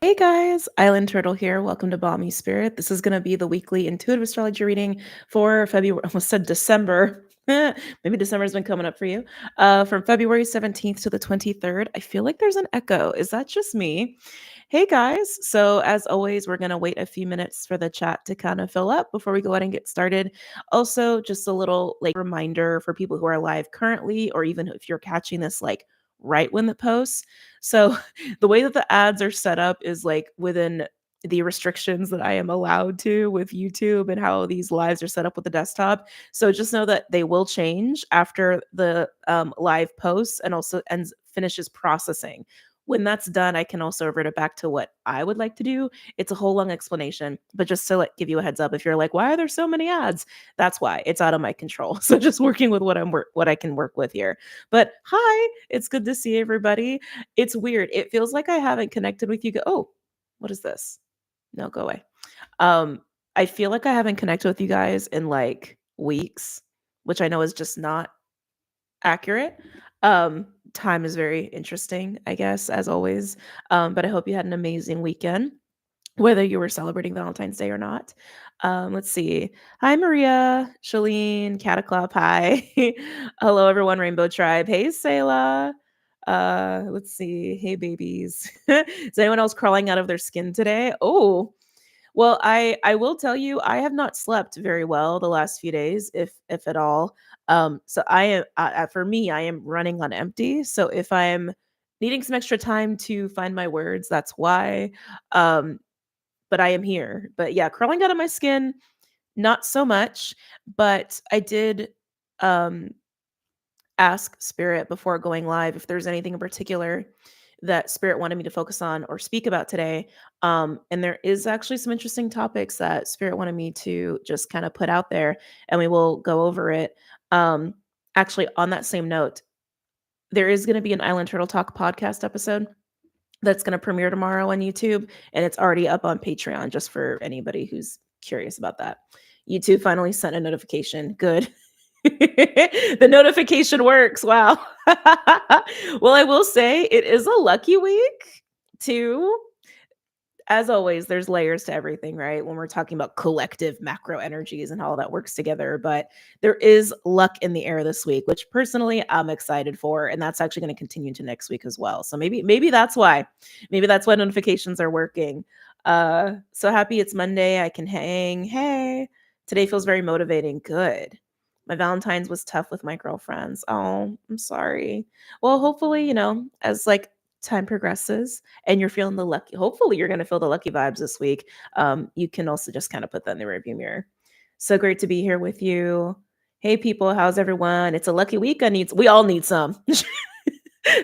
Hey guys, Island Turtle here. Welcome to BOMISpirit. This is going to be the weekly intuitive astrology reading for February. Almost said December. Maybe December's been coming up for you. From February 17th to the 23rd. I feel like there's an echo. Is that just me? Hey guys. So, as always, we're going to wait a few minutes for the chat to kind of fill up before we go ahead and get started. Also, just a little reminder for people who are live currently, or even if you're catching this right when it posts. So, the way that the ads are set up is within the restrictions that I am allowed to with YouTube and how these lives are set up with the desktop. So just know that they will change after the live posts and also finishes processing. When that's done, I can also revert it back to what I would like to do. It's a whole long explanation, but just to give you a heads up, if you're like, why are there so many ads? That's why it's out of my control. So just working with what I can work with here. But hi, it's good to see everybody. It's weird. It feels like I haven't connected with you. Oh, what is this? No, go away. Um, I feel like I haven't connected with you guys in weeks, which I know is just not accurate. Time is very interesting, I guess, as always. But I hope you had an amazing weekend, whether you were celebrating Valentine's Day or not. Let's see. Hi, Maria, Shalene, Cataclop. Hi. Hello, everyone, Rainbow Tribe. Hey, Selah. Let's see. Hey, babies. Is anyone else crawling out of their skin today? Oh, well, I will tell you, I have not slept very well the last few days, if at all. So I am for me, I am running on empty. So if I'm needing some extra time to find my words, that's why. Um, but I am here. But yeah, crawling out of my skin, not so much. But I did um ask Spirit before going live if there's anything in particular that Spirit wanted me to focus on or speak about today. And there is actually some interesting topics that Spirit wanted me to just kind of put out there, and we will go over it. Um, Actually, on that same note, there is going to be an Island Turtle Talk podcast episode that's going to premiere tomorrow on YouTube, and it's already up on Patreon just for anybody who's curious about that. YouTube finally sent a notification. Good. The notification works. Wow. Well, I will say it is a lucky week too. As always, there's layers to everything, right? When we're talking about collective macro energies and how all that works together. But there is luck in the air this week, which personally I'm excited for. And that's actually going to continue to next week as well. So maybe that's why. Maybe that's why notifications are working. So happy it's Monday. I can hang. Hey. Today feels very motivating. Good. My Valentine's was tough with my girlfriends. Oh, I'm sorry. Well, hopefully, as time progresses and you're feeling the lucky, hopefully you're going to feel the lucky vibes this week. You can also just kind of put that in the rearview mirror. So great to be here with you. Hey people, how's everyone? It's a lucky week. We all need some. I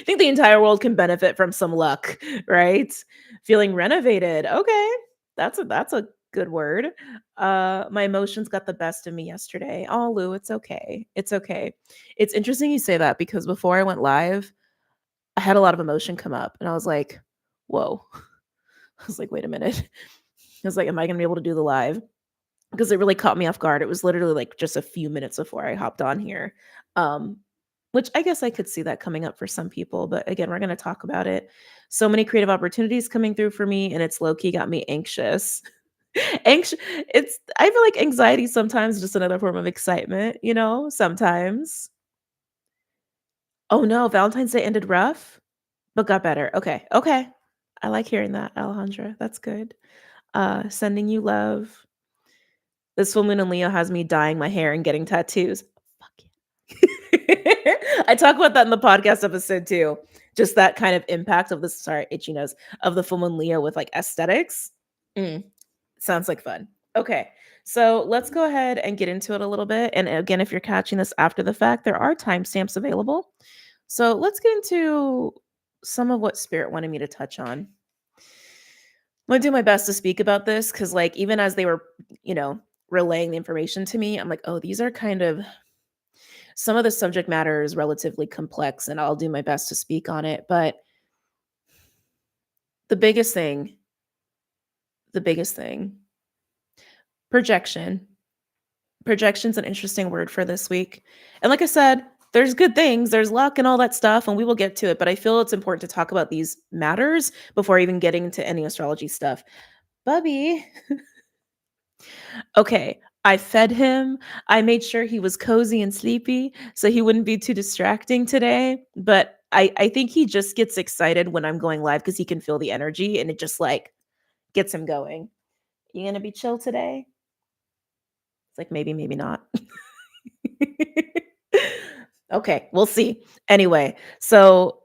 think the entire world can benefit from some luck, right? Feeling renovated. Okay. That's a good word. My emotions got the best of me yesterday. Oh, Lou, it's okay. It's okay. It's interesting you say that because before I went live, I had a lot of emotion come up and I was like, whoa. I was like, wait a minute. I was like, am I going to be able to do the live? Because it really caught me off guard. It was literally just a few minutes before I hopped on here. Um, which I guess I could see that coming up for some people. But again, we're going to talk about it. So many creative opportunities coming through for me, and it's low key got me anxious. Anxious. I feel like anxiety sometimes is just another form of excitement, sometimes. Oh no, Valentine's Day ended rough, but got better. Okay. Okay. I like hearing that, Alejandra. That's good. Sending you love. This full moon in Leo has me dyeing my hair and getting tattoos. Fuck yeah. I talk about that in the podcast episode too. Just that kind of impact of this, sorry, itchy nose, of the full moon Leo with aesthetics. Sounds like fun. Okay. So let's go ahead and get into it a little bit. And again, if you're catching this after the fact, there are timestamps available. So let's get into some of what Spirit wanted me to touch on. I'm gonna do my best to speak about this because, even as they were, relaying the information to me, I'm like, oh, these are kind of some of the subject matter is relatively complex, and I'll do my best to speak on it. But the biggest thing, projection. Projection's an interesting word for this week. And like I said, there's good things, there's luck and all that stuff, and we will get to it. But I feel it's important to talk about these matters before even getting into any astrology stuff. Bubby, okay, I fed him. I made sure he was cozy and sleepy so he wouldn't be too distracting today. But I think he just gets excited when I'm going live because he can feel the energy and it just like gets him going. You gonna be chill today? It's like maybe, maybe not. Okay, we'll see. Anyway, so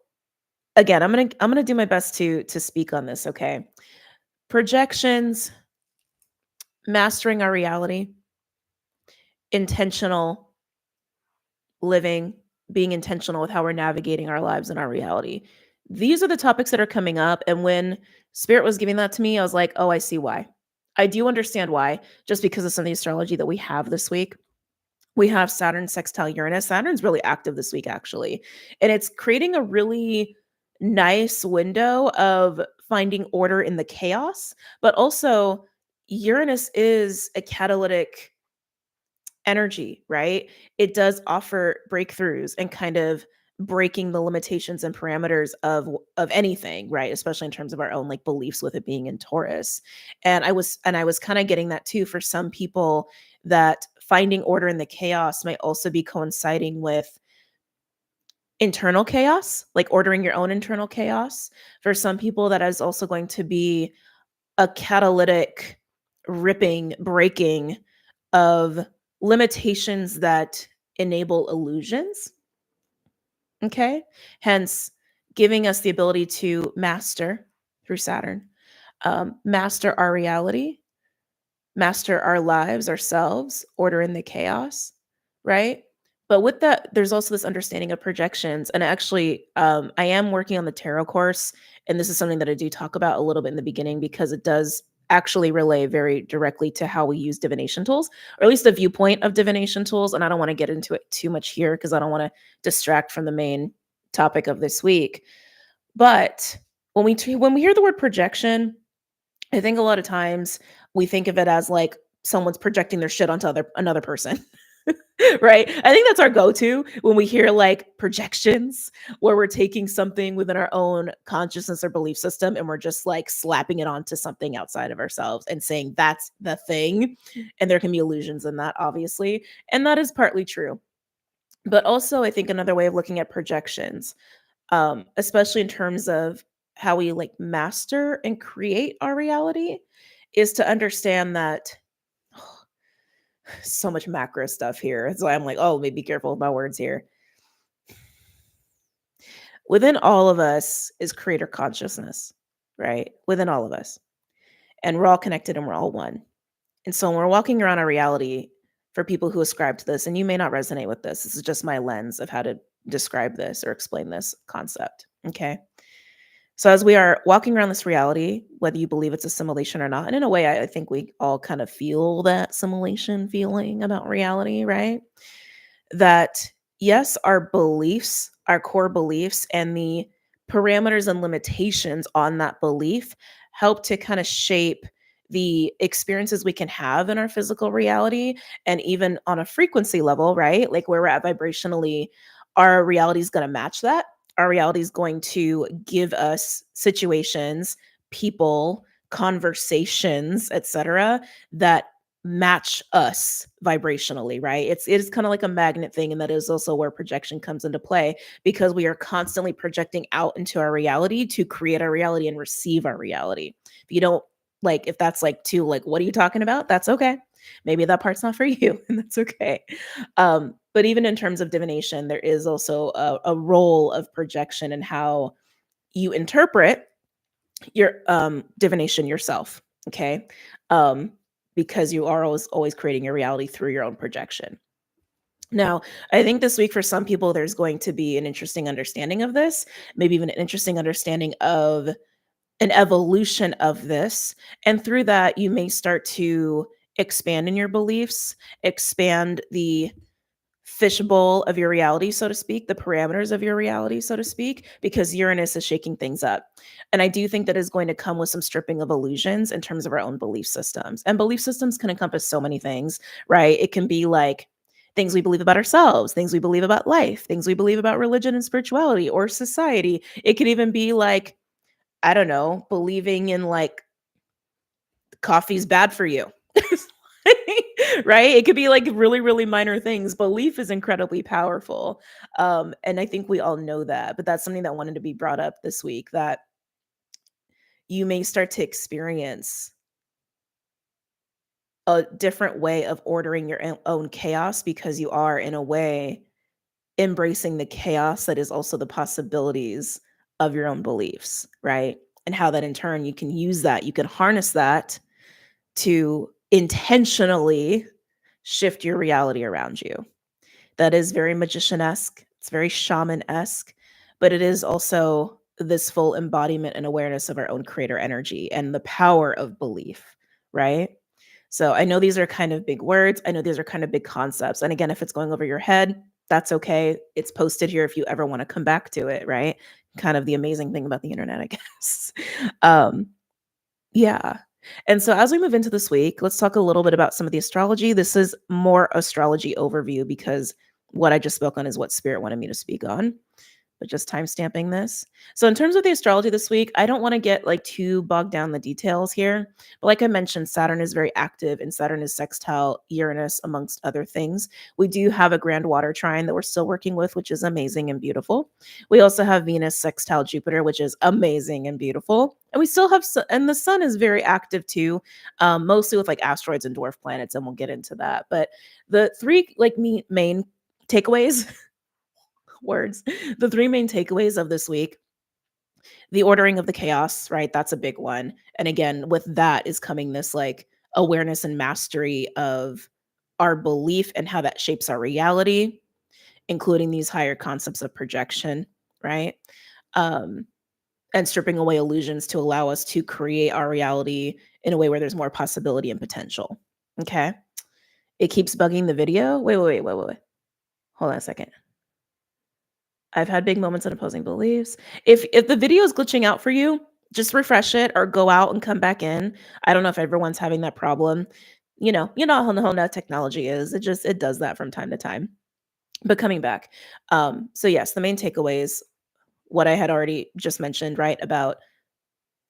again, I'm gonna do my best to speak on this, okay? Projections, mastering our reality, intentional living, being intentional with how we're navigating our lives and our reality. These are the topics that are coming up. And when Spirit was giving that to me, I was like, oh, I see why. I do understand why, just because of some of the astrology that we have this week. We have Saturn sextile Uranus. Saturn's really active this week, actually. And it's creating a really nice window of finding order in the chaos. But also, Uranus is a catalytic energy, right? It does offer breakthroughs and kind of breaking the limitations and parameters of anything, right? Especially in terms of our own like beliefs with it being in Taurus. And I was kind of getting that too for some people, that finding order in the chaos might also be coinciding with internal chaos, like ordering your own internal chaos. For some people, that is also going to be a catalytic ripping, breaking of limitations that enable illusions. Okay. Hence, giving us the ability to master through Saturn, master our reality, master our lives, ourselves, order in the chaos, right? But with that, there's also this understanding of projections. And actually, I am working on the tarot course. And this is something that I do talk about a little bit in the beginning because it does actually relay very directly to how we use divination tools, or at least the viewpoint of divination tools. And I don't want to get into it too much here because I don't want to distract from the main topic of this week. But when we hear the word projection, I think a lot of times we think of it as like someone's projecting their shit onto another person. Right? I think that's our go-to when we hear like projections, where we're taking something within our own consciousness or belief system and we're just like slapping it onto something outside of ourselves and saying that's the thing. And there can be illusions in that, obviously. And that is partly true. But also, I think another way of looking at projections, especially in terms of how we like master and create our reality, is to understand that so much macro stuff here. That's why I'm like, oh, maybe be careful with my words here. Within all of us is creator consciousness, right? Within all of us. And we're all connected and we're all one. And so when we're walking around our reality, for people who ascribe to this, and you may not resonate with this is just my lens of how to describe this or explain this concept. Okay. So as we are walking around this reality, whether you believe it's a simulation or not, and in a way, I think we all kind of feel that simulation feeling about reality, right? That yes, our beliefs, our core beliefs, and the parameters and limitations on that belief help to kind of shape the experiences we can have in our physical reality, and even on a frequency level, right? Like where we're at vibrationally, our reality is going to match that. Our reality is going to give us situations, people, conversations, etc., that match us vibrationally, right? It is kind of like a magnet thing, and that is also where projection comes into play, because we are constantly projecting out into our reality to create our reality and receive our reality. If you don't like, if that's like too like, what are you talking about? That's okay. Maybe that part's not for you, and that's okay. But even in terms of divination, there is also a role of projection and how you interpret your divination yourself. Okay. Um, because you are always creating your reality through your own projection. Now, I think this week for some people, there's going to be an interesting understanding of this, maybe even an interesting understanding of an evolution of this. And through that, you may start to expand in your beliefs, expand the fishbowl of your reality, so to speak, the parameters of your reality, so to speak, because Uranus is shaking things up. And I do think that is going to come with some stripping of illusions in terms of our own belief systems. And belief systems can encompass so many things, right? It can be like things we believe about ourselves, things we believe about life, things we believe about religion and spirituality or society. It could even be like, I don't know, believing in like coffee's bad for you. Right? It could be like really, really minor things. Belief is incredibly powerful. And I think we all know that, but that's something that wanted to be brought up this week, that you may start to experience a different way of ordering your own chaos because you are, in a way, embracing the chaos that is also the possibilities of your own beliefs, right? And how that in turn you can use that, you can harness that to intentionally shift your reality around you. That is very magician-esque, it's very shaman-esque, but it is also this full embodiment and awareness of our own creator energy and the power of belief, right? So I know these are kind of big words. I know these are kind of big concepts. And again, if it's going over your head, that's okay. It's posted here if you ever want to come back to it, right? Kind of the amazing thing about the internet, I guess. Um, yeah. And so as we move into this week, let's talk a little bit about some of the astrology. This is more astrology overview because what I just spoke on is what spirit wanted me to speak on, but just time stamping this. So in terms of the astrology this week, I don't want to get like too bogged down the details here. But like I mentioned, Saturn is very active and Saturn is sextile Uranus amongst other things. We do have a grand water trine that we're still working with, which is amazing and beautiful. We also have Venus sextile Jupiter, which is amazing and beautiful. And we still have, and the sun is very active too, mostly with like asteroids and dwarf planets, and we'll get into that. But the three like main takeaways words. The three main takeaways of this week: the ordering of the chaos, right? That's a big one. And again, with that is coming this like awareness and mastery of our belief and how that shapes our reality, including these higher concepts of projection, right? Um, and stripping away illusions to allow us to create our reality in a way where there's more possibility and potential. Okay. It keeps bugging the video. Wait. Hold on a second. I've had big moments in opposing beliefs. If the video is glitching out for you, just refresh it or go out and come back in. I don't know if everyone's having that problem. You know how now technology is. It does that from time to time. But coming back. So yes, the main takeaways, what I had already just mentioned, right? About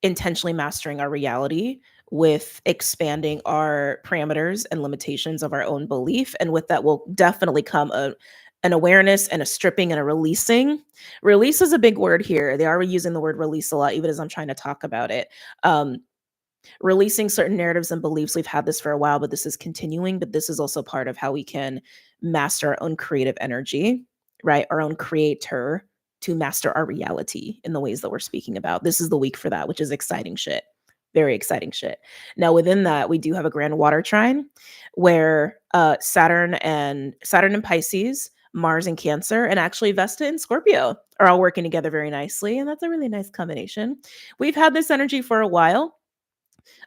intentionally mastering our reality with expanding our parameters and limitations of our own belief. And with that will definitely come an awareness and a stripping and a releasing. Release is a big word here. They are using the word release a lot, even as I'm trying to talk about it. Releasing certain narratives and beliefs. We've had this for a while, but this is continuing. But this is also part of how we can master our own creative energy, right? Our own creator, to master our reality in the ways that we're speaking about. This is the week for that, which is exciting shit. Very exciting shit. Now, within that, we do have a grand water trine where Saturn and Pisces, Mars and Cancer, and actually Vesta and Scorpio are all working together very nicely. And that's a really nice combination. We've had this energy for a while,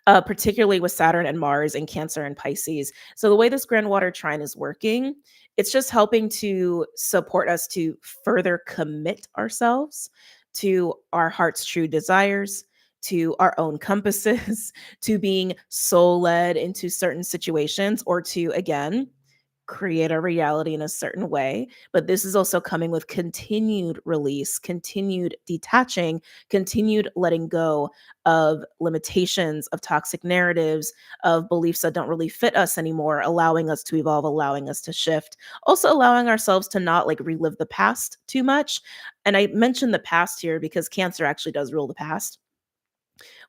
particularly with Saturn and Mars and Cancer and Pisces. So the way this grand water trine is working, it's just helping to support us to further commit ourselves to our heart's true desires, to our own compasses, to being soul led into certain situations, or to, again, create a reality in a certain way. But this is also coming with continued release, continued detaching, continued letting go of limitations, of toxic narratives, of beliefs that don't really fit us anymore, allowing us to evolve, allowing us to shift, also allowing ourselves to not like relive the past too much. And I mentioned the past here because Cancer actually does rule the past,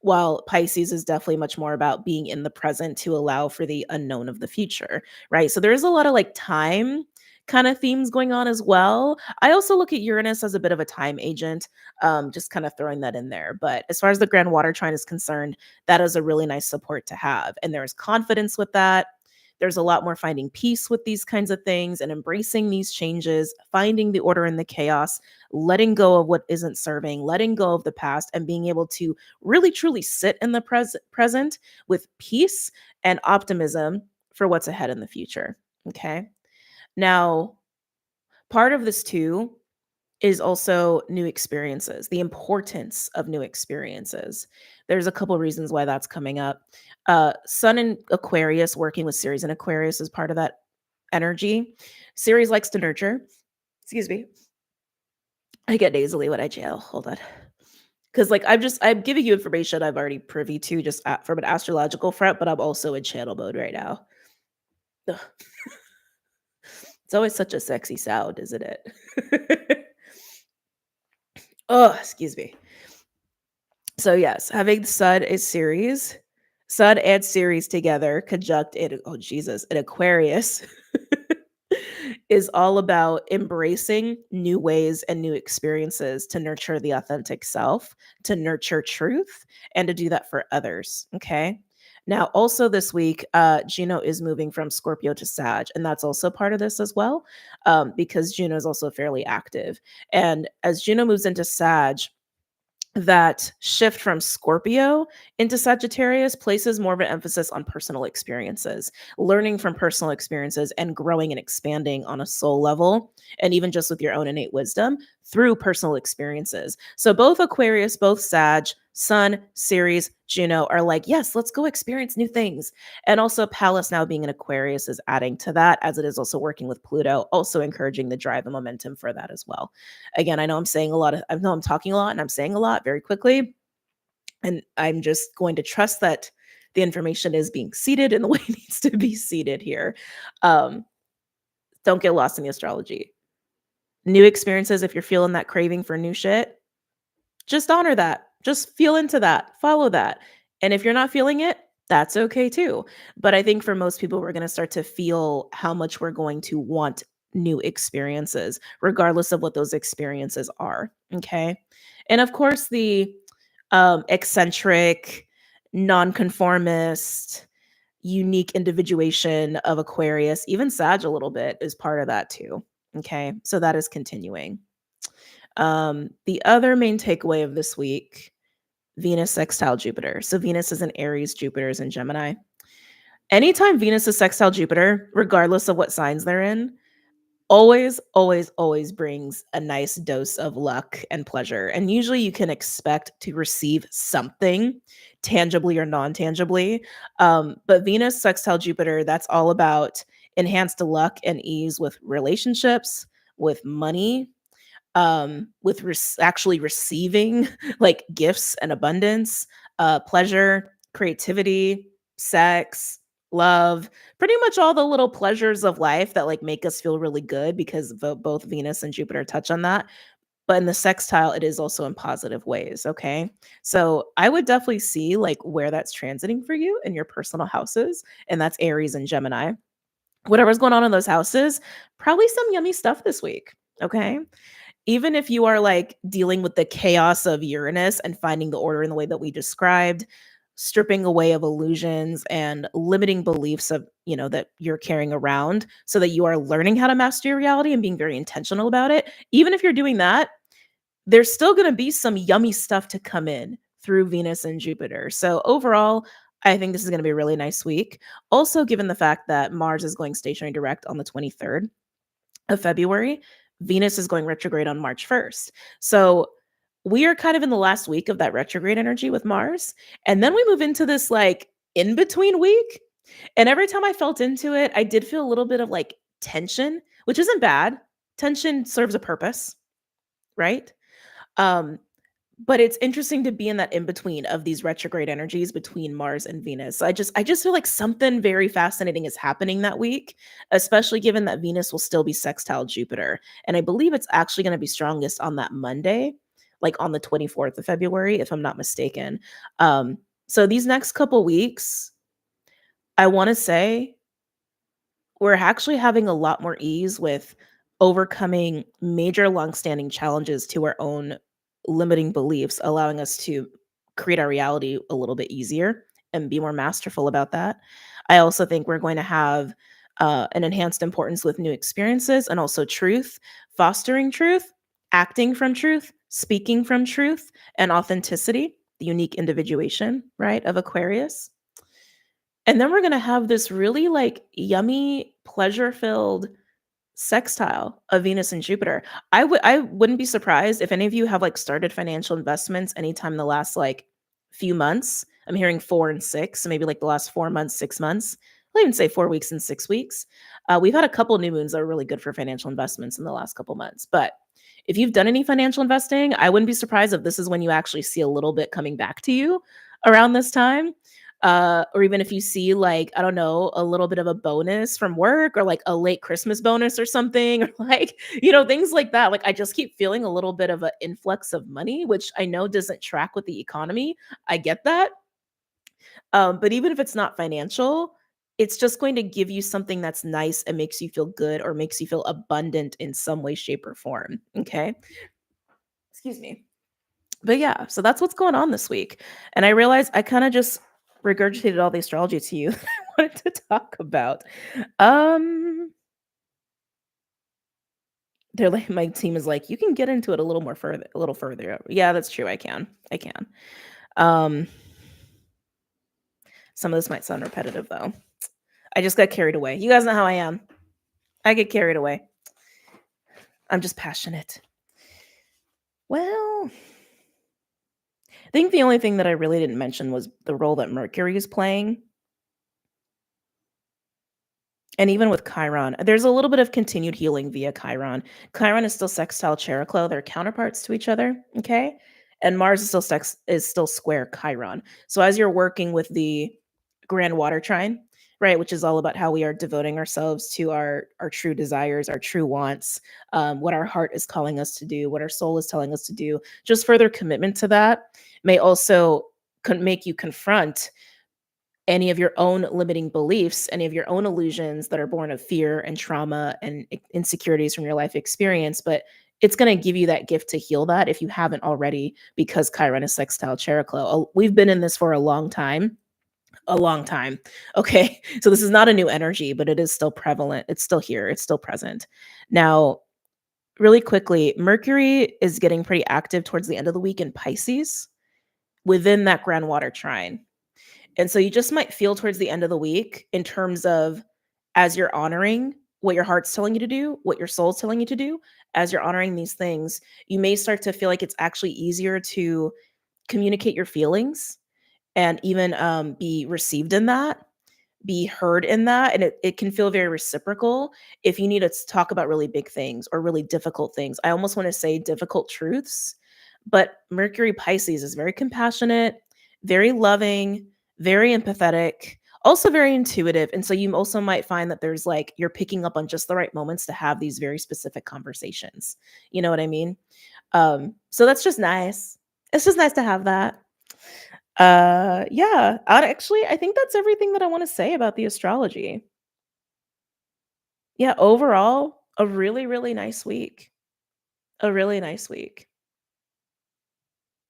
while Pisces is definitely much more about being in the present to allow for the unknown of the future, right? So there's a lot of like time kind of themes going on as well. I also look at Uranus as a bit of a time agent, just kind of throwing that in there. But as far as the grand water trine is concerned, that is a really nice support to have. And there's confidence with that. There's a lot more finding peace with these kinds of things and embracing these changes, finding the order in the chaos, letting go of what isn't serving, letting go of the past, and being able to really truly sit in the present with peace and optimism for what's ahead in the future. Okay. Now, part of this too is also new experiences, the importance of new experiences. There's a couple reasons why that's coming up. Sun in Aquarius, working with Ceres in Aquarius is part of that. energy. Ceres likes to nurture. Excuse me. I get nasally when I jail. Hold on. Because like I'm giving you information I'm already privy to just from an astrological front, but I'm also in channel mode right now. Ugh. It's always such a sexy sound, isn't it? Oh, excuse me. So yes, having Sun is Ceres, Sun and Ceres together conjunct in in Aquarius is all about embracing new ways and new experiences to nurture the authentic self, to nurture truth, and to do that for others. Okay. Now, also this week, Juno is moving from Scorpio to Sag, and that's also part of this as well, because Juno is also fairly active. And as Juno moves into Sag, that shift from Scorpio into Sagittarius places more of an emphasis on personal experiences, learning from personal experiences and growing and expanding on a soul level, and even just with your own innate wisdom through personal experiences. So both Aquarius, both Sag, Sun, Ceres, Juno are like, yes, let's go experience new things. And also Pallas now being an Aquarius is adding to that, as it is also working with Pluto, also encouraging the drive and momentum for that as well. Again, I know I know I'm talking a lot and I'm saying a lot very quickly. And I'm just going to trust that the information is being seeded in the way it needs to be seeded here. Um, don't get lost in the astrology. New experiences, if you're feeling that craving for new shit, just honor that. Just feel into that. Follow that. And if you're not feeling it, that's okay too. But I think for most people, we're going to start to feel how much we're going to want new experiences, regardless of what those experiences are. Okay. And of course, the eccentric, nonconformist, unique individuation of Aquarius, even Sag a little bit, is part of that too. Okay. So that is continuing. The other main takeaway of this week, Venus sextile Jupiter. So Venus is in Aries, Jupiter is in Gemini. Anytime Venus is sextile Jupiter, regardless of what signs they're in, always, always, always brings a nice dose of luck and pleasure. And usually you can expect to receive something tangibly or non-tangibly. But Venus sextile Jupiter, that's all about enhanced luck and ease with relationships, with money, with actually receiving like gifts and abundance, pleasure, creativity, sex, love, pretty much all the little pleasures of life that like make us feel really good, because both Venus and Jupiter touch on that. But in the sextile, it is also in positive ways. Okay. So I would definitely see like where that's transiting for you in your personal houses. And that's Aries and Gemini. Whatever's going on in those houses, probably some yummy stuff this week. Okay. Even if you are like dealing with the chaos of Uranus and finding the order in the way that we described, stripping away of illusions and limiting beliefs of, that you're carrying around, so that you are learning how to master your reality and being very intentional about it. Even if you're doing that, there's still going to be some yummy stuff to come in through Venus and Jupiter. So overall, I think this is going to be a really nice week. Also, given the fact that Mars is going stationary direct on the 23rd of February, Venus is going retrograde on March 1st. So we are kind of in the last week of that retrograde energy with Mars. And then we move into this like in between week. And every time I felt into it, I did feel a little bit of like tension, which isn't bad. Tension serves a purpose, right? Um, but it's interesting to be in that in between of these retrograde energies between Mars and Venus. So I just feel like something very fascinating is happening that week, especially given that Venus will still be sextile Jupiter. And I believe it's actually going to be strongest on that Monday, like on the 24th of February, if I'm not mistaken. So these next couple weeks, I want to say we're actually having a lot more ease with overcoming major longstanding challenges to our own limiting beliefs, allowing us to create our reality a little bit easier and be more masterful about that. I also think we're going to have an enhanced importance with new experiences and also truth, fostering truth, acting from truth, speaking from truth, and authenticity, the unique individuation, right, of Aquarius. And then we're gonna have this really, like, yummy, pleasure-filled sextile of Venus and Jupiter. I wouldn't be surprised if any of you have, like, started financial investments anytime in the last, like, few months. I'm hearing 4 and 6, so maybe, like, the last 4 months, 6 months. I'll even say 4 weeks and 6 weeks. We've had a couple new moons that are really good for financial investments in the last couple months. But if you've done any financial investing, I wouldn't be surprised if this is when you actually see a little bit coming back to you around this time. Or even if you see, like, I don't know, a little bit of a bonus from work, or like a late Christmas bonus or something, or like, things like that. Like, I just keep feeling a little bit of an influx of money, which I know doesn't track with the economy. I get that. But even if it's not financial, it's just going to give you something that's nice and makes you feel good, or makes you feel abundant in some way, shape, or form. Okay. Excuse me. But yeah, so that's what's going on this week. And I realized I kind of just regurgitated all the astrology to you that I wanted to talk about. Um, they're like, my team is like, you can get into it a little further. Yeah, that's true. I can. Um, some of this might sound repetitive though. I just got carried away. You guys know how I am. I get carried away. I'm just passionate. Well, I think the only thing that I really didn't mention was the role that Mercury is playing. And even with Chiron, there's a little bit of continued healing via Chiron. Chiron is still sextile Chariklo, they're counterparts to each other, okay? And Mars is still square Chiron. So as you're working with the grand water trine, right, which is all about how we are devoting ourselves to our true desires, our true wants, what our heart is calling us to do, what our soul is telling us to do. Just further commitment to that may also make you confront any of your own limiting beliefs, any of your own illusions that are born of fear and trauma and insecurities from your life experience. But it's going to give you that gift to heal that if you haven't already, because Chiron is sextile Chariklo. We've been in this for a long time. A long time. Okay. So this is not a new energy, but it is still prevalent. It's still here. It's still present. Now, really quickly, Mercury is getting pretty active towards the end of the week in Pisces within that grand water trine. And so you just might feel towards the end of the week, in terms of, as you're honoring what your heart's telling you to do, what your soul's telling you to do, as you're honoring these things, you may start to feel like it's actually easier to communicate your feelings, and even be received in that, be heard in that. And it can feel very reciprocal if you need to talk about really big things or really difficult things. I almost want to say difficult truths, but Mercury Pisces is very compassionate, very loving, very empathetic, also very intuitive. And so you also might find that there's like, you're picking up on just the right moments to have these very specific conversations. You know what I mean? So that's just nice. It's just nice to have that. Yeah, I think that's everything that I want to say about the astrology. Yeah, overall, a really, really nice week. A really nice week.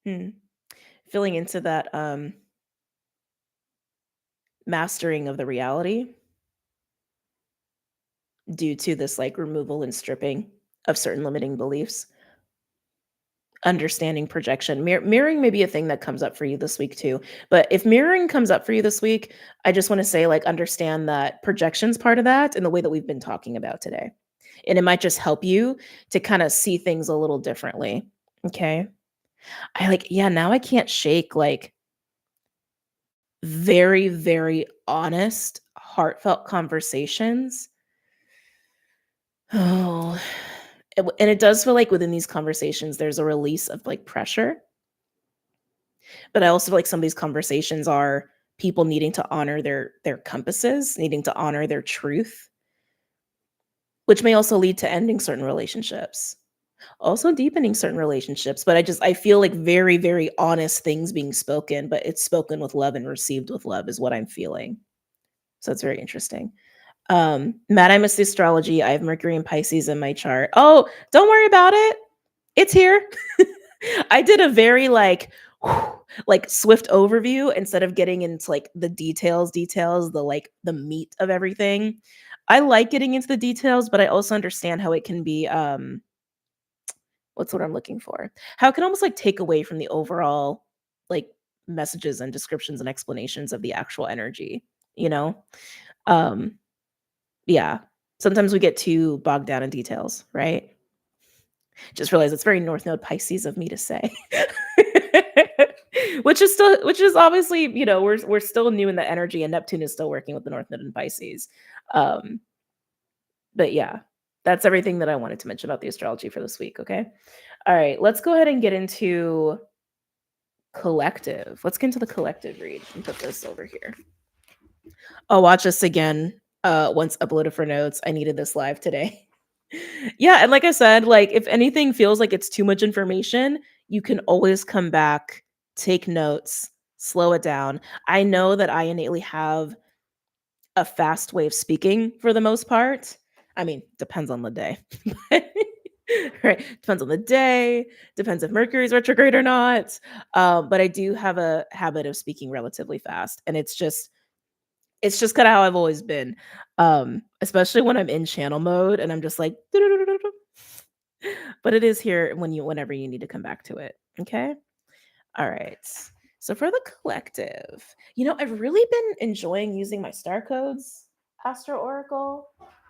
Hmm. Feeling into that mastering of the reality due to this like removal and stripping of certain limiting beliefs. Understanding projection. Mirroring may be a thing that comes up for you this week too. But if mirroring comes up for you this week, I just want to say, like, understand that projection's part of that in the way that we've been talking about today. And it might just help you to kind of see things a little differently. Okay. Yeah, now I can't shake like very, very honest, heartfelt conversations. Oh, and it does feel like within these conversations, there's a release of like pressure. But I also feel like some of these conversations are people needing to honor their compasses, needing to honor their truth, which may also lead to ending certain relationships, also deepening certain relationships. But I feel like very, very honest things being spoken, but it's spoken with love and received with love is what I'm feeling. So it's very interesting. Matt, I missed the astrology. I have Mercury and Pisces in my chart. Oh, don't worry about it. It's here. I did a very like swift overview instead of getting into like the details, the like the meat of everything. I like getting into the details, but I also understand how it can be what's what I'm looking for. How it can almost like take away from the overall like messages and descriptions and explanations of the actual energy, you know? Um yeah. Sometimes we get too bogged down in details, right? Just realize it's very North Node Pisces of me to say. which is obviously, we're still new in the energy, and Neptune is still working with the North Node in Pisces. Um, but yeah, that's everything that I wanted to mention about the astrology for this week. Okay. All right, let's go ahead and get into collective. Let's get into the collective read and put this over here. I'll watch this again once uploaded for notes. I needed this live today. Yeah, and like I said, like if anything feels like it's too much information, you can always come back, take notes, slow it down. I know that I innately have a fast way of speaking for the most part. I mean, depends on the day. Right? Depends on the day, depends if Mercury's retrograde or not. But I do have a habit of speaking relatively fast, and it's just kind of how I've always been. Especially when I'm in channel mode and I'm just like, but it is here whenever you need to come back to it. Okay. All right. So for the collective, I've really been enjoying using my star codes, Astro Oracle.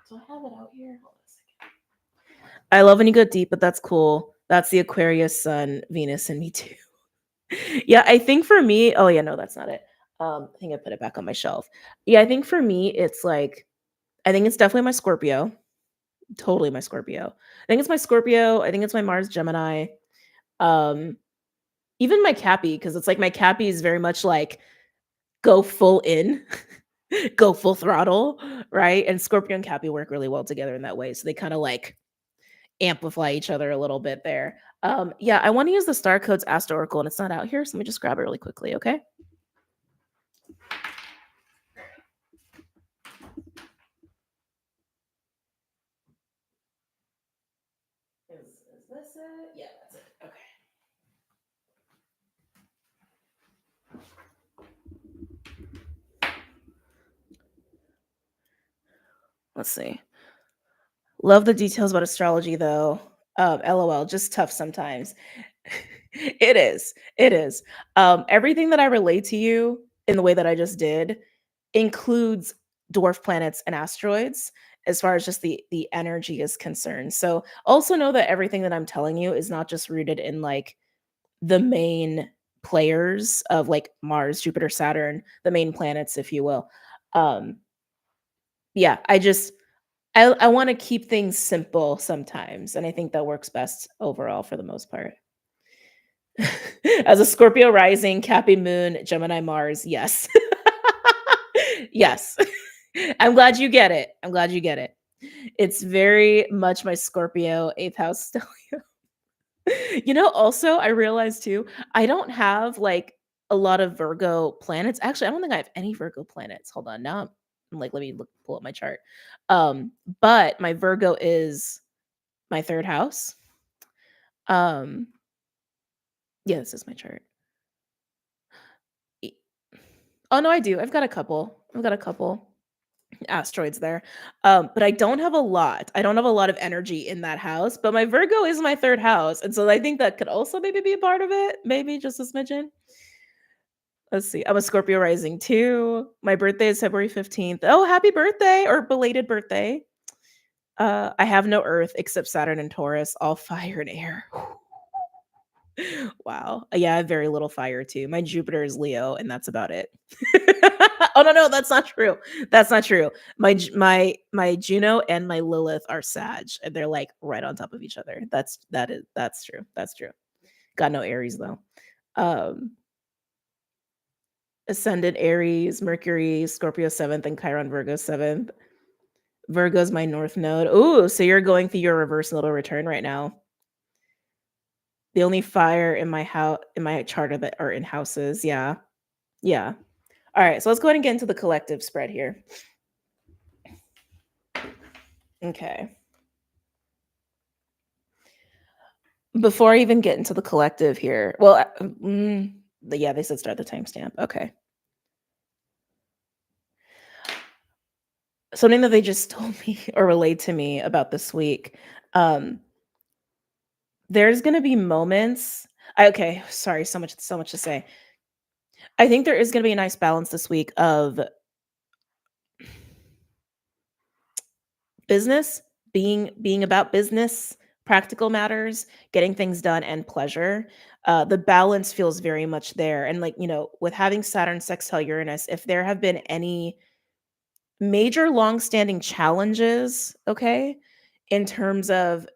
Do I have it out here? Hold on a second. I love when you go deep, but that's cool. That's the Aquarius, Sun, Venus, and me too. Yeah, I think for me, oh yeah, no, that's not it. I think I put it back on my shelf. Yeah, I think for me, I think it's definitely my Scorpio. Totally my Scorpio. I think it's my Scorpio. I think it's my Mars Gemini. Um, Even my Cappy, because it's like my Cappy is very much like go full in, go full throttle, right? And Scorpio and Cappy work really well together in that way. So they kind of like amplify each other a little bit there. Yeah, I want to use the Star Codes Astro Oracle, and it's not out here, so let me just grab it really quickly, okay? Is this it? Yeah, that's it. Okay. Let's see. Love the details about astrology, though. LOL, just tough sometimes. It is. It is. Everything that I relate to you in the way that I just did includes dwarf planets and asteroids as far as just the energy is concerned. So also know that everything that I'm telling you is not just rooted in like the main players of like Mars, Jupiter, Saturn, the main planets, if you will. Um, yeah, I want to keep things simple sometimes, and I think that works best overall for the most part. As a Scorpio rising, Cappy Moon, Gemini Mars, yes. Yes. I'm glad you get it. I'm glad you get it. It's very much my Scorpio 8th house still. Also, I realized too, I don't have like a lot of Virgo planets. Actually, I don't think I have any Virgo planets. Hold on. Now I'm like, let me pull up my chart. But my Virgo is my 3rd house. Um, yeah, this is my chart. E- Oh no, I do. I've got a couple. I've got a couple asteroids there. But I don't have a lot. I don't have a lot of energy in that house, but my Virgo is my 3rd house. And so I think that could also maybe be a part of it. Maybe just a smidgen. Let's see. I'm a Scorpio rising too. My birthday is February 15th. Oh, happy birthday or belated birthday. I have no earth except Saturn and Taurus, all fire and air. Wow. Yeah, I have very little fire too. My Jupiter is Leo, and that's about it. Oh no, that's not true. That's not true. My Juno and my Lilith are Sag, and they're like right on top of each other. That's true. That's true. Got no Aries though. Um, Ascendant Aries, Mercury, Scorpio 7th, and Chiron Virgo 7th. Virgo's my North Node. Ooh, so you're going through your reverse nodal return right now. The only fire in my house in my chart that are in houses. Yeah. Yeah. All right. So let's go ahead and get into the collective spread here. Okay. Before I even get into the collective here, well, yeah, they said start the timestamp. Okay. Something that they just told me or relayed to me about this week. There's gonna be moments. Okay, sorry, so much to say. I think there is gonna be a nice balance this week of business being about business, practical matters, getting things done, and pleasure. The balance feels very much there. And like, with having Saturn sextile Uranus, if there have been any major long-standing challenges, okay, in terms of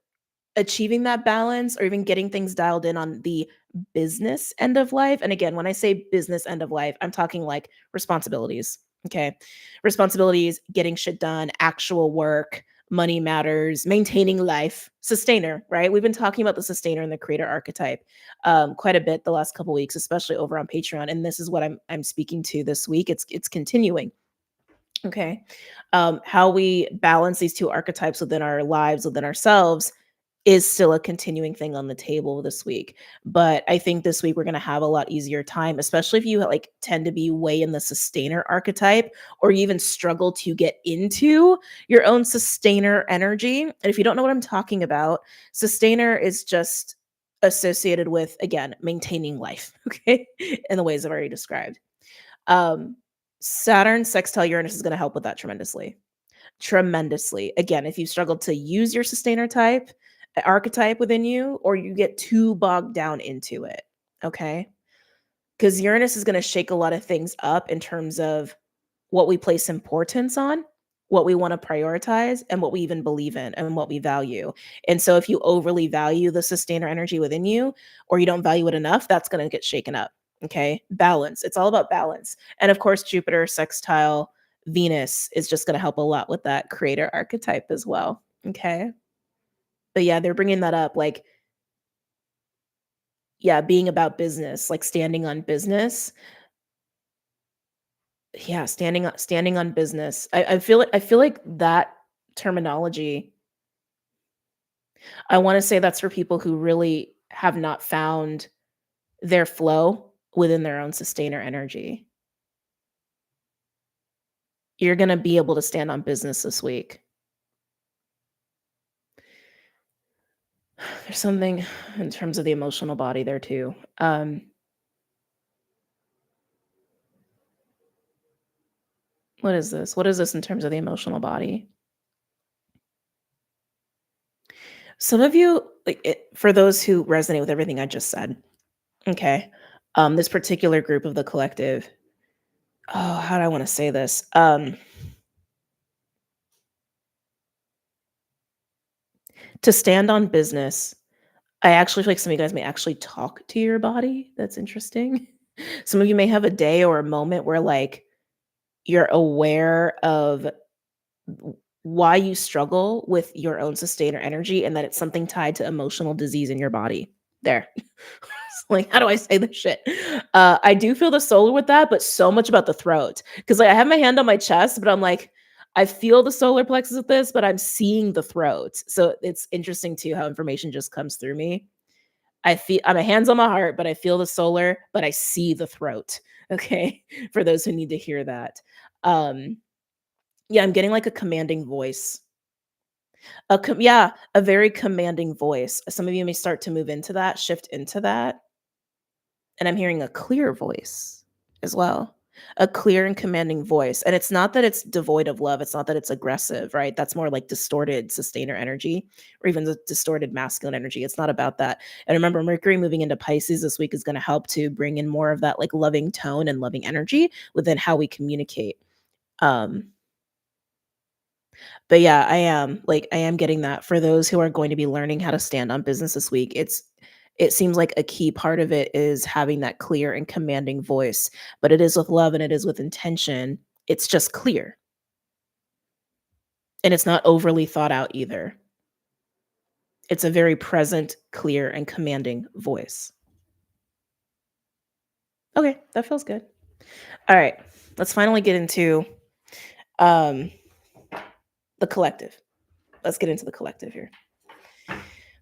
achieving that balance or even getting things dialed in on the business end of life. And again, when I say business end of life, I'm talking like responsibilities. Okay. Responsibilities, getting shit done, actual work, money matters, maintaining life, sustainer, right? We've been talking about the sustainer and the creator archetype quite a bit the last couple weeks, especially over on Patreon. And this is what I'm speaking to this week. It's continuing. Okay. How we balance these two archetypes within our lives, within ourselves, is still a continuing thing on the table this week. But I think this week we're going to have a lot easier time, especially if you like tend to be way in the sustainer archetype, or you even struggle to get into your own sustainer energy. And if you don't know what I'm talking about, sustainer is just associated with, again, maintaining life, okay, in the ways I've already described. Um, Saturn sextile Uranus is going to help with that tremendously. Tremendously. Again, if you struggle to use your sustainer type, archetype within you, or you get too bogged down into it, okay? Because Uranus is going to shake a lot of things up in terms of what we place importance on, what we want to prioritize, and what we even believe in and what we value. And so if you overly value the sustainer energy within you, or you don't value it enough, that's going to get shaken up. Okay. Balance. It's all about balance. And of course, Jupiter sextile Venus is just going to help a lot with that creator archetype as well. Okay. But yeah, they're bringing that up. Like, yeah, being about business, like standing on business. Yeah, standing on business. I feel like that terminology, I want to say that's for people who really have not found their flow within their own sustainer energy. You're going to be able to stand on business this week. There's something in terms of the emotional body there too. What is this? What is this in terms of the emotional body? Some of you, like for those who resonate with everything I just said, okay. This particular group of the collective. Oh, how do I want to say this? To stand on business, I actually feel like some of you guys may actually talk to your body. That's interesting. Some of you may have a day or a moment where like you're aware of why you struggle with your own sustainer energy and that it's something tied to emotional disease in your body. There. Like, how do I say this shit? I do feel the solar with that, but so much about the throat. Because like I have my hand on my chest, but I'm like, I feel the solar plexus with this, but I'm seeing the throat. So it's interesting too how information just comes through me. My hands on my heart, but I feel the solar, but I see the throat. Okay. For those who need to hear that. Um, yeah, I'm getting like a commanding voice. A very commanding voice. Some of you may start to move into that, shift into that. And I'm hearing a clear voice as well. A clear and commanding voice. And it's not that it's devoid of love. It's not that it's aggressive, right? That's more like distorted sustainer energy or even the distorted masculine energy. It's not about that. And remember, Mercury moving into Pisces this week is going to help to bring in more of that like loving tone and loving energy within how we communicate. Um, but yeah, I am getting that for those who are going to be learning how to stand on business this week. It seems like a key part of it is having that clear and commanding voice, but it is with love and it is with intention. It's just clear. And it's not overly thought out either. It's a very present, clear, and commanding voice. Okay, that feels good. All right, let's finally get into um, the collective. Let's get into the collective here.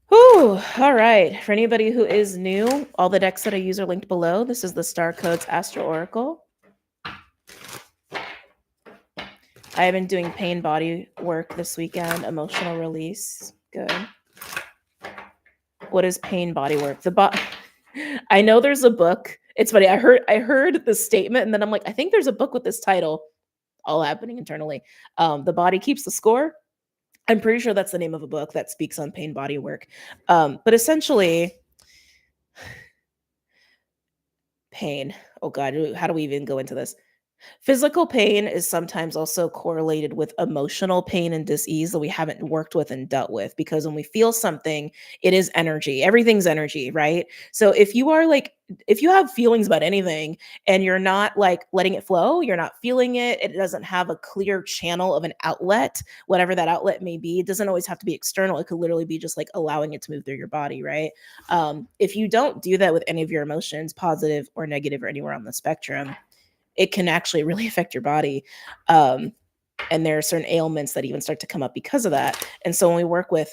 Whew, all right. For anybody who is new, all the decks that I use are linked below. This is the Star Codes Astro Oracle. I have been doing pain body work this weekend, emotional release. Good. What is pain body work? I know there's a book. It's funny. I heard the statement and then I'm like, I think there's a book with this title. All happening internally. The body keeps the score. I'm pretty sure that's the name of a book that speaks on pain body work. But essentially, pain. Oh God, how do we even go into this? Physical pain is sometimes also correlated with emotional pain and dis-ease that we haven't worked with and dealt with, because when we feel something, it is energy. Everything's energy, right? So if you have feelings about anything and you're not like letting it flow, you're not feeling it, it doesn't have a clear channel of an outlet, whatever that outlet may be. It doesn't always have to be external. It could literally be just like allowing it to move through your body, right? If you don't do that with any of your emotions, positive or negative or anywhere on the spectrum, it can actually really affect your body. Um, and there are certain ailments that even start to come up because of that. And so when we work with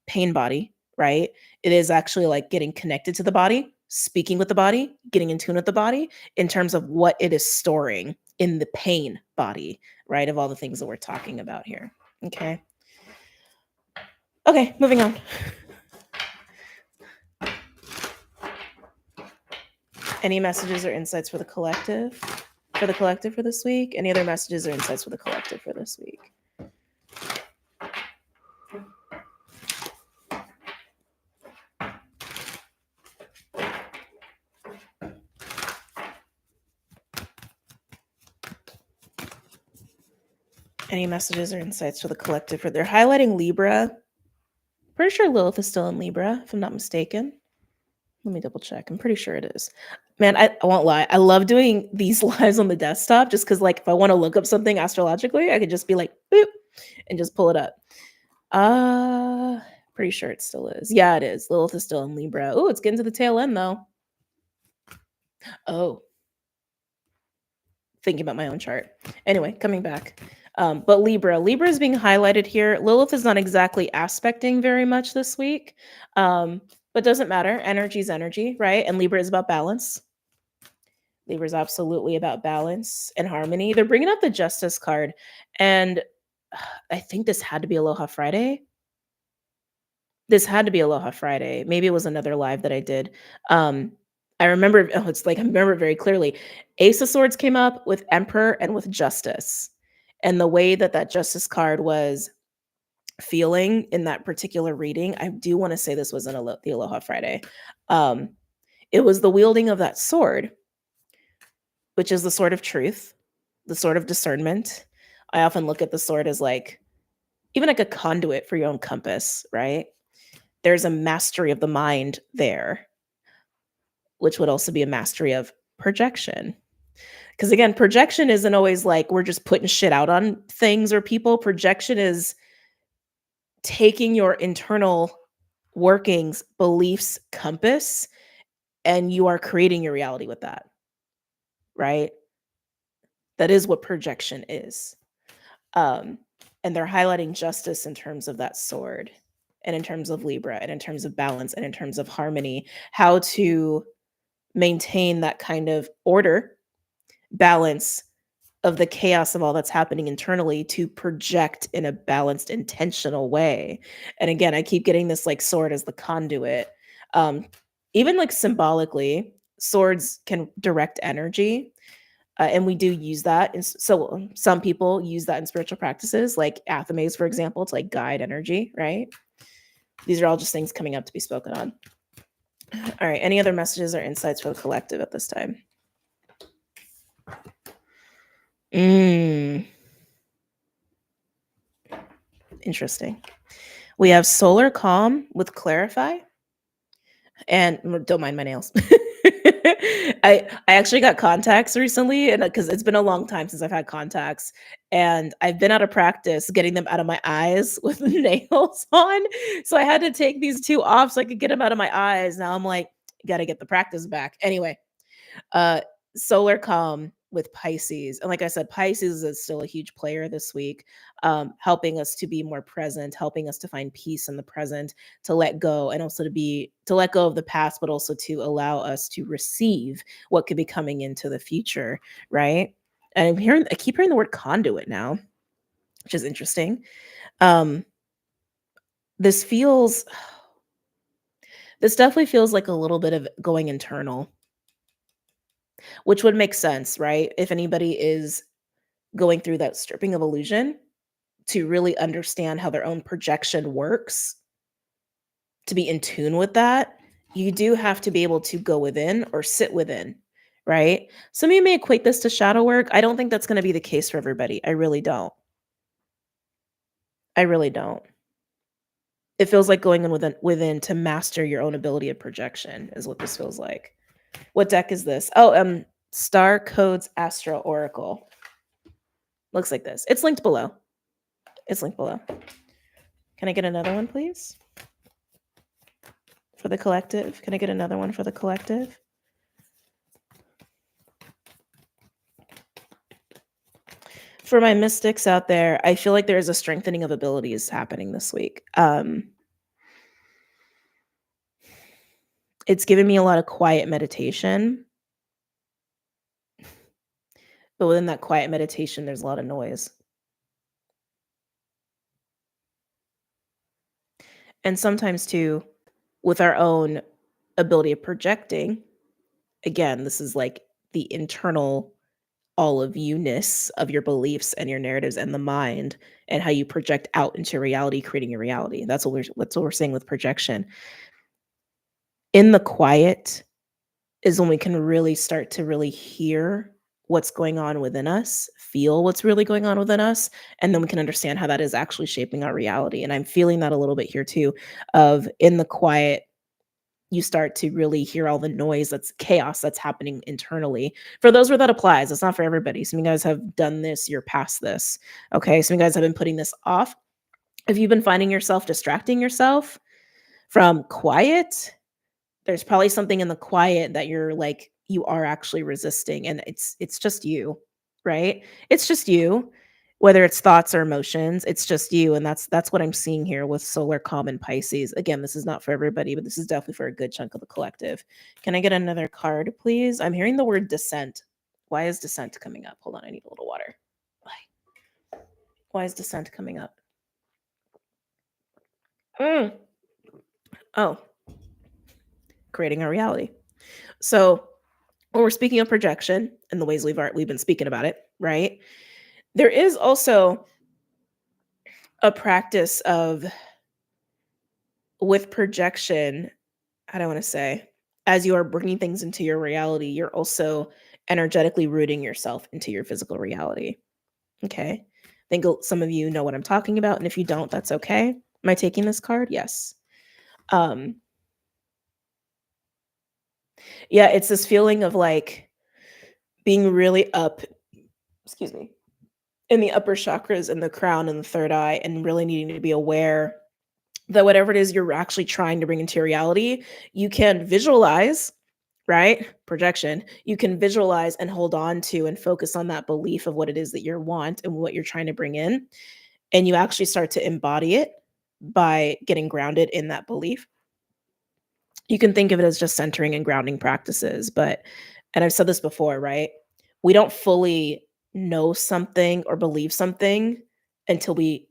pain body, right, it is actually like getting connected to the body, speaking with the body, getting in tune with the body in terms of what it is storing in the pain body, right, of all the things that we're talking about here. Okay. Okay, moving on. Any messages or insights for the collective? For the collective for this week? Any other messages or insights for the collective for this week? Any messages or insights for the collective? For they're highlighting Libra. Pretty sure Lilith is still in Libra, if I'm not mistaken. Let me double check. I'm pretty sure it is. Man, I won't lie. I love doing these lives on the desktop just because, like, if I want to look up something astrologically, I could just be like, boop, and just pull it up. Pretty sure it still is. Yeah, it is. Lilith is still in Libra. Oh, it's getting to the tail end, though. Oh, thinking about my own chart. Anyway, coming back. But Libra is being highlighted here. Lilith is not exactly aspecting very much this week, but doesn't matter. Energy is energy, right? And Libra is about balance. Libra is absolutely about balance and harmony. They're bringing up the Justice card, and I think this had to be Aloha Friday. This had to be Aloha Friday. Maybe it was another live that I did. I remember, it's like I remember it very clearly. Ace of Swords came up with Emperor and with Justice. And the way that that Justice card was feeling in that particular reading, I do want to say this was in the Aloha Friday. It was the wielding of that sword, which is the sword of truth, the sword of discernment. I often look at the sword as like, even like a conduit for your own compass, right? There's a mastery of the mind there, which would also be a mastery of projection. Because again, projection isn't always like we're just putting shit out on things or people. Projection is taking your internal workings, beliefs, compass, and you are creating your reality with that, right? That is what projection is. And they're highlighting justice in terms of that sword, and in terms of Libra, and in terms of balance, and in terms of harmony, how to maintain that kind of order, balance of the chaos of all that's happening internally to project in a balanced, intentional way. And again, I keep getting this like sword as the conduit. Even like symbolically, swords can direct energy. And we do use that. And so some people use that in spiritual practices, like Athames, for example, to like guide energy, right? These are all just things coming up to be spoken on. All right. Any other messages or insights for the collective at this time? Interesting. We have solar calm with clarify. And don't mind my nails. I actually got contacts recently, and because it's been a long time since I've had contacts, and I've been out of practice getting them out of my eyes with nails on. So I had to take these two off so I could get them out of my eyes. Now I'm like, gotta get the practice back. Anyway, uh, solar calm with Pisces. And like I said, Pisces is still a huge player this week, helping us to be more present, helping us to find peace in the present, to let go, and also to let go of the past, but also to allow us to receive what could be coming into the future, right? And I keep hearing the word conduit now, which is interesting. This definitely feels like a little bit of going internal, which would make sense, right? If anybody is going through that stripping of illusion, to really understand how their own projection works, to be in tune with that, you do have to be able to go within or sit within, right? Some of you may equate this to shadow work. I don't think that's going to be the case for everybody. I really don't. I really don't. It feels like going in within to master your own ability of projection is what this feels like. What deck is this? Oh, Star Codes Astro Oracle. Looks like this. It's linked below. It's linked below. Can I get another one, please? For the collective? Can I get another one for the collective? For my mystics out there, I feel like there's a strengthening of abilities happening this week. It's given me a lot of quiet meditation. But within that quiet meditation, there's a lot of noise. And sometimes too, with our own ability of projecting, again, this is like the internal all of you-ness of your beliefs and your narratives and the mind and how you project out into reality, creating your reality. That's what we're saying with projection. In the quiet is when we can really start to really hear what's going on within us, feel what's really going on within us, and then we can understand how that is actually shaping our reality. And I'm feeling that a little bit here too, of in the quiet, you start to really hear all the noise, that's chaos that's happening internally. For those where that applies, it's not for everybody. Some of you guys have done this, you're past this. Okay. Some of you guys have been putting this off. If you've been finding yourself distracting yourself from quiet, there's probably something in the quiet that you're like, you are actually resisting. And it's just you, right? It's just you. Whether it's thoughts or emotions, it's just you, and that's what I'm seeing here with solar common Pisces. Again, this is not for everybody, but this is definitely for a good chunk of the collective. Can I get another card, please? I'm hearing the word descent. Why is descent coming up? Hold on, I need a little water. Why is descent coming up? Oh, creating a reality. So when we're speaking of projection and the ways we've been speaking about it, right? There is also a practice of with projection, how do I want to say, as you are bringing things into your reality, you're also energetically rooting yourself into your physical reality. Okay. I think some of you know what I'm talking about. And if you don't, that's okay. Am I taking this card? Yes. Yeah, it's this feeling of like being really up, excuse me, in the upper chakras and the crown and the third eye, and really needing to be aware that whatever it is you're actually trying to bring into your reality, you can visualize, right? Projection. You can visualize and hold on to and focus on that belief of what it is that you want and what you're trying to bring in. And you actually start to embody it by getting grounded in that belief. You can think of it as just centering and grounding practices, and I've said this before, right? We don't fully know something or believe something until we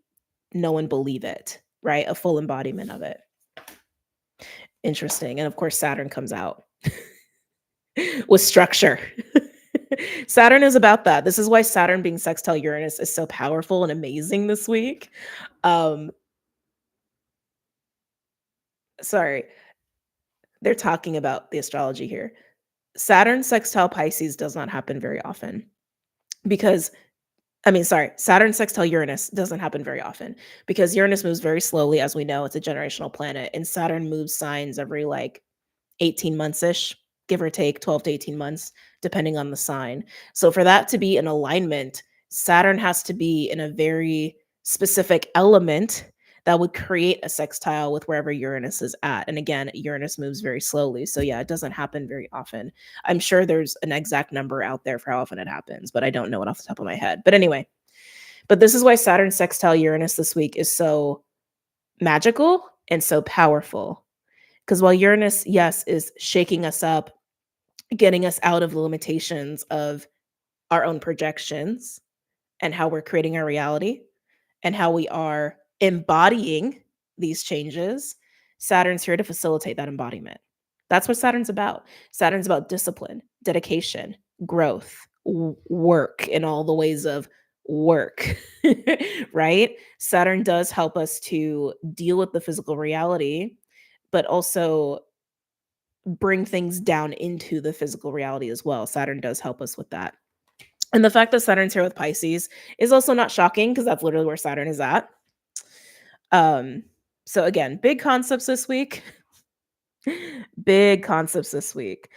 know and believe it, right? A full embodiment of it. Interesting. And of course, Saturn comes out with structure. Saturn is about that. This is why Saturn being sextile Uranus is so powerful and amazing this week. Sorry, they're talking about the astrology here. Saturn sextile Pisces does not happen very often because Saturn sextile Uranus doesn't happen very often because Uranus moves very slowly. As we know, it's a generational planet, and Saturn moves signs every like 18 months-ish, give or take 12 to 18 months, depending on the sign. So for that to be in alignment, Saturn has to be in a very specific element that would create a sextile with wherever Uranus is at. And again, Uranus moves very slowly. So yeah, it doesn't happen very often. I'm sure there's an exact number out there for how often it happens, but I don't know it off the top of my head. But anyway, this is why Saturn sextile Uranus this week is so magical and so powerful. Because while Uranus, yes, is shaking us up, getting us out of the limitations of our own projections and how we're creating our reality and how we are embodying these changes, Saturn's here to facilitate that embodiment. That's what Saturn's about. Saturn's about discipline, dedication, growth, work in all the ways of work, right? Saturn does help us to deal with the physical reality, but also bring things down into the physical reality as well. Saturn does help us with that. And the fact that Saturn's here with Pisces is also not shocking because that's literally where Saturn is at. Um, so again, big concepts this week. Big concepts this week.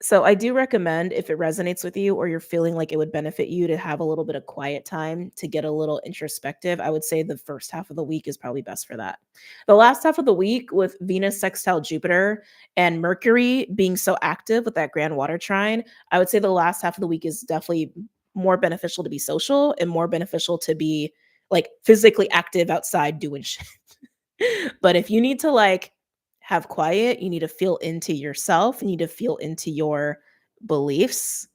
So I do recommend, if it resonates with you or you're feeling like it would benefit you to have a little bit of quiet time to get a little introspective, I would say the first half of the week is probably best for that. The last half of the week with Venus sextile Jupiter and Mercury being so active with that grand water trine, I would say the last half of the week is definitely more beneficial to be social and more beneficial to be like physically active outside doing shit. But if you need to like have quiet, you need to feel into yourself, you need to feel into your beliefs,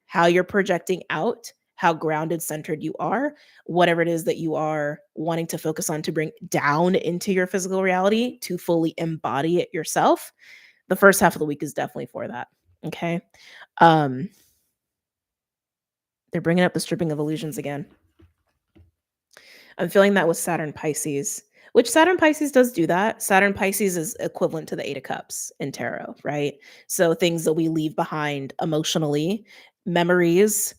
how you're projecting out, how grounded centered you are, whatever it is that you are wanting to focus on to bring down into your physical reality to fully embody it yourself. The first half of the week is definitely for that. Okay. Um they're bringing up the stripping of illusions again. I'm feeling that with Saturn Pisces, which Saturn Pisces does do that. Saturn Pisces is equivalent to the Eight of Cups in tarot, right? So things that we leave behind emotionally, memories,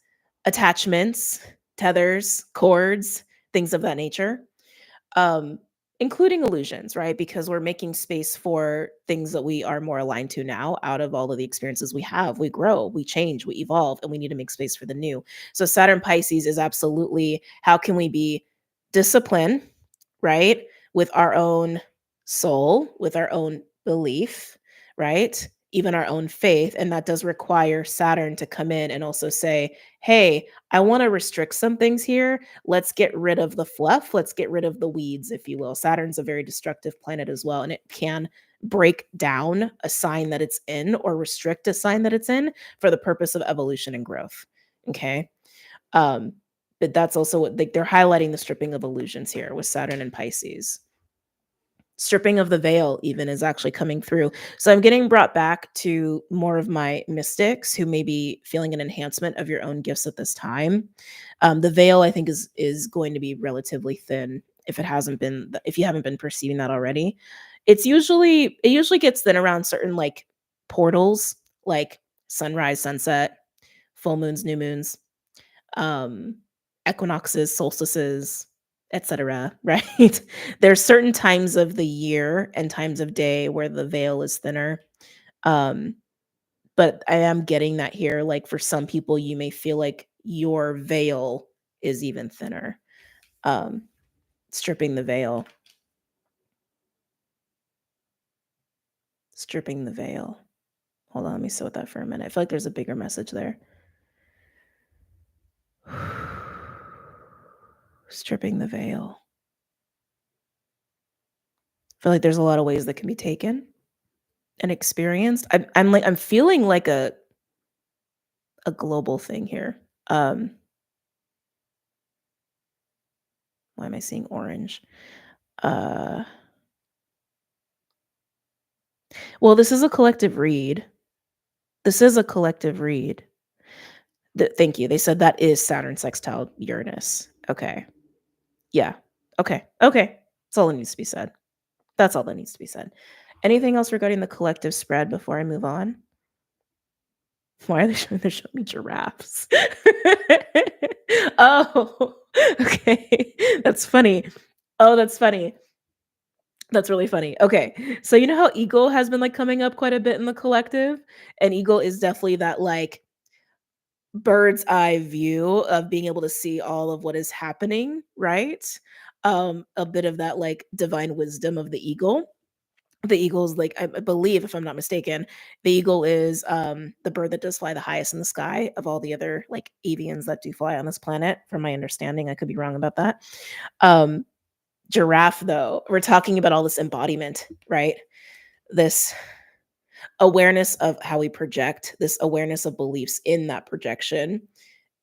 attachments, tethers, cords, things of that nature. Um, including illusions, right? Because we're making space for things that we are more aligned to now out of all of the experiences we have. We grow, we change, we evolve, and we need to make space for the new. So Saturn Pisces is absolutely how can we be disciplined, right? With our own soul, with our own belief, right? Even our own faith. And that does require Saturn to come in and also say, hey, I want to restrict some things here. Let's get rid of the fluff. Let's get rid of the weeds, if you will. Saturn's a very destructive planet as well, and it can break down a sign that it's in or restrict a sign that it's in for the purpose of evolution and growth. Okay. Um, but that's also what they're highlighting the stripping of illusions here with Saturn and Pisces. Stripping of the veil even is actually coming through. So I'm getting brought back to more of my mystics who may be feeling an enhancement of your own gifts at this time. The veil I think is going to be relatively thin if it hasn't been if you haven't been perceiving that already. It usually gets thin around certain like portals like sunrise, sunset, full moons, new moons, um, equinoxes, solstices, etc. Right? There's certain times of the year and times of day where the veil is thinner. Um, but I am getting that here. Like for some people, you may feel like your veil is even thinner. Um, stripping the veil. Stripping the veil. Hold on, let me sit with that for a minute. I feel like there's a bigger message there. Stripping the veil. I feel like there's a lot of ways that can be taken and experienced. I'm feeling like a global thing here. Why am I seeing orange? Uh, well, this is a collective read. This is a collective read. Thank you. They said that is Saturn sextile Uranus. Okay. Yeah. Okay. Okay. That's all that needs to be said. That's all that needs to be said. Anything else regarding the collective spread before I move on? Why are they showing me giraffes? Oh, okay. That's funny. Oh, that's funny. That's really funny. Okay. So you know how eagle has been like coming up quite a bit in the collective? And eagle is definitely that like bird's eye view of being able to see all of what is happening, right? A bit of that like divine wisdom of the eagle. The eagle is like, I believe, if I'm not mistaken, the eagle is the bird that does fly the highest in the sky of all the other like avians that do fly on this planet, from my understanding. I could be wrong about that. Um, giraffe, though, we're talking about all this embodiment, right? This awareness of how we project, this awareness of beliefs in that projection.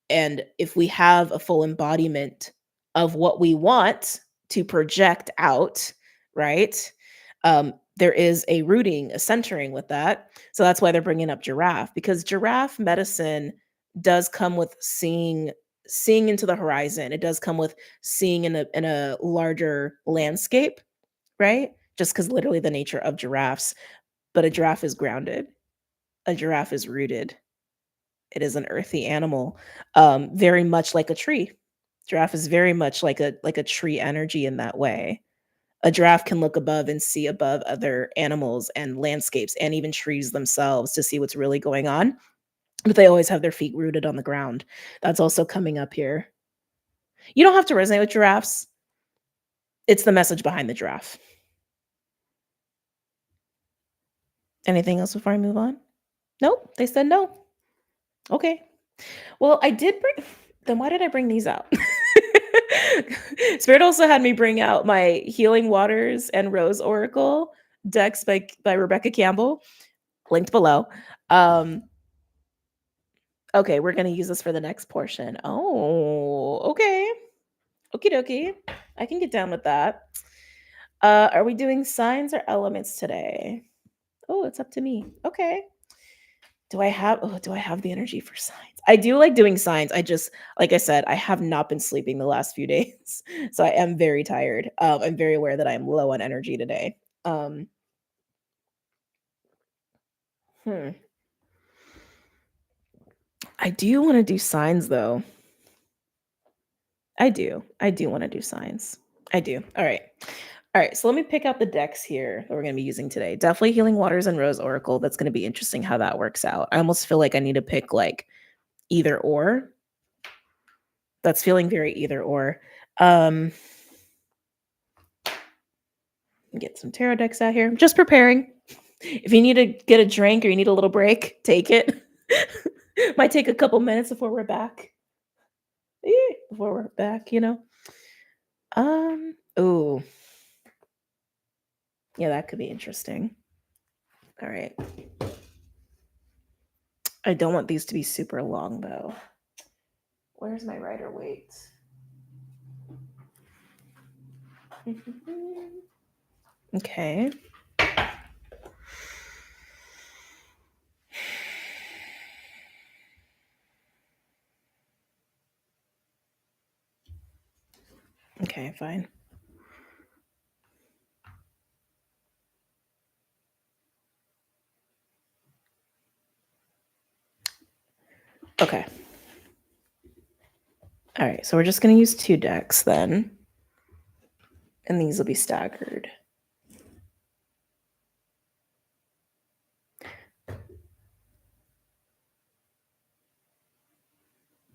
And if we have a full embodiment of what we want to project out, right? There is a rooting, a centering with that. So that's why they're bringing up giraffe, because giraffe medicine does come with seeing seeing into the horizon. It does come with seeing in a larger landscape, right? Just because literally the nature of giraffes. But a giraffe is grounded. A giraffe is rooted. It is an earthy animal, very much like a tree. Giraffe is very much like a tree energy in that way. A giraffe can look above and see above other animals and landscapes and even trees themselves to see what's really going on, but they always have their feet rooted on the ground. That's also coming up here. You don't have to resonate with giraffes. It's the message behind the giraffe. Anything else before I move on? Nope, they said no. Okay. Well, I did bring then why did I bring these out? Spirit also had me bring out my Healing Waters and Rose Oracle decks by Rebecca Campbell, linked below. Okay, we're gonna use this for the next portion. Oh, okay. Okie dokie. I can get down with that. Are we doing signs or elements today? Oh, it's up to me. Okay. Do I have the energy for signs? I do like doing signs. I just, like I said, I have not been sleeping the last few days. So I am very tired. I'm very aware that I'm low on energy today. Hmm. I do want to do signs though. I do. I do want to do signs. I do. All right. All right. So let me pick out the decks here that we're going to be using today. Definitely Healing Waters and Rose Oracle. That's going to be interesting how that works out. I almost feel like I need to pick like either or. That's feeling very either or. Get some tarot decks out here. I'm just preparing. If you need to get a drink or you need a little break, take it. Might take a couple minutes before we're back. Before we're back, you know. Oh. Yeah, that could be interesting. All right. I don't want these to be super long though. Where's my Rider Waite? Okay. Okay, fine. Okay. All right, so we're just going to use 2 decks then. And these will be staggered.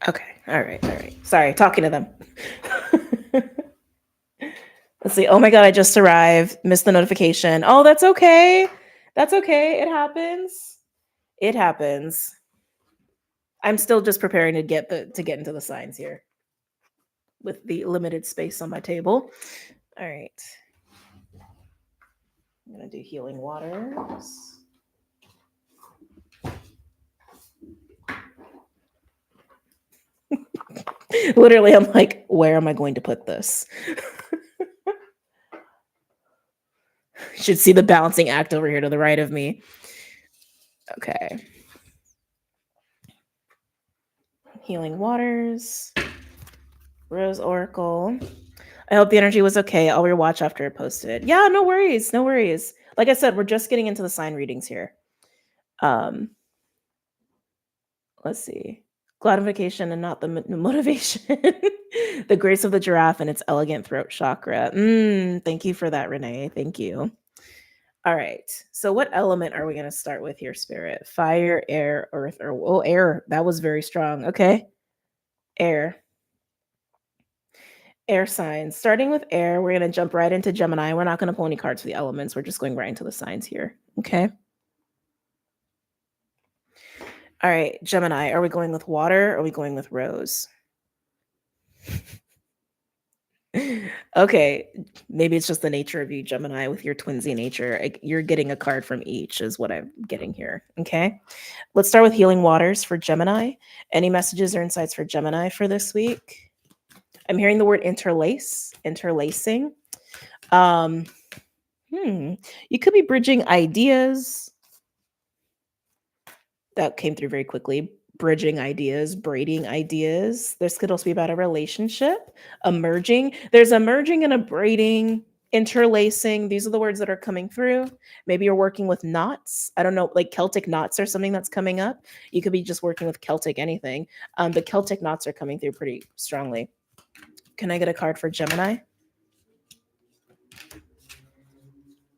Okay. All right. Sorry, talking to them. Let's see. Oh my God, I just arrived. Missed the notification. Oh, that's okay. That's okay. It happens. It happens. I'm still just preparing to get into the signs here with the limited space on my table. All right. I'm going to do Healing Waters. Literally, I'm like, where am I going to put this? Should see the balancing act over here to the right of me. Okay. Healing Waters. Rose Oracle. I hope the energy was okay. I'll rewatch after it posted. Yeah, no worries. No worries. Like I said, we're just getting into the sign readings here. Let's see. Gratification and not the motivation. The grace of the giraffe and its elegant throat chakra. Thank you for that, Renee. Thank you. All right. So what element are we going to start with here, Spirit? Fire, air, earth, or air. That was very strong. Okay. Air. Air signs. Starting with air, we're going to jump right into Gemini. We're not going to pull any cards for the elements. We're just going right into the signs here. Okay. All right, Gemini. Are we going with water or are we going with rose? Okay, maybe it's just the nature of you, Gemini, with your twinsy nature. You're getting a card from each, is what I'm getting here. Okay, let's start with Healing Waters for Gemini. Any messages or insights for Gemini for this week? I'm hearing the word interlacing. You could be bridging ideas. That came through very quickly. bridging ideas, braiding ideas. This could also be about a relationship, a merging. There's a merging and a braiding, interlacing. These are the words that are coming through. Maybe you're working with knots. I don't know, like Celtic knots or something that's coming up. You could be just working with Celtic anything. But Celtic knots are coming through pretty strongly. Can I get a card for Gemini?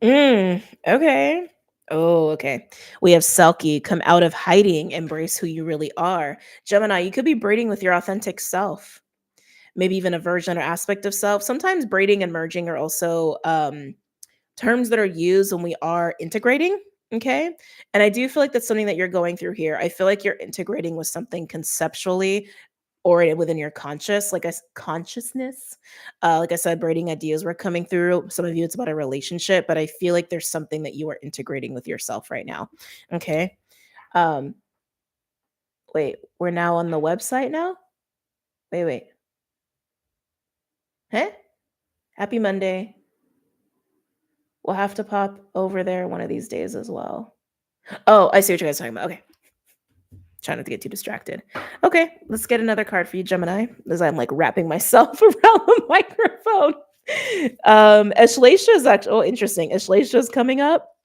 Okay. Oh, okay. We have Selkie, come out of hiding, embrace who you really are. Gemini, you could be braiding with your authentic self, maybe even a version or aspect of self. Sometimes braiding and merging are also terms that are used when we are integrating. Okay. And I do feel like that's something that you're going through here. I feel like you're integrating with something conceptually or within your consciousness. Like I said, braiding ideas were coming through. Some of you, it's about a relationship, but I feel like there's something that you are integrating with yourself right now. Okay. Um, wait, we're now on the website now? Wait. Huh? Happy Monday. We'll have to pop over there one of these days as well. Oh, I see what you guys are talking about. Okay. Trying not to get too distracted. Okay, let's get another card for you, Gemini, as I'm like wrapping myself around the microphone. Ashlesha is actually interesting. Ashlesha is coming up.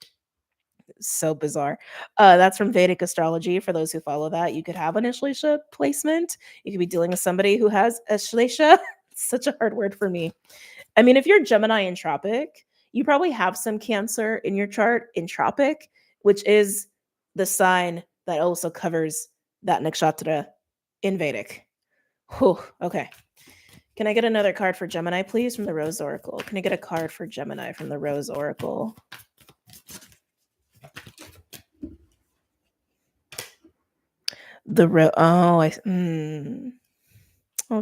So bizarre. That's from Vedic astrology. For those who follow that, you could have an Ashlesha placement. You could be dealing with somebody who has Ashlesha. Such a hard word for me. I mean, if you're Gemini in Tropic, you probably have some Cancer in your chart in Tropic, which is the sign that also covers that nakshatra in Vedic. Whew, okay. Can I get another card for Gemini, please, from the Rose Oracle? Can I get a card for Gemini from the Rose Oracle?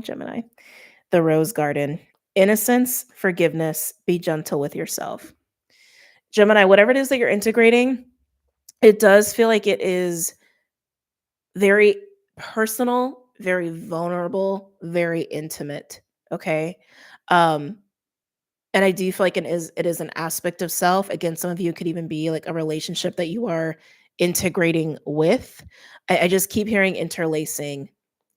Gemini. The Rose Garden. Innocence, forgiveness, be gentle with yourself. Gemini, whatever it is that you're integrating, it does feel like it is very personal, very vulnerable, very intimate. Okay. And I do feel like it is an aspect of self. Again, some of you could even be like a relationship that you are integrating with. I just keep hearing interlacing,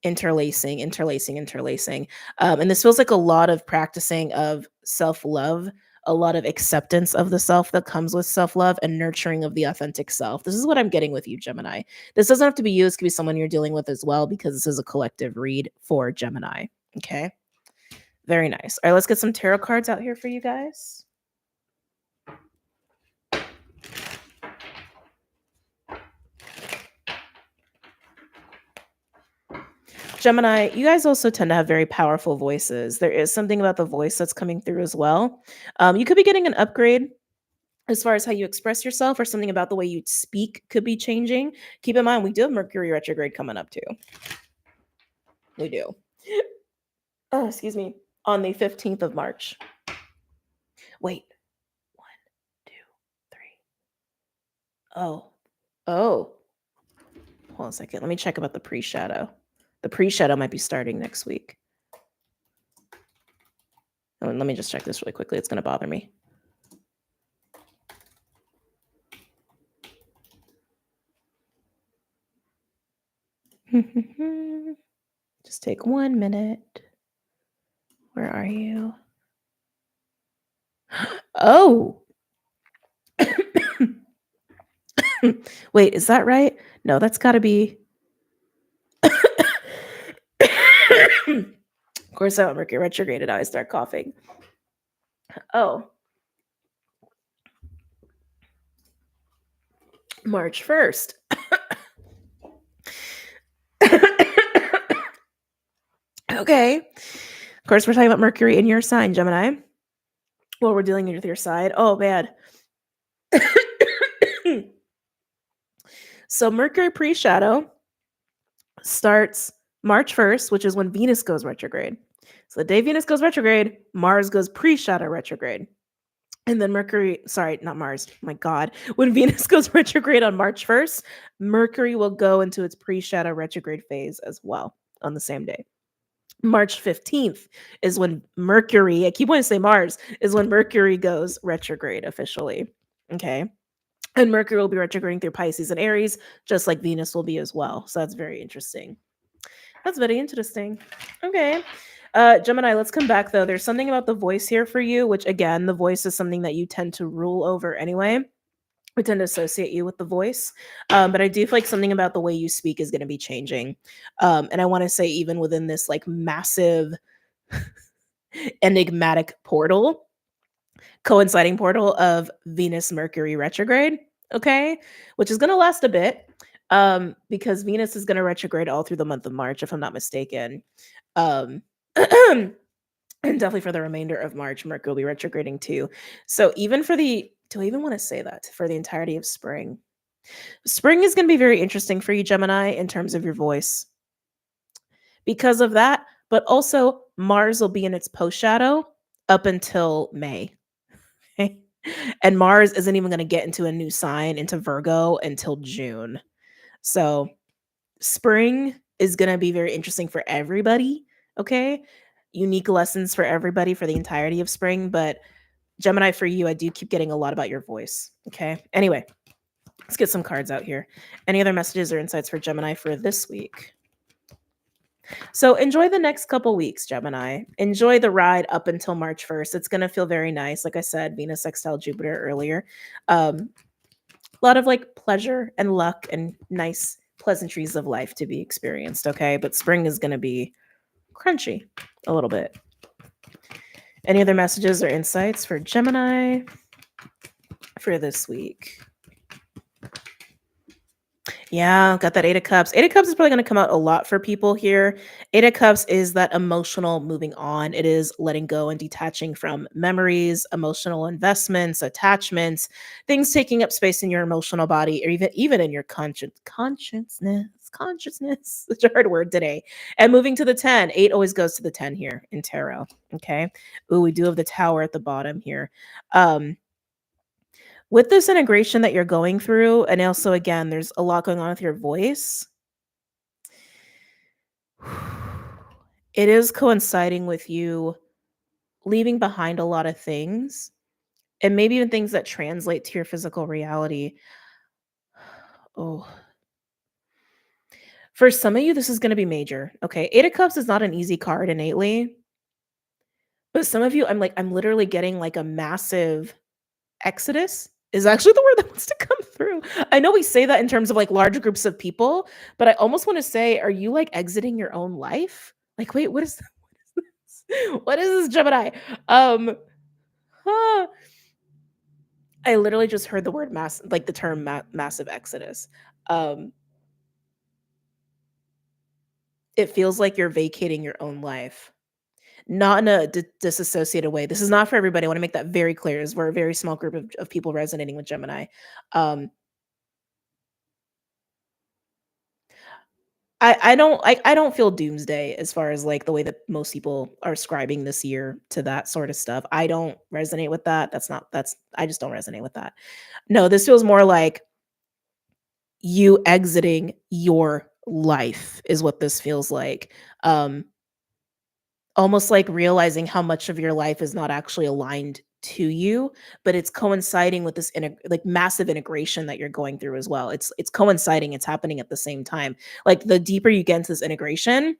interlacing, interlacing, interlacing. And this feels like a lot of practicing of self-love, a lot of acceptance of the self that comes with self-love and nurturing of the authentic self. This is what I'm getting with you, Gemini. This doesn't have to be you. This could be someone you're dealing with as well, because this is a collective read for Gemini. Okay. Very nice. All right, let's get some tarot cards out here for you guys. Gemini, you guys also tend to have very powerful voices. There is something about the voice that's coming through as well. You could be getting an upgrade as far as how you express yourself, or something about the way you speak could be changing. Keep in mind, we do have Mercury retrograde coming up too. We do. Oh, excuse me. On the 15th of March. Wait. 1, 2, 3. Oh. Hold on a second. Let me check about the pre-shadow. The pre-shadow might be starting next week. Let me just check this really quickly. It's going to bother me. Just take 1 minute. Where are you? Oh. Wait, is that right? No, that's got to be. Of course, I went Mercury retrograde and I start coughing. Oh. March 1st. Okay. Of course, we're talking about Mercury in your sign, Gemini. Well, we're dealing with your side. Oh, bad. So Mercury pre-shadow starts March 1st, which is when Venus goes retrograde. So the day Venus goes retrograde, Mars goes pre-shadow retrograde. And then my God. When Venus goes retrograde on March 1st, Mercury will go into its pre-shadow retrograde phase as well on the same day. March 15th is when Mercury, I keep wanting to say Mars, is when Mercury goes retrograde officially. Okay. And Mercury will be retrograding through Pisces and Aries, just like Venus will be as well. So that's very interesting. That's very interesting. Okay. Gemini, let's come back though. There's something about the voice here for you, which again, the voice is something that you tend to rule over anyway. We tend to associate you with the voice. But I do feel like something about the way you speak is going to be changing. And I want to say, even within this like massive enigmatic portal, coinciding portal of Venus Mercury retrograde, okay, which is going to last a bit, because Venus is going to retrograde all through the month of March, if I'm not mistaken. Um, and definitely for the remainder of March, Mercury will be retrograding too. So even for the, do I even want to say that for the entirety of spring? Spring is going to be very interesting for you, Gemini, in terms of your voice. Because of that, but also Mars will be in its post shadow up until May. Okay? And Mars isn't even going to get into a new sign, into Virgo, until June. So spring is going to be very interesting for everybody. Okay. Unique lessons for everybody for the entirety of spring. But Gemini, for you, I do keep getting a lot about your voice. Okay. Anyway, let's get some cards out here. Any other messages or insights for Gemini for this week? So enjoy the next couple weeks, Gemini. Enjoy the ride up until March 1st. It's going to feel very nice. Like I said, Venus sextile Jupiter earlier. A lot of like pleasure and luck and nice pleasantries of life to be experienced. Okay. But spring is going to be crunchy a little bit. Any other messages or insights for Gemini for this week? Yeah, got that Eight of Cups. Eight of Cups is probably going to come out a lot for people here. Eight of Cups is that emotional moving on. It is letting go and detaching from memories, emotional investments, attachments, things taking up space in your emotional body, or even in your consciousness. Such a hard word today. And moving to the 10. 8 always goes to the 10 here in tarot. Okay. Ooh, we do have the Tower at the bottom here. With this integration that you're going through, and also again, there's a lot going on with your voice. It is coinciding with you leaving behind a lot of things, and maybe even things that translate to your physical reality. Oh, for some of you, this is going to be major. Okay. Eight of Cups is not an easy card innately, but some of you, I'm literally getting like a massive exodus is actually the word that wants to come through. I know we say that in terms of like large groups of people, but I almost want to say, are you like exiting your own life? Like, wait, what is this? What is this, Gemini? Huh. I literally just heard the word like the term massive exodus. Um, it feels like you're vacating your own life. Not in a disassociated way. This is not for everybody. I want to make that very clear. As we're a very small group of people resonating with Gemini. Um, I don't feel doomsday as far as like the way that most people are ascribing this year to that sort of stuff. I don't resonate with that. That's I just don't resonate with that. No, this feels more like you exiting your life is what this feels like. Um Almost like realizing how much of your life is not actually aligned to you, but it's coinciding with this like massive integration that you're going through as well. It's coinciding, it's happening at the same time. Like the deeper you get into this integration,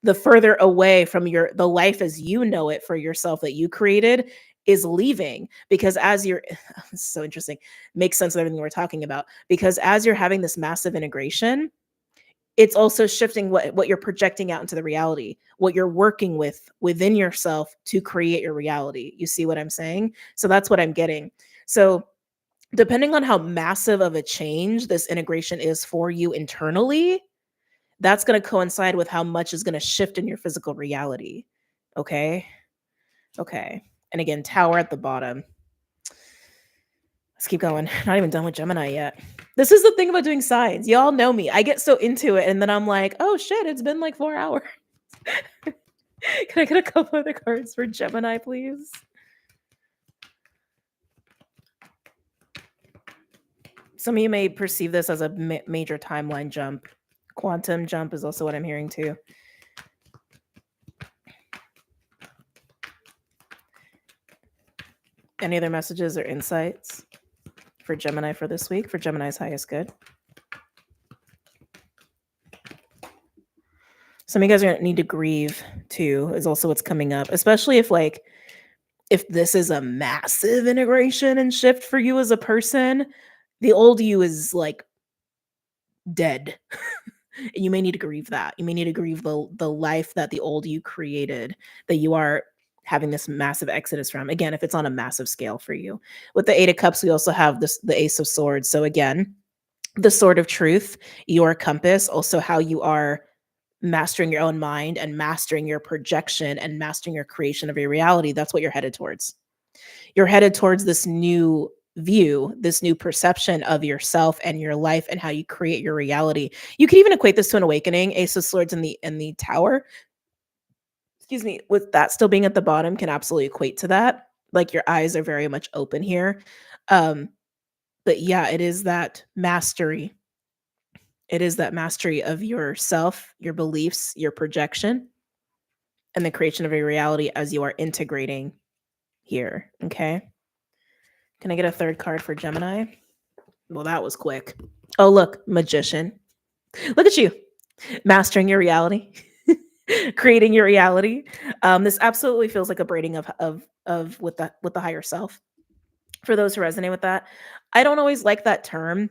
the further away from the life as you know it for yourself that you created is leaving, because as you're this is so interesting, makes sense of everything we're talking about, because as you're having this massive integration, it's also shifting what you're projecting out into the reality, what you're working with within yourself to create your reality. You see what I'm saying? So that's what I'm getting. So depending on how massive of a change this integration is for you internally, that's going to coincide with how much is going to shift in your physical reality. Okay. Okay. And again, Tower at the bottom. Let's keep going. Not even done with Gemini yet. This is the thing about doing signs. Y'all know me. I get so into it and then I'm like, oh shit, it's been like 4 hours. Can I get a couple other cards for Gemini, please? Some of you may perceive this as a major timeline jump. Quantum jump is also what I'm hearing too. Any other messages or insights? for Gemini for this week, for Gemini's highest good. Some of you guys are going to need to grieve too, is also what's coming up, especially if this is a massive integration and shift for you as a person, the old you is like dead. And you may need to grieve that. You may need to grieve the life that the old you created, that you are having this massive exodus from. Again, if it's on a massive scale for you. With the Eight of Cups, we also have the Ace of Swords. So again, the sword of truth, your compass, also how you are mastering your own mind and mastering your projection and mastering your creation of your reality. That's what you're headed towards. You're headed towards this new view, this new perception of yourself and your life and how you create your reality. You can even equate this to an awakening. Ace of Swords in the Tower, excuse me, with that still being at the bottom can absolutely equate to that. Like your eyes are very much open here. But yeah, it is that mastery. It is that mastery of yourself, your beliefs, your projection, and the creation of a reality as you are integrating here. Okay. Can I get a third card for Gemini? Well, that was quick. Oh, look, Magician. Look at you, mastering your reality, creating your reality. This absolutely feels like a braiding of with the higher self. For those who resonate with that, I don't always like that term,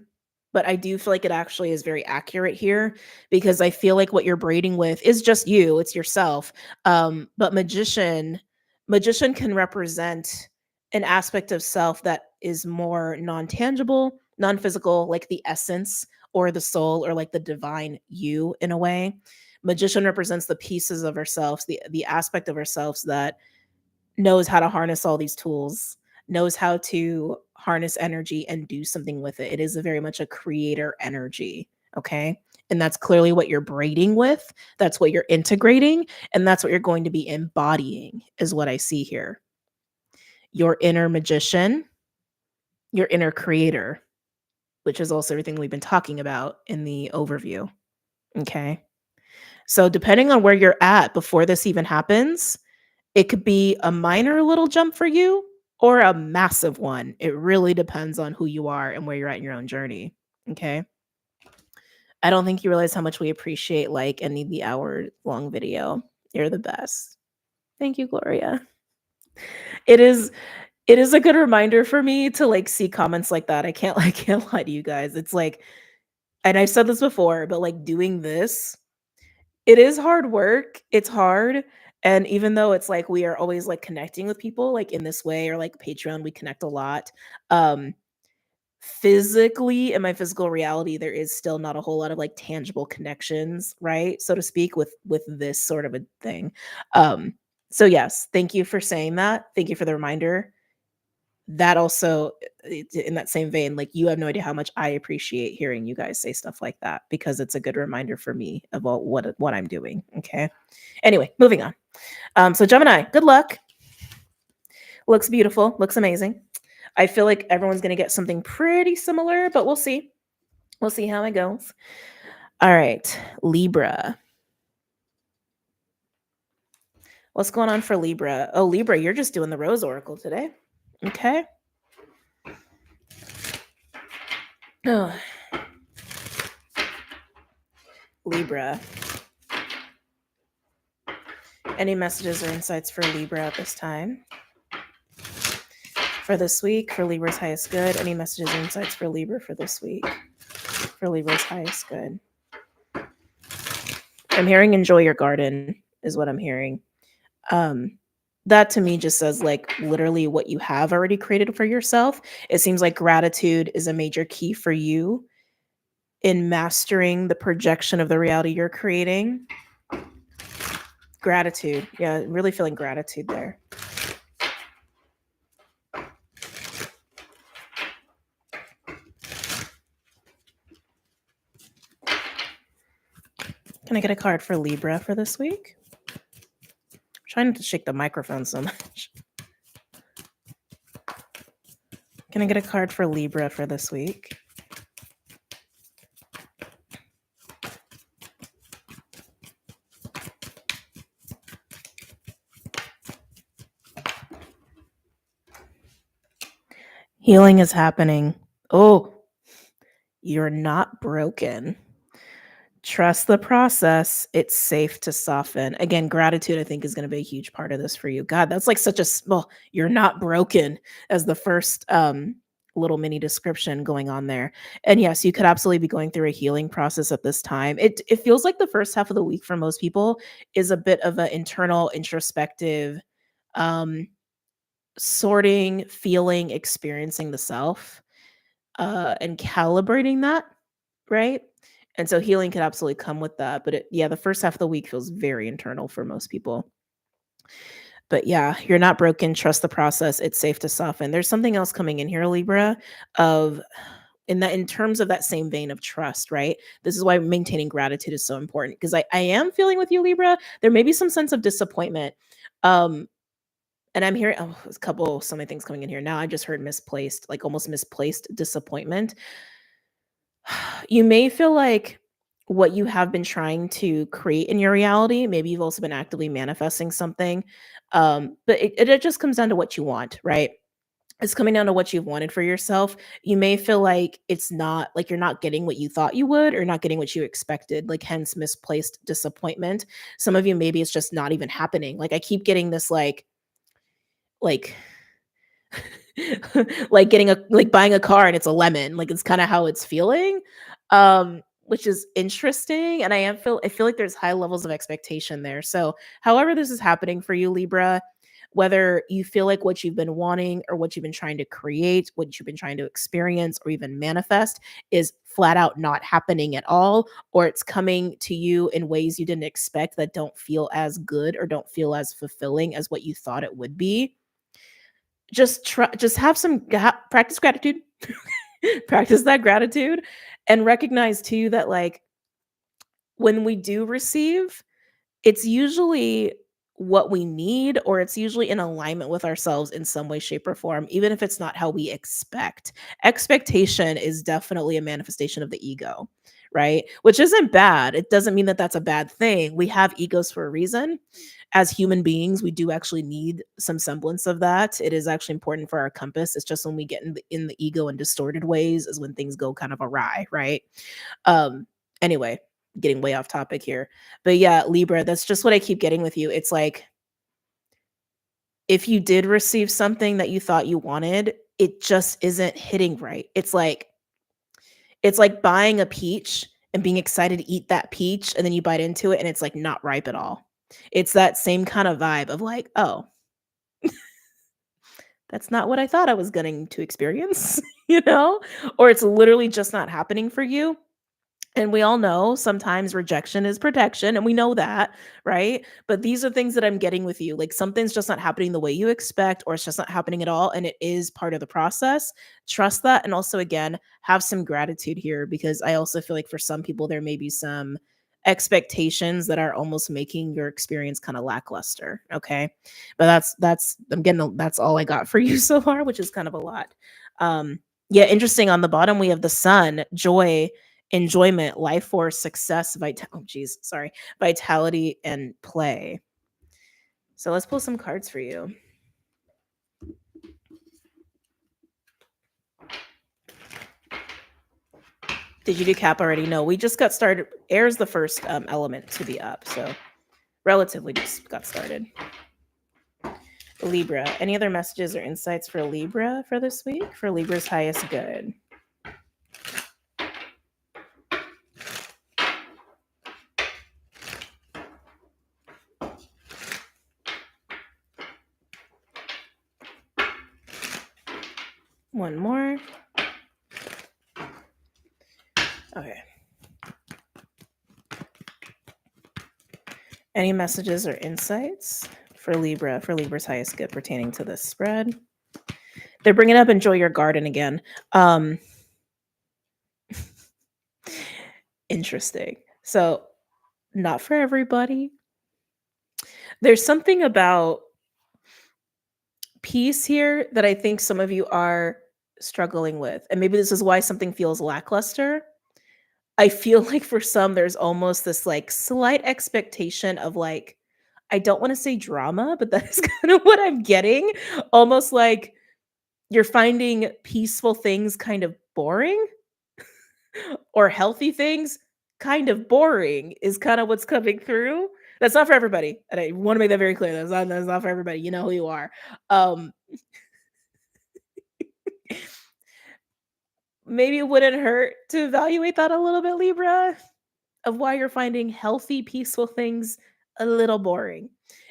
but I do feel like it actually is very accurate here because I feel like what you're braiding with is just you, it's yourself. But magician can represent an aspect of self that is more non-tangible, non-physical, like the essence or the soul or like the divine you in a way. Magician represents the pieces of ourselves, the aspect of ourselves that knows how to harness all these tools, knows how to harness energy and do something with it. It is a very much a creator energy. Okay. And that's clearly what you're braiding with. That's what you're integrating. And that's what you're going to be embodying, is what I see here. Your inner magician, your inner creator, which is also everything we've been talking about in the overview. Okay. So, depending on where you're at before this even happens, it could be a minor little jump for you or a massive one. It really depends on who you are and where you're at in your own journey. Okay. I don't think you realize how much we appreciate like and need the hour-long video. You're the best. Thank you, Gloria. It is a good reminder for me to like see comments like that. I can't lie to you guys. It's like, and I've said this before, but like doing this, it is hard work. It's hard. And even though it's like we are always like connecting with people like in this way or like Patreon, we connect a lot. Physically, in my physical reality, there is still not a whole lot of like tangible connections, right? So to speak, with this sort of a thing. So yes, thank you for saying that. Thank you for the reminder. That also, in that same vein, like you have no idea how much I appreciate hearing you guys say stuff like that because it's a good reminder for me about what I'm doing. Okay. Anyway, moving on. So Gemini, good luck. Looks beautiful. Looks amazing. I feel like everyone's gonna get something pretty similar, but we'll see. We'll see how it goes. All right, Libra. What's going on for Libra? Oh, Libra, you're just doing the Rose Oracle today. Okay. Oh. Libra. Any messages or insights for Libra at this time? For this week, for Libra's highest good, any messages or insights for Libra for this week? For Libra's highest good. I'm hearing enjoy your garden is what I'm hearing. That to me just says like literally what you have already created for yourself. It seems like gratitude is a major key for you in mastering the projection of the reality you're creating. Gratitude. Yeah, really feeling gratitude there. Can I get a card for Libra for this week? I'm trying not to shake the microphone so much. Can I get a card for Libra for this week? Healing is happening. Oh, you're not broken. Trust the process. It's safe to soften. Again, gratitude, I think, is going to be a huge part of this for you. God, that's like such a well, you're not broken as the first little mini description going on there. And yes, you could absolutely be going through a healing process at this time. It feels like the first half of the week for most people is a bit of an internal, introspective, um, sorting, feeling, experiencing the self, and calibrating that, right? And so healing could absolutely come with that. But yeah, the first half of the week feels very internal for most people. But yeah, you're not broken. Trust the process. It's safe to soften. There's something else coming in here, Libra, of in terms of that same vein of trust, right? This is why maintaining gratitude is so important. Because I am feeling with you, Libra. There may be some sense of disappointment. Um, and I'm hearing a couple so many things coming in here. Now I just heard misplaced, like almost misplaced disappointment. You may feel like what you have been trying to create in your reality, maybe you've also been actively manifesting something, but it just comes down to what you want, right? It's coming down to what you've wanted for yourself. You may feel like it's not like you're not getting what you thought you would or not getting what you expected, like hence misplaced disappointment. Some of you, maybe it's just not even happening. Like I keep getting this like like getting a like buying a car and it's a lemon, like it's kind of how it's feeling, which is interesting. And I feel like there's high levels of expectation there. So however this is happening for you, Libra, whether you feel like what you've been wanting or what you've been trying to create, what you've been trying to experience or even manifest is flat out not happening at all, or it's coming to you in ways you didn't expect that don't feel as good or don't feel as fulfilling as what you thought it would be, just have some practice gratitude. Practice that gratitude and recognize too that like when we do receive, it's usually what we need, or it's usually in alignment with ourselves in some way, shape, or form, even if it's not how we expect. Expectation is definitely a manifestation of the ego, right? Which isn't bad. It doesn't mean that that's a bad thing. We have egos for a reason. As human beings, we do actually need some semblance of that. It is actually important for our compass. It's just when we get in the ego in distorted ways is when things go kind of awry, right? Anyway, getting way off topic here. But yeah, Libra, that's just what I keep getting with you. It's like if you did receive something that you thought you wanted, it just isn't hitting right. It's like buying a peach and being excited to eat that peach and then you bite into it and it's like not ripe at all. It's that same kind of vibe of like, oh, that's not what I thought I was going to experience, you know? Or it's literally just not happening for you. And we all know sometimes rejection is protection, and we know that, right? But these are things that I'm getting with you. Like something's just not happening the way you expect, or it's just not happening at all. And it is part of the process. Trust that. And also, again, have some gratitude here because I also feel like for some people, there may be some expectations that are almost making your experience kind of lackluster. Okay. But that's all I got for you so far, which is kind of a lot. Yeah, interesting. On the bottom, we have the sun, joy, enjoyment, life force, success, vitality, and play. So let's pull some cards for you. Did you do Cap already? No, we just got started. Air is the first element to be up, so relatively just got started. Libra. Any other messages or insights for Libra for this week? For Libra's highest good. One more. Okay. Any messages or insights for Libra, for Libra's highest good pertaining to this spread? They're bringing up enjoy your garden again. Interesting. So, not for everybody. There's something about peace here that I think some of you are struggling with. And maybe this is why something feels lackluster. I feel like for some, there's almost this like slight expectation of like, I don't want to say drama, but that is kind of what I'm getting. Almost like you're finding peaceful things kind of boring, or healthy things kind of boring is kind of what's coming through. That's not for everybody. And I want to make that very clear. That's not for everybody. You know who you are. Um, Maybe it wouldn't hurt to evaluate that a little bit, Libra, of why you're finding healthy, peaceful things a little boring.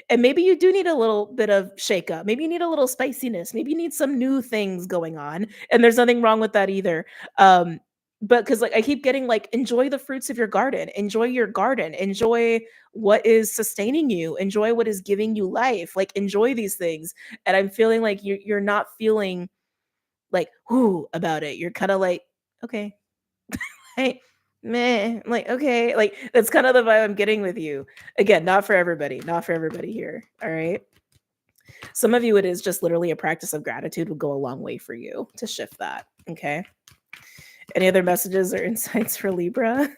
And maybe you do need a little bit of shake up. Maybe you need a little spiciness. Maybe you need some new things going on. And there's nothing wrong with that either. But because like I keep getting like, enjoy the fruits of your garden, enjoy your garden, enjoy what is sustaining you, enjoy what is giving you life, like enjoy these things. And I'm feeling like you're not feeling like whoo about it. You're kind of like, okay, hey, meh. I'm like, okay, like that's kind of the vibe I'm getting with you. Again, not for everybody here. All right. Some of you, it is just literally a practice of gratitude would go a long way for you to shift that. Okay. Any other messages or insights for Libra?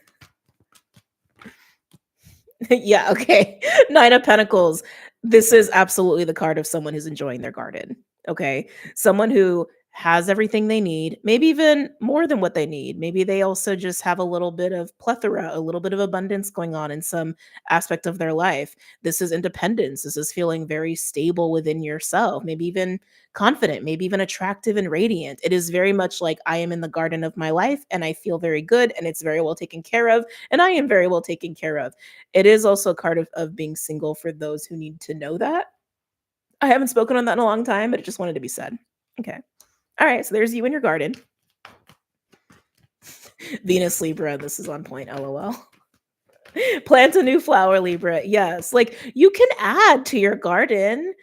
Yeah, okay. Nine of Pentacles. This is absolutely the card of someone who's enjoying their garden. Okay. Someone who has everything they need, maybe even more than what they need. Maybe they also just have a little bit of plethora, a little bit of abundance going on in some aspect of their life. This is independence. This is feeling very stable within yourself, maybe even confident, maybe even attractive and radiant. It is very much like I am in the garden of my life and I feel very good and it's very well taken care of and I am very well taken care of. It is also a card of being single for those who need to know that. I haven't spoken on that in a long time, but it just wanted to be said. Okay. All right. So there's you in your garden. Venus Libra. This is on point. LOL. Plant a new flower, Libra. Yes. Like you can add to your garden.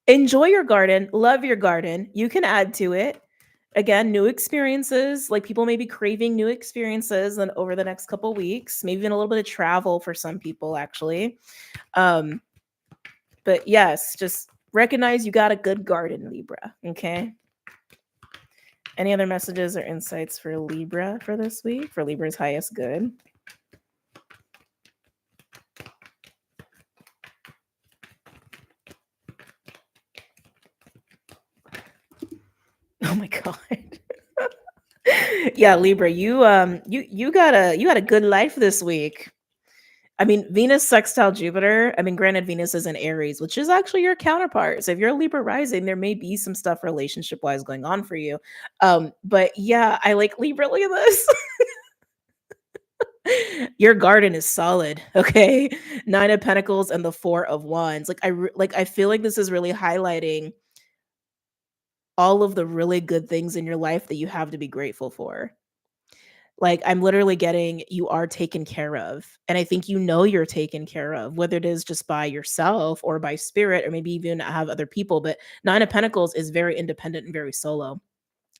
Enjoy your garden. Love your garden. You can add to it. Again, new experiences. Like people may be craving new experiences and over the next couple weeks, maybe even a little bit of travel for some people, actually. But yes, just recognize you got a good garden, Libra. Okay. Any other messages or insights for Libra for this week? For Libra's highest good? Oh my god. Yeah, Libra, you got a good life this week. I mean, Venus sextile Jupiter. I mean, granted, Venus is in Aries, which is actually your counterpart. So if you're a Libra rising, there may be some stuff relationship wise going on for you. But yeah, I like Libra. Look at this. Your garden is solid, okay? Nine of Pentacles and the Four of Wands. Like I feel like this is really highlighting all of the really good things in your life that you have to be grateful for. Like I'm literally getting you are taken care of. And I think you know you're taken care of, whether it is just by yourself or by spirit or maybe even have other people. But Nine of Pentacles is very independent and very solo.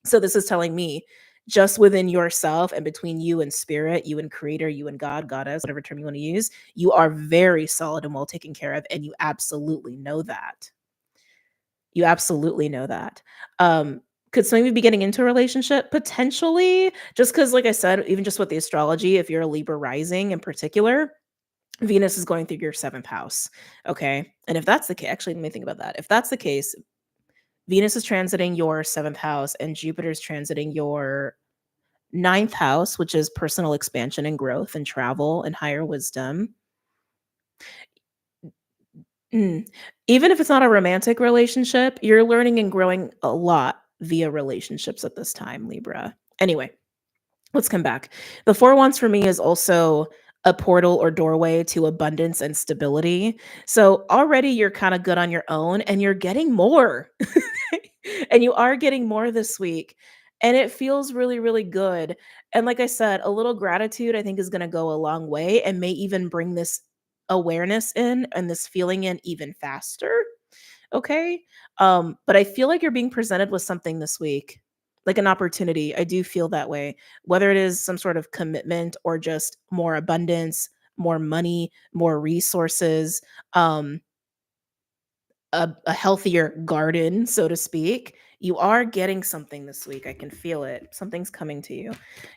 So this is telling me just within yourself and between you and spirit, you and creator, you and God, goddess, whatever term you want to use, you are very solid and well taken care of. And you absolutely know that. You absolutely know that. Could somebody be getting into a relationship? Potentially, just because, like I said, even just with the astrology, if you're a Libra rising in particular, Venus is going through your seventh house. Okay. And if that's the case, actually, let me think about that. If that's the case, Venus is transiting your seventh house and Jupiter's transiting your ninth house, which is personal expansion and growth and travel and higher wisdom. Mm. Even if it's not a romantic relationship, you're learning and growing a lot via relationships at this time, Libra. Anyway, let's come back. The Four Wands for me is also a portal or doorway to abundance and stability. So already you're kind of good on your own and you're getting more. And you are getting more this week. And it feels really, really good. And like I said, a little gratitude I think is going to go a long way and may even bring this awareness in and this feeling in even faster. Okay. But I feel like you're being presented with something this week, like an opportunity. I do feel that way, whether it is some sort of commitment or just more abundance, more money, more resources, um, a healthier garden, so to speak. You are getting something this week. I can feel it. Something's coming to you.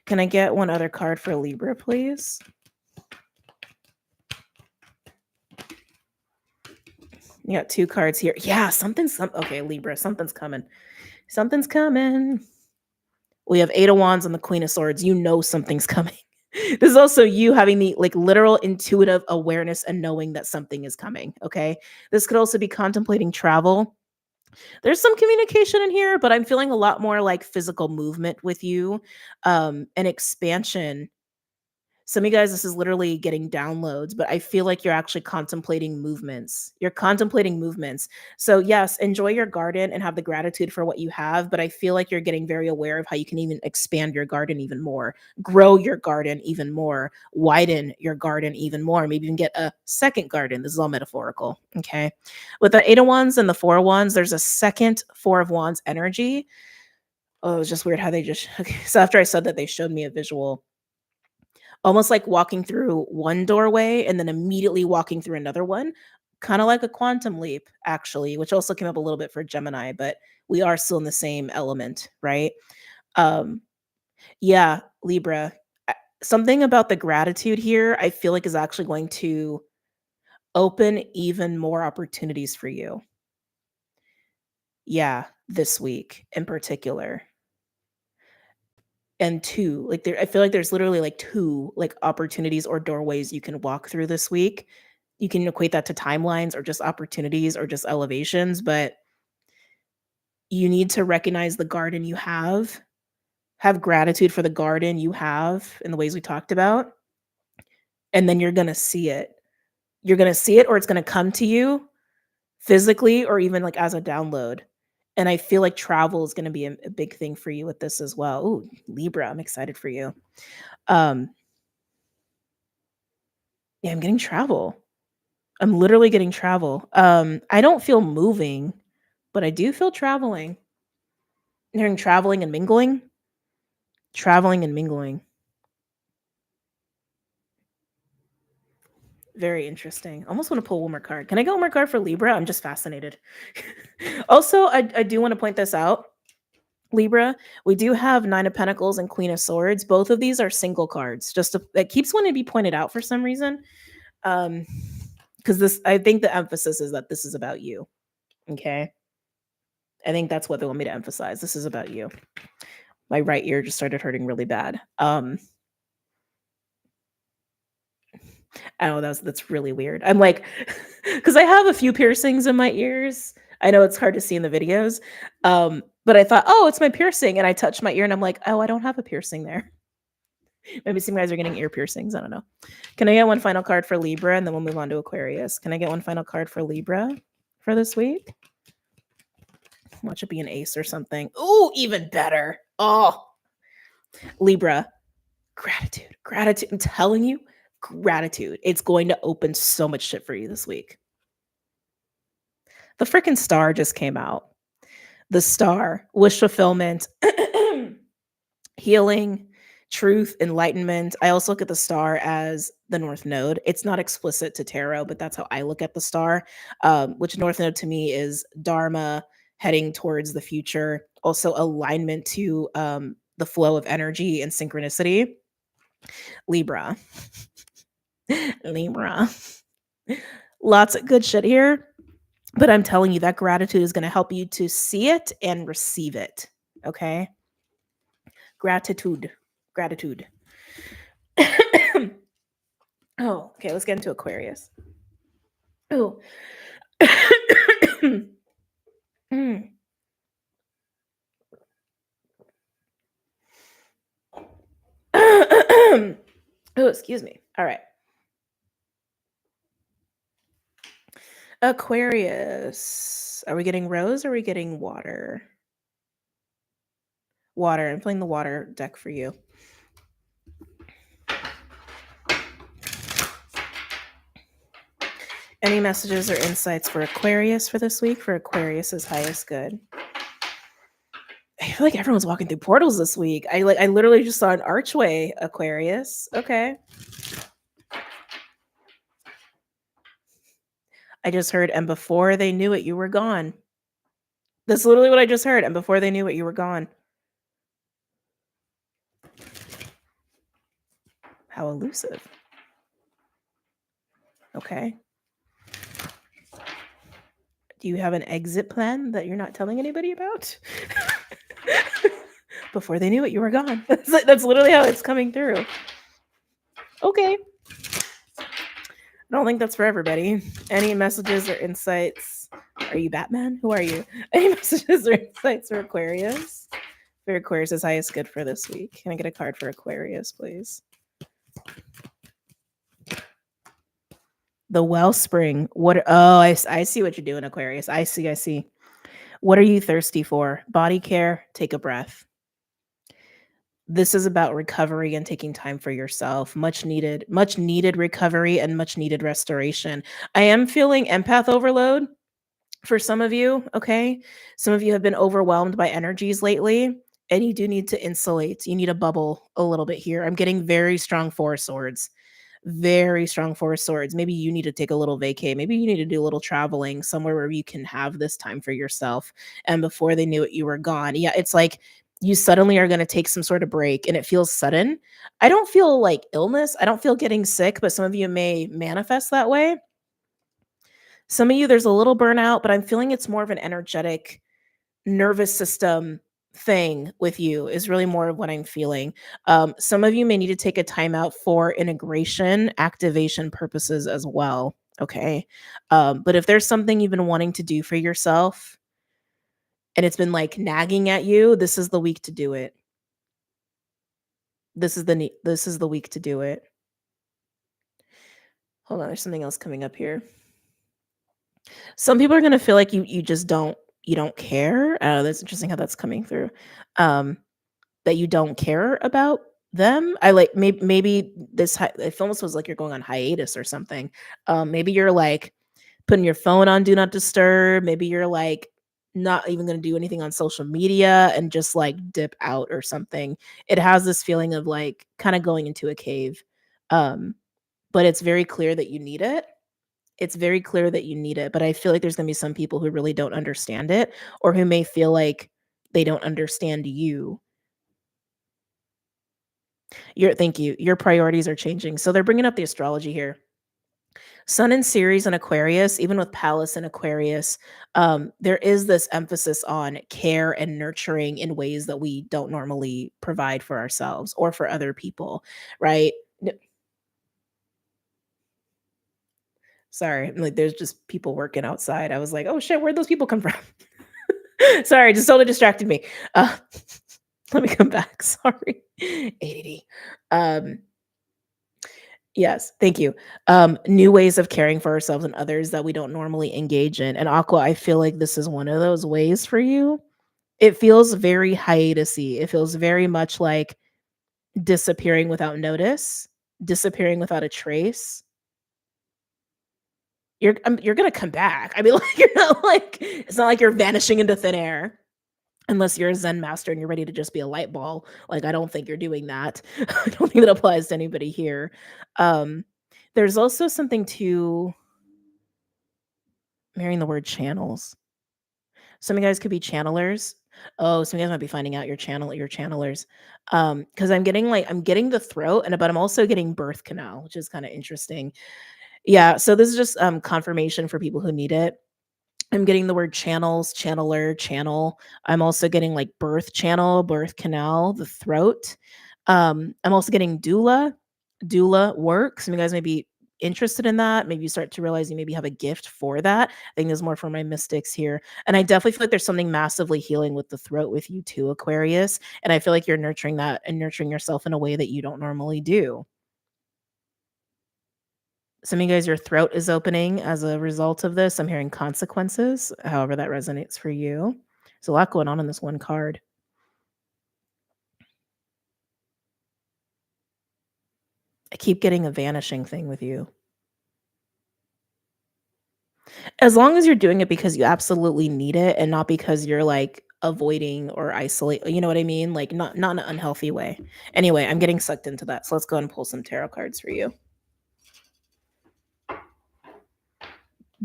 Can I get one other card for Libra, please? You got two cards here. Yeah, okay, Libra, something's coming. Something's coming. We have Eight of Wands and the Queen of Swords. You know something's coming. This is also you having the like literal intuitive awareness and knowing that something is coming. Okay. This could also be contemplating travel. There's some communication in here, but I'm feeling a lot more like physical movement with you, and expansion. Some of you guys, this is literally getting downloads, but I feel like you're actually contemplating movements. You're contemplating movements. So, yes, enjoy your garden and have the gratitude for what you have. But I feel like you're getting very aware of how you can even expand your garden even more, grow your garden even more, widen your garden even more, maybe even get a second garden. This is all metaphorical. Okay. With the Eight of Wands and the Four of Wands, there's a second Four of Wands energy. Oh, it was just weird how they just, okay. So, after I said that, they showed me a visual almost like walking through one doorway and then immediately walking through another one, kind of like a quantum leap, actually, which also came up a little bit for Gemini, but we are still in the same element, right? Um, yeah, Libra. Something about the gratitude here, I feel like is actually going to open even more opportunities for you. Yeah, this week in particular. And 2, like, there I feel like there's literally, like, 2, like, opportunities or doorways you can walk through this week. You can equate that to timelines or just opportunities or just elevations, but you need to recognize the garden you have gratitude for the garden you have in the ways we talked about, and then you're gonna see it. You're gonna see it or it's gonna come to you physically or even, like, as a download, and I feel like travel is gonna be a big thing for you with this as well. Ooh, Libra, I'm excited for you. Um Yeah, I'm getting travel. I'm literally getting travel. I don't feel moving, but I do feel traveling. I'm hearing traveling and mingling. Traveling and mingling. Very interesting. Almost want to pull one more card. Can I get one more card for Libra? I'm just fascinated. Also, I do want to point this out. Libra, we do have Nine of Pentacles and Queen of Swords. Both of these are single cards. It keeps wanting to be pointed out for some reason. Because this, I think the emphasis is that this is about you. Okay. I think that's what they want me to emphasize. This is about you. My right ear just started hurting really bad. I know that's really weird. I'm like, because I have a few piercings in my ears. I know it's hard to see in the videos. But I thought, oh, it's my piercing. And I touched my ear and I'm like, oh, I don't have a piercing there. Maybe some guys are getting ear piercings. I don't know. Can I get one final card for Libra and then we'll move on to Aquarius? Can I get one final card for Libra for this week? Watch it be an ace or something. Ooh, even better. Oh, Libra, gratitude, gratitude. I'm telling you, gratitude. It's going to open so much shit for you this week. The freaking star just came out. The star, wish fulfillment, healing, truth, enlightenment. I also look at the star as the North Node. It's not explicit to tarot, but that's how I look at the star, which North Node to me is Dharma, heading towards the future, also alignment to the flow of energy and synchronicity. Libra. Libra. Lots of good shit here. But I'm telling you, that gratitude is going to help you to see it and receive it. Okay? Gratitude. Gratitude. Oh, okay. Let's get into Aquarius. Oh. Mm. Oh, excuse me. All right. Aquarius. Are we getting rose or are we getting water? Water. I'm playing the water deck for you. Any messages or insights for Aquarius for this week? For Aquarius's highest good. I feel like everyone's walking through portals this week. I literally just saw an archway, Aquarius. Okay. I just heard, and before they knew it, you were gone. That's literally what I just heard. And before they knew it, you were gone. How elusive. Okay. Do you have an exit plan that you're not telling anybody about? Before they knew it, you were gone. That's literally how it's coming through. Okay. I don't think that's for everybody. Any messages or insights? Are you Batman? Who are you? Any messages or insights for Aquarius? For Aquarius is highest good for this week. Can I get a card for Aquarius, please? The wellspring. What? Oh, I see what you're doing, Aquarius. I see. What are you thirsty for? Body care. Take a breath. This is about recovery and taking time for yourself. Much needed recovery and much needed restoration. I am feeling empath overload for some of you, okay? Some of you have been overwhelmed by energies lately, and you do need to insulate. You need a bubble a little bit here. I'm getting very strong Four of Swords. Very strong Four of Swords. Maybe you need to take a little vacay. Maybe you need to do a little traveling somewhere where you can have this time for yourself. And before they knew it, you were gone. Yeah, it's like you suddenly are going to take some sort of break and it feels sudden. I don't feel like illness. I don't feel getting sick, but some of you may manifest that way. Some of you, there's a little burnout, but I'm feeling it's more of an energetic nervous system thing with you is really more of what I'm feeling. Some of you may need to take a time out for integration, activation purposes as well. Okay. But if there's something you've been wanting to do for yourself and it's been like nagging at you, this is the week to do it. This is the week to do it. Hold on, there's something else coming up here. Some people are going to feel like you just don't care. That's interesting how that's coming through. That you don't care about them. I like maybe this it almost was like you're going on hiatus or something. Maybe you're like putting your phone on do not disturb. Maybe you're like not even going to do anything on social media and just like dip out or something. It has this feeling of like kind of going into a cave. But it's very clear that you need it. It's very clear that you need it, but I feel like there's going to be some people who really don't understand it or who may feel like they don't understand you. Thank you. Your priorities are changing. So they're bringing up the astrology here. Sun in Ceres and Aquarius, even with Pallas and Aquarius, there is this emphasis on care and nurturing in ways that we don't normally provide for ourselves or for other people, right? Sorry, like there's just people working outside. I was like, oh shit, where'd those people come from? Sorry, just totally distracted me. Let me come back. Sorry. ADD. Yes, thank you. New ways of caring for ourselves and others that we don't normally engage in. And Aqua, I feel like this is one of those ways for you. It feels very hiatusy. It feels very much like disappearing without notice, disappearing without a trace. You're gonna come back. I mean, like you're not like it's not like you're vanishing into thin air. Unless you're a Zen master and you're ready to just be a light ball. Like, I don't think you're doing that. I don't think that applies to anybody here. There's also something to marrying the word channels. Some of you guys could be channelers. Oh, some of you guys might be finding out your channelers. Because I'm getting the throat, but I'm also getting birth canal, which is kind of interesting. Yeah, so this is just confirmation for people who need it. I'm getting the word channels, channeler, channel. I'm also getting like birth channel, birth canal, the throat. I'm also getting doula work. Some of you guys may be interested in that. Maybe you start to realize you maybe have a gift for that. I think there's more for my mystics here. And I definitely feel like there's something massively healing with the throat with you too, Aquarius. And I feel like you're nurturing that and nurturing yourself in a way that you don't normally do. Some of you guys, your throat is opening as a result of this. I'm hearing consequences, however that resonates for you. There's a lot going on in this one card. I keep getting a vanishing thing with you. As long as you're doing it because you absolutely need it and not because you're like avoiding or isolate, you know what I mean? Like not in an unhealthy way. Anyway, I'm getting sucked into that. So let's go and pull some tarot cards for you.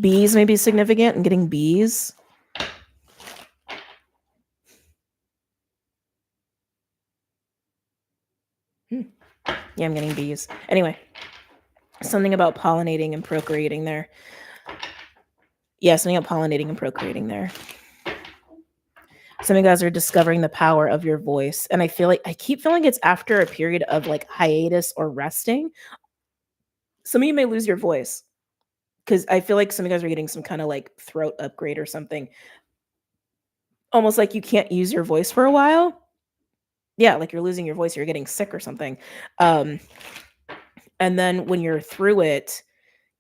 Bees may be significant. I'm getting bees. Yeah, I'm getting bees. Anyway, something about pollinating and procreating there. Yeah, something about pollinating and procreating there. Some of you guys are discovering the power of your voice. And I keep feeling it's after a period of like hiatus or resting. Some of you may lose your voice because I feel like some of you guys are getting some kind of like throat upgrade or something. Almost like you can't use your voice for a while. Yeah, like you're losing your voice, you're getting sick or something. And then when you're through it,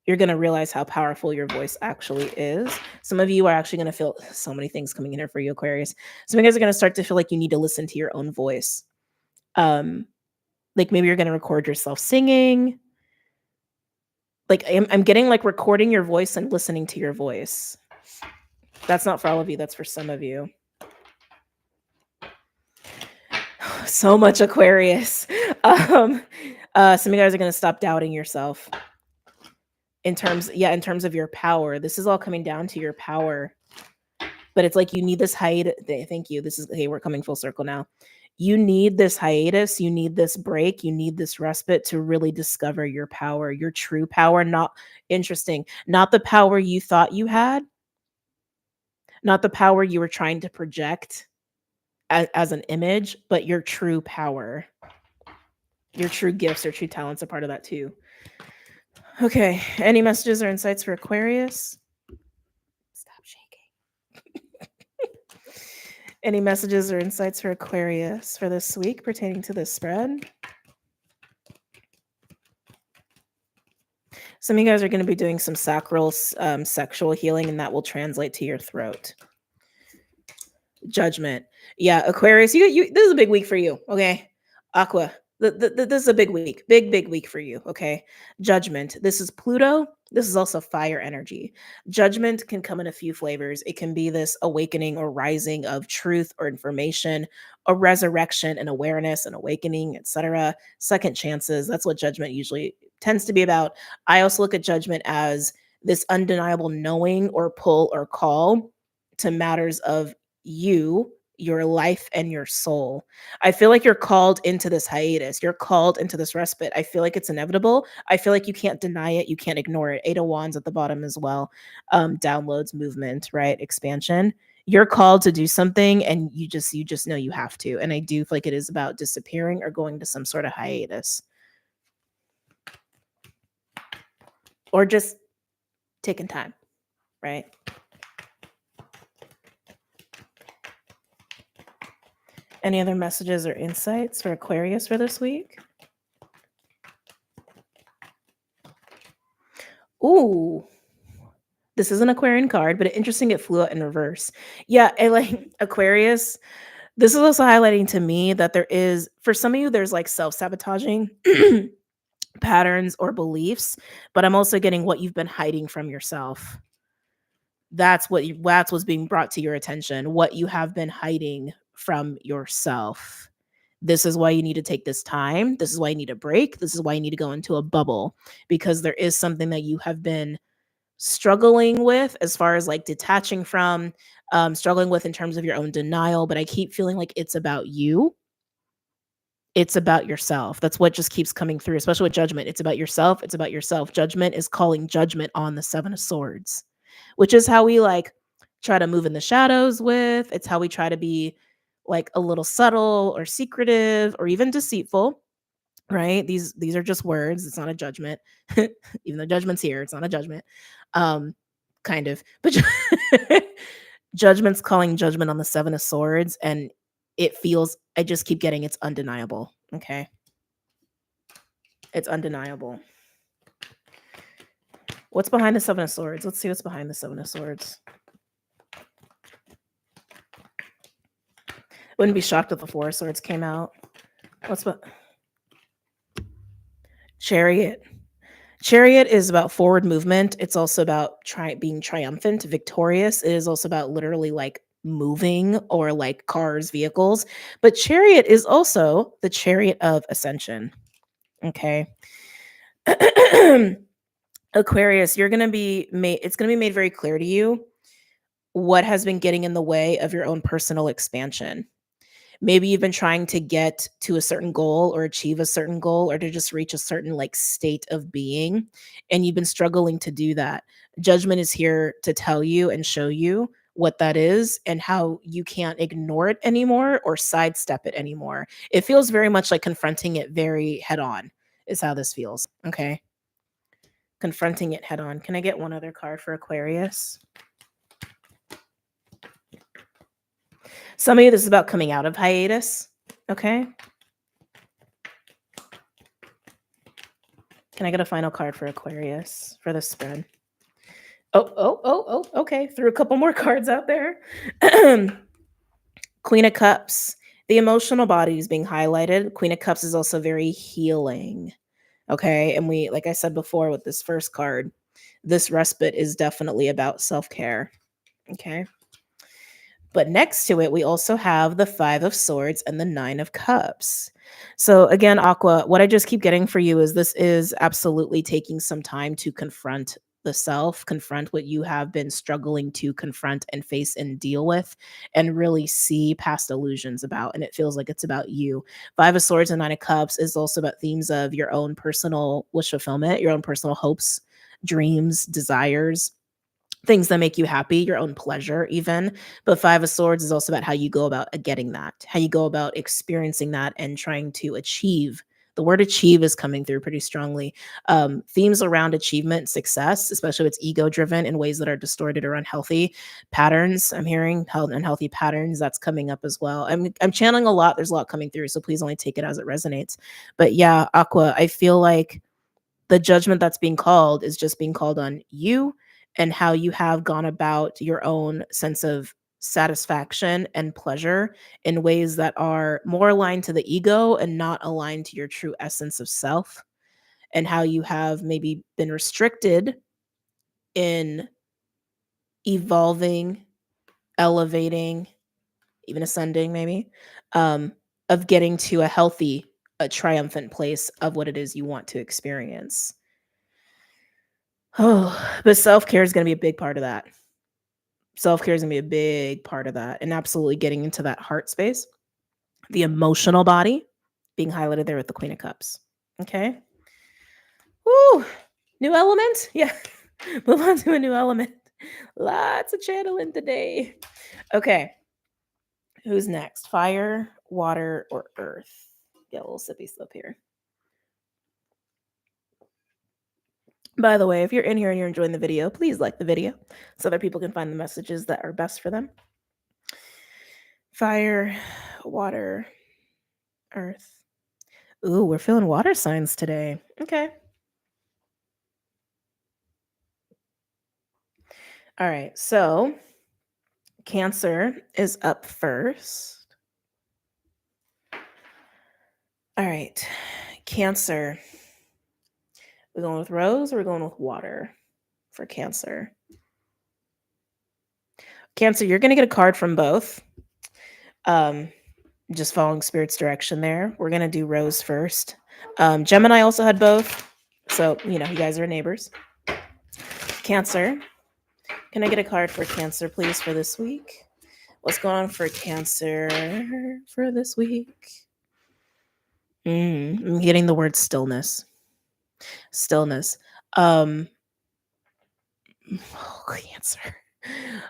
you're going to realize how powerful your voice actually is. Some of you are actually going to feel so many things coming in here for you, Aquarius. Some of you guys are going to start to feel like you need to listen to your own voice. Like maybe you're going to record yourself singing. Like I'm getting like recording your voice and listening to your voice. That's not for all of you. That's for some of you. So much Aquarius. Some of you guys are going to stop doubting yourself. In terms of your power. This is all coming down to your power. But it's like you need this hiatus. Thank you. We're coming full circle now. You need this hiatus. You need this break. You need this respite to really discover your power, your true power. Not the power you thought you had, not the power you were trying to project as an image, but your true power. Your true gifts or true talents are part of that too. Okay, any messages or insights for Aquarius? Stop shaking. Any messages or insights for Aquarius for this week pertaining to this spread? Some of you guys are going to be doing some sacral sexual healing, and that will translate to your throat. Judgment. Yeah, Aquarius, you this is a big week for you, okay? Aqua. This is a big week. Big week for you, okay? Judgment. This is Pluto. This is also fire energy. Judgment can come in a few flavors. It can be this awakening or rising of truth or information, a resurrection and awareness and awakening, etc. Second chances. That's what judgment usually tends to be about. I also look at judgment as this undeniable knowing or pull or call to matters of you, your life, and your soul. I feel like you're called into this hiatus. You're called into this respite. I feel like it's inevitable. I feel like you can't deny it. You can't ignore it. 8 of Wands at the bottom as well. Downloads, movement, right? Expansion. You're called to do something and you just know you have to. And I do feel like it is about disappearing or going to some sort of hiatus. Or just taking time, right? Any other messages or insights for Aquarius for this week? Ooh, this is an Aquarian card, but interesting it flew out in reverse. Yeah, I like Aquarius. This is also highlighting to me that there is, for some of you, there's like self-sabotaging patterns or beliefs, but I'm also getting what you've been hiding from yourself. That's what's being brought to your attention, what you have been hiding from yourself. This is why you need to take this time. This is why you need a break. This is why you need to go into a bubble, because there is something that you have been struggling with as far as like detaching from, struggling with in terms of your own denial. But I keep feeling like it's about you. It's about yourself. That's what just keeps coming through, especially with judgment. It's about yourself. It's about yourself. Judgment is calling judgment on the 7 of Swords, which is how we like try to move in the shadows with. It's how we try to be like a little subtle or secretive or even deceitful, right? These are just words. It's not a judgment. Even though judgment's here, it's not a judgment. Kind of. But judgment's calling judgment on the 7 of Swords, and it feels, I just keep getting it's undeniable. Okay. It's undeniable. What's behind the 7 of Swords? Let's see what's behind the 7 of Swords. Wouldn't be shocked if the 4 of Swords came out. Chariot. Chariot is about forward movement. It's also about being triumphant, victorious. It is also about literally like moving or like cars, vehicles. But Chariot is also the chariot of ascension. Okay. Aquarius, it's going to be made very clear to you what has been getting in the way of your own personal expansion. Maybe you've been trying to get to a certain goal or achieve a certain goal or to just reach a certain like state of being, and you've been struggling to do that. Judgment is here to tell you and show you what that is and how you can't ignore it anymore or sidestep it anymore. It feels very much like confronting it very head on, is how this feels. Okay. Confronting it head on. Can I get one other card for Aquarius? Some of you, this is about coming out of hiatus. Okay. Can I get a final card for Aquarius for this spread? Oh, okay. Threw a couple more cards out there. Queen of Cups. The emotional body is being highlighted. Queen of Cups is also very healing. Okay. And we, like I said before with this first card, this respite is definitely about self-care. Okay. But next to it, we also have the Five of Swords and the Nine of Cups. So again, Aqua, what I just keep getting for you is this is absolutely taking some time to confront the self, confront what you have been struggling to confront and face and deal with, and really see past illusions about. And it feels like it's about you. Five of Swords and Nine of Cups is also about themes of your own personal wish fulfillment, your own personal hopes, dreams, desires, things that make you happy, your own pleasure even. But Five of Swords is also about how you go about getting that, how you go about experiencing that and trying to achieve. The word achieve is coming through pretty strongly. Themes around achievement, success, especially if it's ego driven in ways that are distorted or unhealthy patterns. I'm hearing unhealthy patterns that's coming up as well. I'm channeling a lot. There's a lot coming through. So please only take it as it resonates. But yeah, Aqua, I feel like the judgment that's being called is just being called on you and how you have gone about your own sense of satisfaction and pleasure in ways that are more aligned to the ego and not aligned to your true essence of self, and how you have maybe been restricted in evolving, elevating, even ascending maybe, um, of getting to a healthy, a triumphant place of what it is you want to experience. Oh, but self-care is gonna be a big part of that. Self-care is gonna be a big part of that, and absolutely getting into that heart space. The emotional body being highlighted there with the Queen of Cups. Okay. Woo! New element? Yeah. Move on to a new element. Lots of channeling today. Okay. Who's next? Fire, water, or earth? Get a little sippy slip here. By the way, if you're in here and you're enjoying the video, please like the video so other people can find the messages that are best for them. Fire, water, earth. Ooh, we're feeling water signs today. Okay. All right. So Cancer is up first. All right. Cancer. We're going with rose or we're going with water for Cancer? Cancer, you're going to get a card from both. Just following Spirit's direction there. We're going to do rose first. Gemini also had both. So, you guys are neighbors. Cancer. Can I get a card for Cancer, please, for this week? What's going on for Cancer for this week? I'm getting the word stillness. Stillness. Cancer.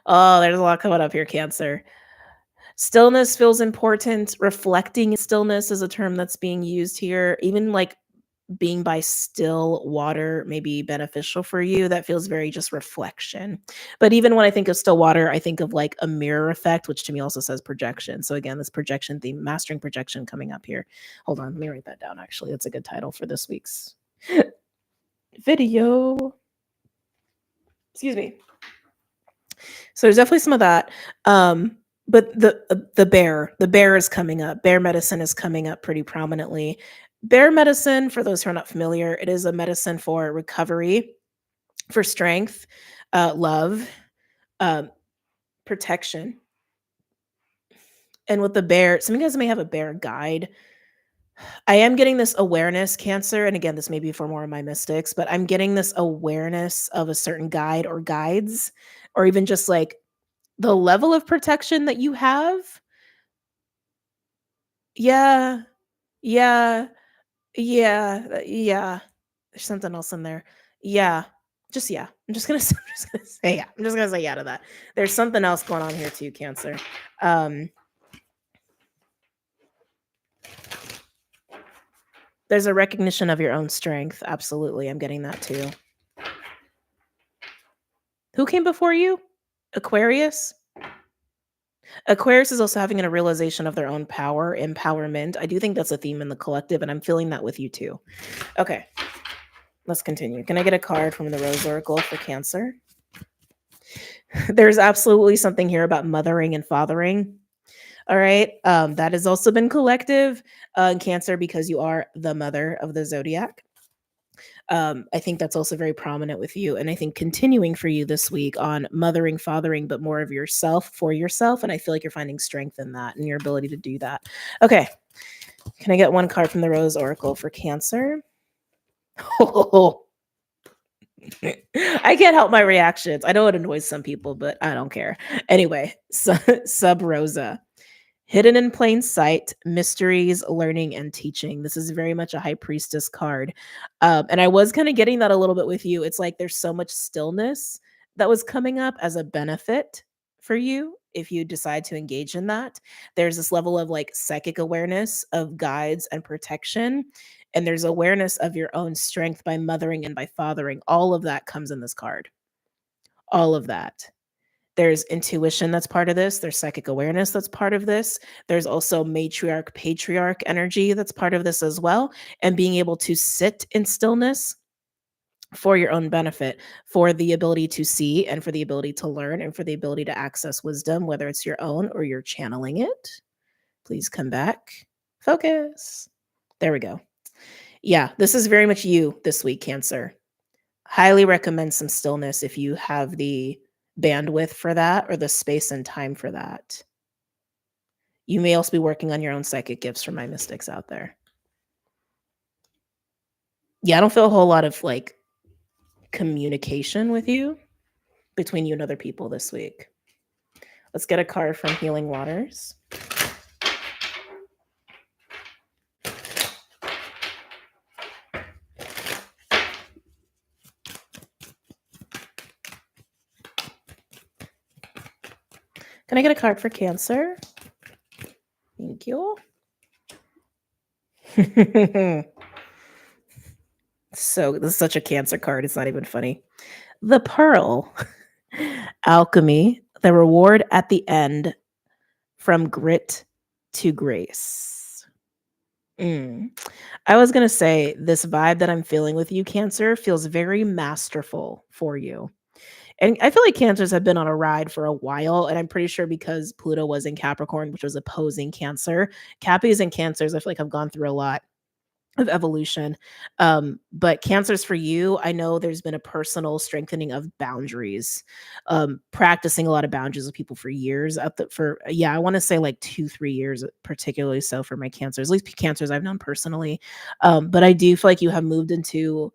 Oh, there's a lot coming up here, Cancer. Stillness feels important. Reflecting stillness is a term that's being used here. Even like being by still water may be beneficial for you. That feels very just reflection. But even when I think of still water, I think of like a mirror effect, which to me also says projection. So again, this projection theme, mastering projection coming up here. Hold on, let me write that down. Actually, that's a good title for this week's video. Excuse me. So there's definitely some of that. But the bear is coming up. Bear medicine is coming up pretty prominently. Bear medicine, for those who are not familiar, it is a medicine for recovery, for strength, love, protection. And with the bear, some of you guys may have a bear guide. I am getting this awareness, Cancer, and again, this may be for more of my mystics, but I'm getting this awareness of a certain guide or guides, or even just like the level of protection that you have. Yeah, yeah, yeah, yeah. There's something else in there. Yeah. Just yeah. I'm just gonna say yeah. I'm just gonna say yeah to that. There's something else going on here too, Cancer. There's a recognition of your own strength. Absolutely. I'm getting that too. Who came before you? Aquarius? Aquarius is also having a realization of their own power, empowerment. I do think that's a theme in the collective, and I'm feeling that with you too. Okay, let's continue. Can I get a card from the Rose Oracle for Cancer? There's absolutely something here about mothering and fathering. All right. That has also been collective in Cancer because you are the mother of the zodiac. I think that's also very prominent with you. And I think continuing for you this week on mothering, fathering, but more of yourself for yourself. And I feel like you're finding strength in that and your ability to do that. Okay. Can I get one card from the Rose Oracle for Cancer? Oh, I can't help my reactions. I know it annoys some people, but I don't care. Anyway, Sub Rosa. Hidden in plain sight, mysteries, learning, and teaching. This is very much a high priestess card. And I was kind of getting that a little bit with you. It's like there's so much stillness that was coming up as a benefit for you if you decide to engage in that. There's this level of like psychic awareness of guides and protection. And there's awareness of your own strength by mothering and by fathering. All of that comes in this card. All of that. There's intuition that's part of this. There's psychic awareness that's part of this. There's also matriarch, patriarch energy that's part of this as well. And being able to sit in stillness for your own benefit, for the ability to see and for the ability to learn and for the ability to access wisdom, whether it's your own or you're channeling it. Please come back. Focus. There we go. Yeah, this is very much you this week, Cancer. Highly recommend some stillness if you have the bandwidth for that or the space and time for that. You may also be working on your own psychic gifts for my mystics out there. Yeah, I don't feel a whole lot of like communication with you between you and other people this week. Let's get a card from Healing Waters. Can I get a card for Cancer? Thank you. So this is such a Cancer card. It's not even funny. The Pearl. Alchemy. The reward at the end from grit to grace. I was going to say this vibe that I'm feeling with you, Cancer, feels very masterful for you. And I feel like Cancers have been on a ride for a while. And I'm pretty sure because Pluto was in Capricorn, which was opposing Cancer, Cappies and Cancers, I feel like I've gone through a lot of evolution. But Cancers for you, I know there's been a personal strengthening of boundaries, practicing a lot of boundaries with people for years. I want to say like 2-3 years, particularly so for my Cancers, at least Cancers I've known personally. But I do feel like you have moved into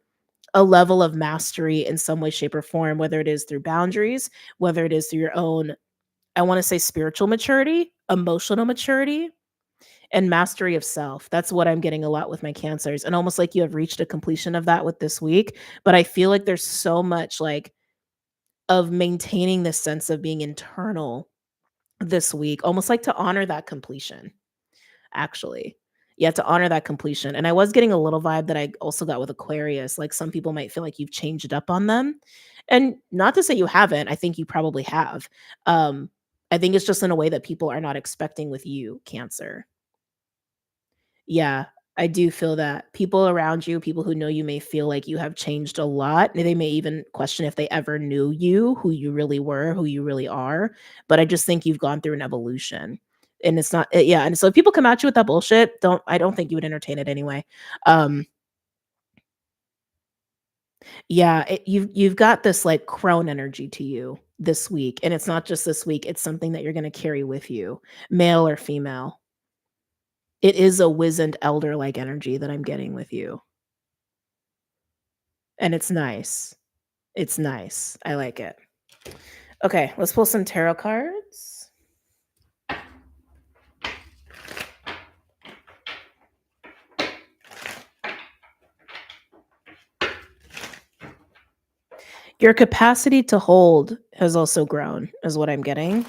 a level of mastery in some way, shape, or form, whether it is through boundaries, whether it is through your own, I want to say spiritual maturity, emotional maturity, and mastery of self. That's what I'm getting a lot with my Cancers. And almost like you have reached a completion of that with this week. But I feel like there's so much like of maintaining this sense of being internal this week, almost like to honor that completion, actually. Yeah, to honor that completion. And I was getting a little vibe that I also got with Aquarius. Like some people might feel like you've changed up on them. And not to say you haven't, I think you probably have. I think it's just in a way that people are not expecting with you, Cancer. Yeah, I do feel that. People around you, people who know you may feel like you have changed a lot. They may even question if they ever knew you, who you really were, who you really are. But I just think you've gone through an evolution. And it's not yeah, and so if people come at you with that bullshit, I don't think you would entertain it anyway. Um, yeah, you've got this like crone energy to you this week, and it's not just this week, it's something that you're gonna carry with you, male or female. It is a wizened elder-like energy that I'm getting with you. And it's nice. It's nice. I like it. Okay, let's pull some tarot cards. Your capacity to hold has also grown, is what I'm getting.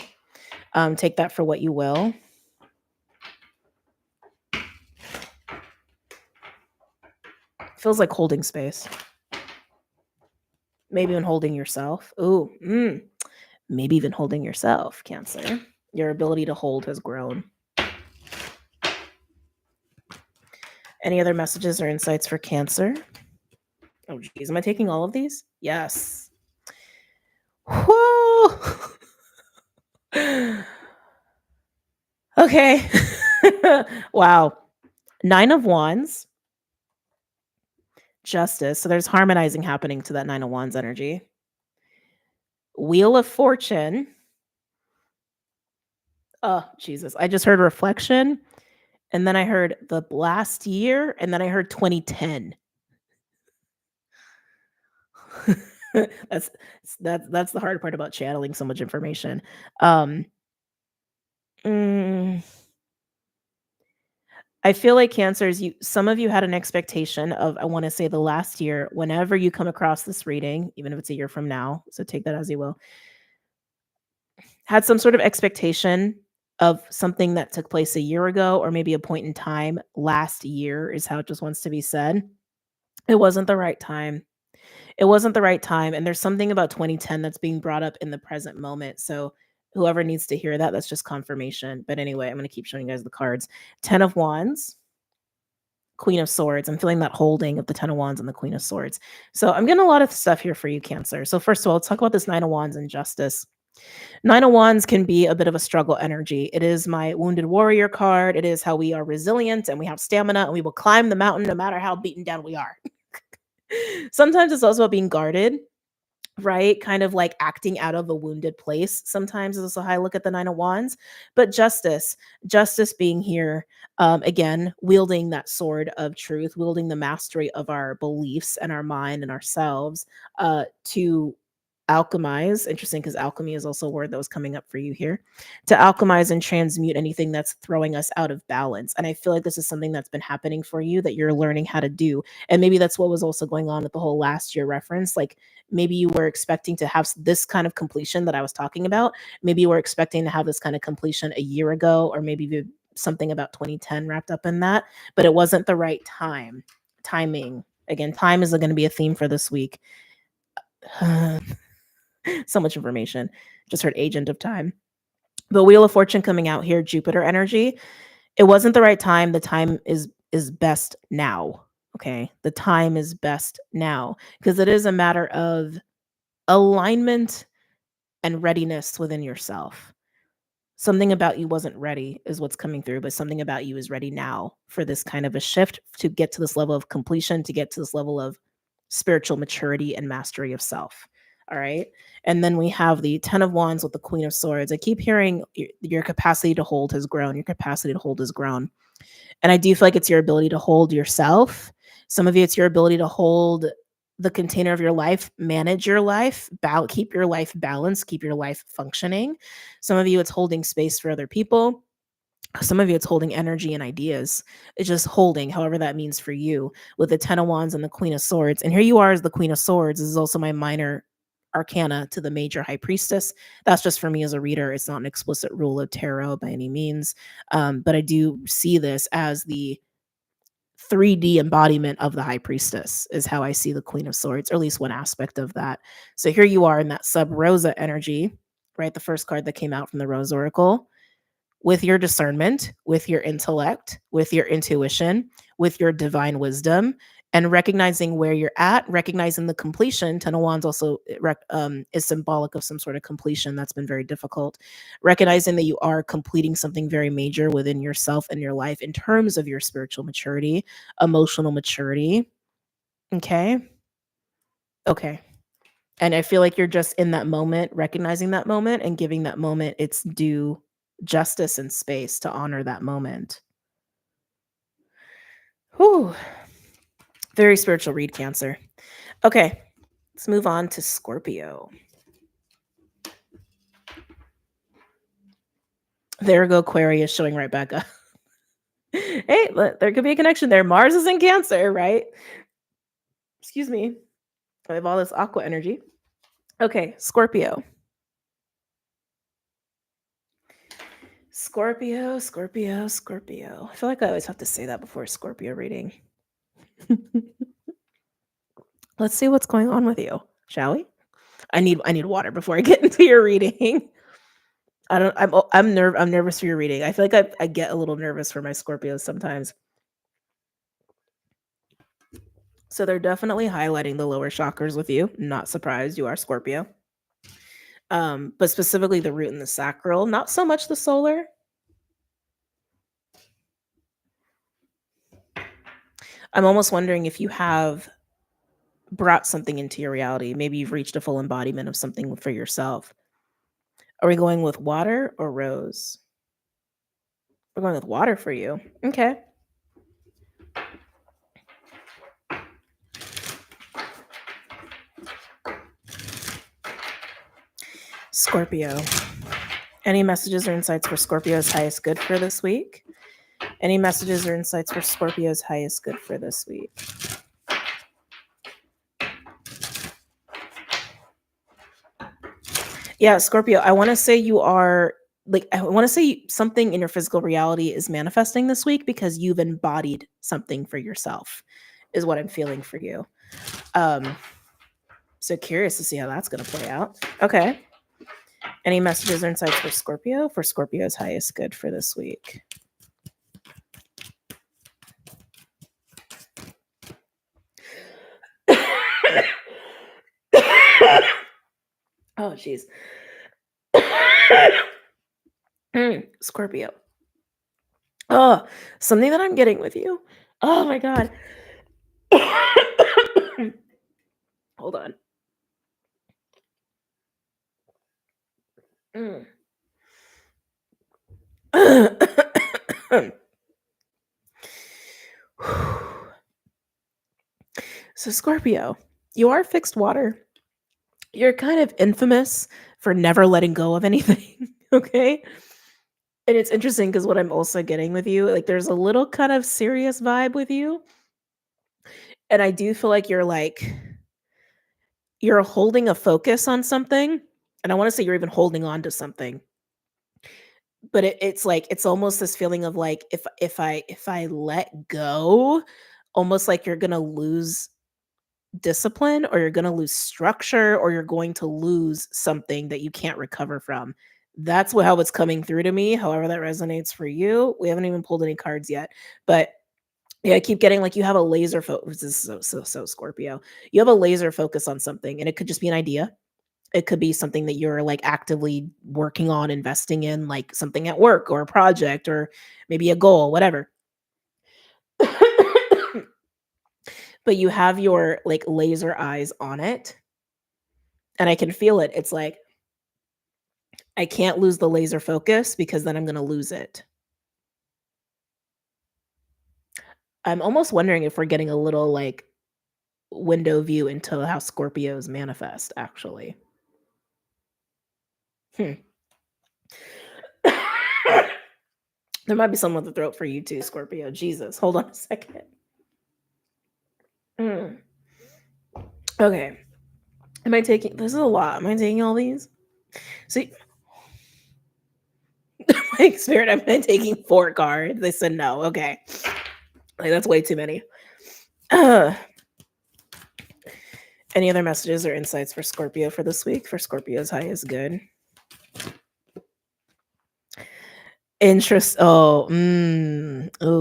Take that for what you will. Feels like holding space. Maybe even holding yourself. Ooh, maybe even holding yourself, Cancer. Your ability to hold has grown. Any other messages or insights for Cancer? Oh, geez. Am I taking all of these? Yes. Whoa. Okay. Wow. 9 of Wands. Justice. So there's harmonizing happening to that 9 of Wands energy. Wheel of Fortune. Oh, Jesus. I just heard reflection. And then I heard the last year. And then I heard 2010. that's that's the hard part about channeling so much information. Mm, I feel like Cancers, some of you had an expectation of, I want to say, the last year. Whenever you come across this reading, even if it's a year from now, so take that as you will, had some sort of expectation of something that took place a year ago, or maybe a point in time last year, is how it just wants to be said. It wasn't the right time. It wasn't the right time, and there's something about 2010 that's being brought up in the present moment. So whoever needs to hear that, that's just confirmation. But anyway, I'm going to keep showing you guys the cards. 10 of Wands, Queen of Swords. I'm feeling that holding of the 10 of Wands and the Queen of Swords. So I'm getting a lot of stuff here for you, Cancer. So first of all, let's talk about this 9 of Wands and Justice. 9 of Wands can be a bit of a struggle energy. It is my wounded warrior card. It is how we are resilient and we have stamina and we will climb the mountain no matter how beaten down we are. Sometimes it's also about being guarded, right? Kind of like acting out of a wounded place. Sometimes is also how I look at the 9 of Wands. But justice being here, again, wielding that sword of truth, wielding the mastery of our beliefs and our mind and ourselves, to alchemize. Interesting, because alchemy is also a word that was coming up for you here. To alchemize and transmute anything that's throwing us out of balance. And I feel like this is something that's been happening for you that you're learning how to do. And maybe that's what was also going on with the whole last year reference. Like, maybe you were expecting to have this kind of completion that I was talking about. Maybe you were expecting to have this kind of completion a year ago, or maybe something about 2010 wrapped up in that, but it wasn't the right time. Timing. Again, time is going to be a theme for this week. So much information. Just heard agent of time. The Wheel of Fortune coming out here, Jupiter energy. It wasn't the right time. The time is best now. Okay. The time is best now, because it is a matter of alignment and readiness within yourself. Something about you wasn't ready is what's coming through, but something about you is ready now for this kind of a shift, to get to this level of completion, to get to this level of spiritual maturity and mastery of self. All right. And then we have the 10 of Wands with the Queen of Swords. I keep hearing your capacity to hold has grown. Your capacity to hold has grown. And I do feel like it's your ability to hold yourself. Some of you, it's your ability to hold the container of your life, manage your life, keep your life balanced, keep your life functioning. Some of you, it's holding space for other people. Some of you, it's holding energy and ideas. It's just holding, however that means for you, with the 10 of Wands and the Queen of Swords. And here you are as the Queen of Swords. This is also my minor arcana to the major High Priestess. That's just for me as a reader. It's not an explicit rule of tarot by any means. But I do see this as the 3D embodiment of the High Priestess, is how I see the Queen of Swords, or at least one aspect of that. So here you are in that Sub Rosa energy, right? The first card that came out from the Rose Oracle, with your discernment, with your intellect, with your intuition, with your divine wisdom, and recognizing where you're at, recognizing the completion. 10 of Wands also is symbolic of some sort of completion that's been very difficult. Recognizing that you are completing something very major within yourself and your life in terms of your spiritual maturity, emotional maturity. Okay. Okay. And I feel like you're just in that moment, recognizing that moment and giving that moment its due justice and space to honor that moment. Whew. Very spiritual read, Cancer. Okay, let's move on to Scorpio. There we go, Aquarius showing right back up. Hey, there could be a connection there. Mars is in Cancer, right? Excuse me. I have all this aqua energy. Okay, Scorpio. Scorpio, Scorpio, Scorpio. I feel like I always have to say that before a Scorpio reading. Let's see what's going on with you, shall we? I need water before I get into your reading. I don't I'm nervous for your reading. I feel like I get a little nervous for my Scorpios sometimes. So they're definitely highlighting the lower chakras with you. Not surprised, you are Scorpio. But specifically the root and the sacral, not so much the solar. I'm almost wondering if you have brought something into your reality. Maybe you've reached a full embodiment of something for yourself. Are we going with water or rose? We're going with water for you. Okay. Scorpio. Any messages or insights for Scorpio's highest good for this week? Any messages or insights for Scorpio's highest good for this week? Yeah, Scorpio, I want to say you are I want to say something in your physical reality is manifesting this week because you've embodied something for yourself, is what I'm feeling for you. So curious to see how that's going to play out. Okay. Any messages or insights for Scorpio for Scorpio's highest good for this week? Oh, jeez. Scorpio. Oh, something that I'm getting with you. Oh my God. Hold on. So, Scorpio, you are fixed water. You're kind of infamous for never letting go of anything. Okay. And it's interesting because what I'm also getting with you, like, there's a little kind of serious vibe with you. And I do feel like you're holding a focus on something. And I want to say you're even holding on to something. But it's like it's almost this feeling of like if I let go, almost like you're gonna lose discipline or you're going to lose structure or you're going to lose something that you can't recover from. That's how it's coming through to me. However, that resonates for you. We haven't even pulled any cards yet, but yeah, I keep getting like you have a laser focus. This is so Scorpio. You have a laser focus on something, and it could just be an idea. It could be something that you're like actively working on, investing in, like something at work or a project or maybe a goal, whatever. But you have your like laser eyes on it, and I can feel it. It's like I can't lose the laser focus because then I'm gonna lose it. I'm almost wondering if we're getting a little, like, window view into how Scorpios manifest, actually. Hmm. There might be some with the throat for you too, Scorpio. Jesus, hold on a second. Mm. Okay. Am I taking this is a lot. Am I taking all these? See, like, Spirit, am I taking 4 cards? They said no. Okay. Like, that's way too many. Uh, any other messages or insights for Scorpio for this week? For Scorpio's high is good. Oh,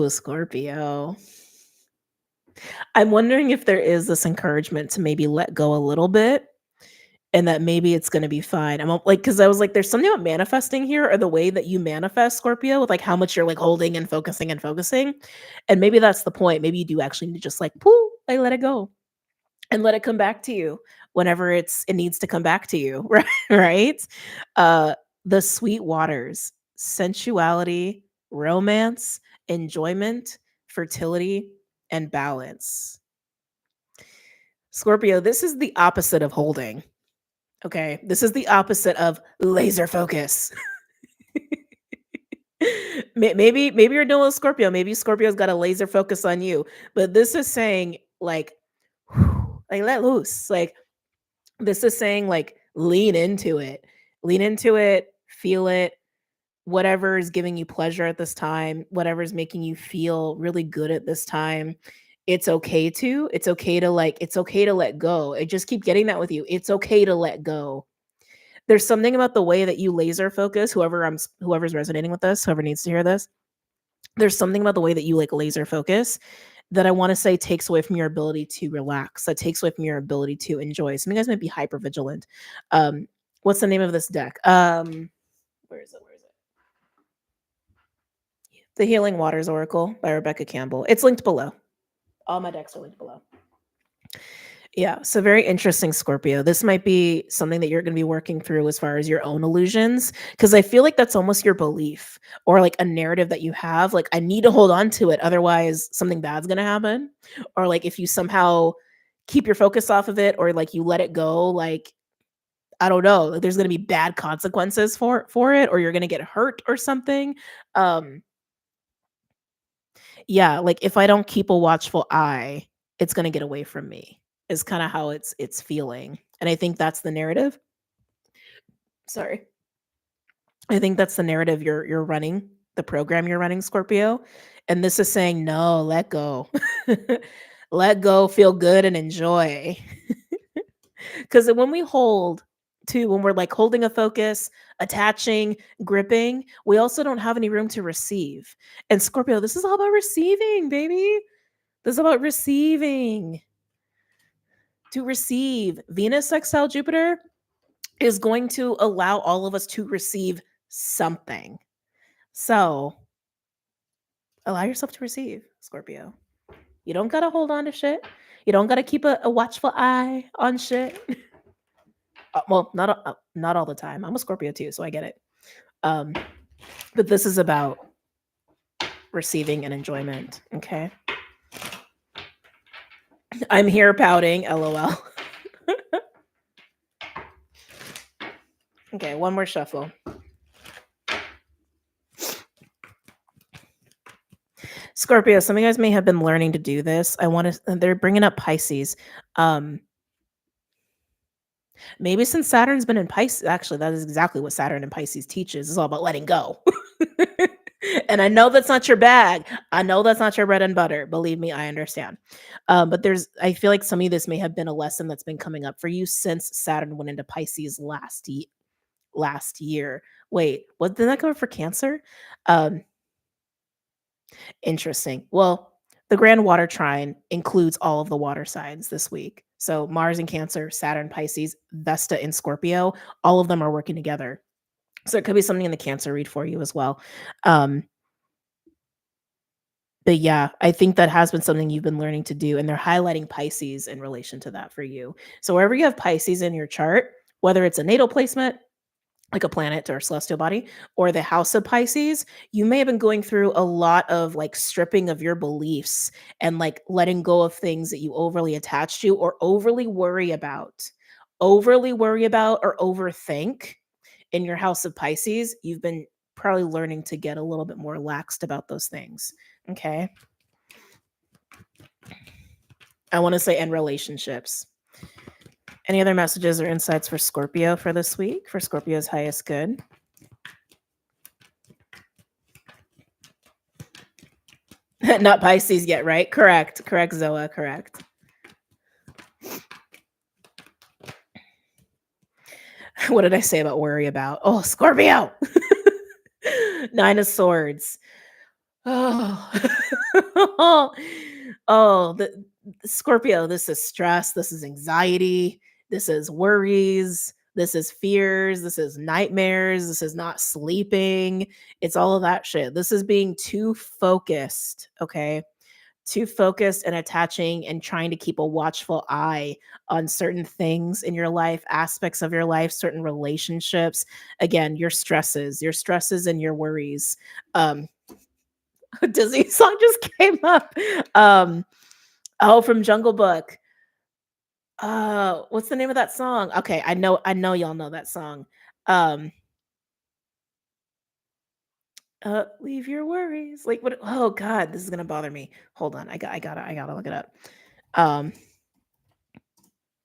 Scorpio. I'm wondering if there is this encouragement to maybe let go a little bit and that maybe it's gonna be fine. Like, because I was like, there's something about manifesting here or the way that you manifest Scorpio with like how much you're like holding and focusing and focusing. And maybe that's the point. Maybe you do actually need to just like, pooh, like let it go and let it come back to you whenever it needs to come back to you. Right. Right. Uh the sweet waters, sensuality, romance, enjoyment, fertility, and balance. Scorpio, this is the opposite of holding. Okay. This is the opposite of laser focus. Maybe you're dealing with Scorpio. Maybe Scorpio's got a laser focus on you. But this is saying like, like let loose. Like this is saying like lean into it. Lean into it, feel it, whatever is giving you pleasure at this time, whatever is making you feel really good at this time. It's okay to. It's okay to like it's okay to let go. I just keep getting that with you. It's okay to let go. There's something about the way that you laser focus, whoever's resonating with this, whoever needs to hear this. There's something about the way that you like laser focus that I want to say takes away from your ability to relax, that takes away from your ability to enjoy. Some of you guys might be hyper vigilant. What's the name of this deck? Where is it? Where is it? The Healing Waters Oracle by Rebecca Campbell. It's linked below. All my decks are linked below. Yeah, so very interesting, Scorpio. This might be something that you're going to be working through as far as your own illusions, because I feel like that's almost your belief or like a narrative that you have. Like, I need to hold on to it, otherwise, something bad's going to happen. Or like, if you somehow keep your focus off of it or like you let it go, like, I don't know, like, there's going to be bad consequences for it, or you're going to get hurt or something. Um, yeah, like if I don't keep a watchful eye, it's gonna get away from me, is kinda how it's feeling, and I think that's the narrative. Sorry. I think that's the narrative you're running, the program you're running, Scorpio, and this is saying, "No, let go." Let go, feel good, and enjoy. Because when we hold when we're, like, holding a focus, attaching, gripping, we also don't have any room to receive, and Scorpio, this is all about receiving, baby. This is about receiving. To receive. Venus sextile Jupiter is going to allow all of us to receive something. So allow yourself to receive, Scorpio. You don't gotta hold on to shit. You don't gotta keep a watchful eye on shit. Well, not all the time. I'm a Scorpio too, so I get it. Um, but this is about receiving and enjoyment. Okay. I'm here pouting, lol. Okay, one more shuffle. Scorpio, some of you guys may have been learning to do this. They're bringing up Pisces. Um, maybe since Saturn's been in Pisces, actually, that is exactly what Saturn and Pisces teaches. It's all about letting go. And I know that's not your bag. I know that's not your bread and butter. Believe me, I understand. But I feel like some of this may have been a lesson that's been coming up for you since Saturn went into Pisces last year. Wait, what did that come up for Cancer? Um, Interesting. Well, the grand water trine includes all of the water signs this week. So Mars in Cancer, Saturn, Pisces, Vesta in Scorpio, all of them are working together. So it could be something in the Cancer read for you as well. Um, but yeah, I think that has been something you've been learning to do, and they're highlighting Pisces in relation to that for you. So wherever you have Pisces in your chart, whether it's a natal placement, like a planet or a celestial body, or the house of Pisces, you may have been going through a lot of like stripping of your beliefs and like letting go of things that you overly attach to or overly worry about or overthink. In your house of Pisces, you've been probably learning to get a little bit more laxed about those things. Okay. I want to say in relationships. Any other messages or insights for Scorpio for this week, for Scorpio's highest good? Not Pisces yet, right? Correct, Zoa, correct. What did I say about worry about? Oh, Scorpio! 9 of Swords. Oh. Oh, the Scorpio, this is stress, this is anxiety, this is worries, this is fears, this is nightmares, this is not sleeping. It's all of that shit. This is being too focused, okay? Too focused and attaching and trying to keep a watchful eye on certain things in your life, aspects of your life, certain relationships. Again, your stresses and your worries. A Disney song just came up. Oh, from Jungle Book. What's the name of that song? Okay, I know y'all know that song. Um, Leave your worries. Like what? Oh God, this is gonna bother me. Hold on, I gotta look it up. Um,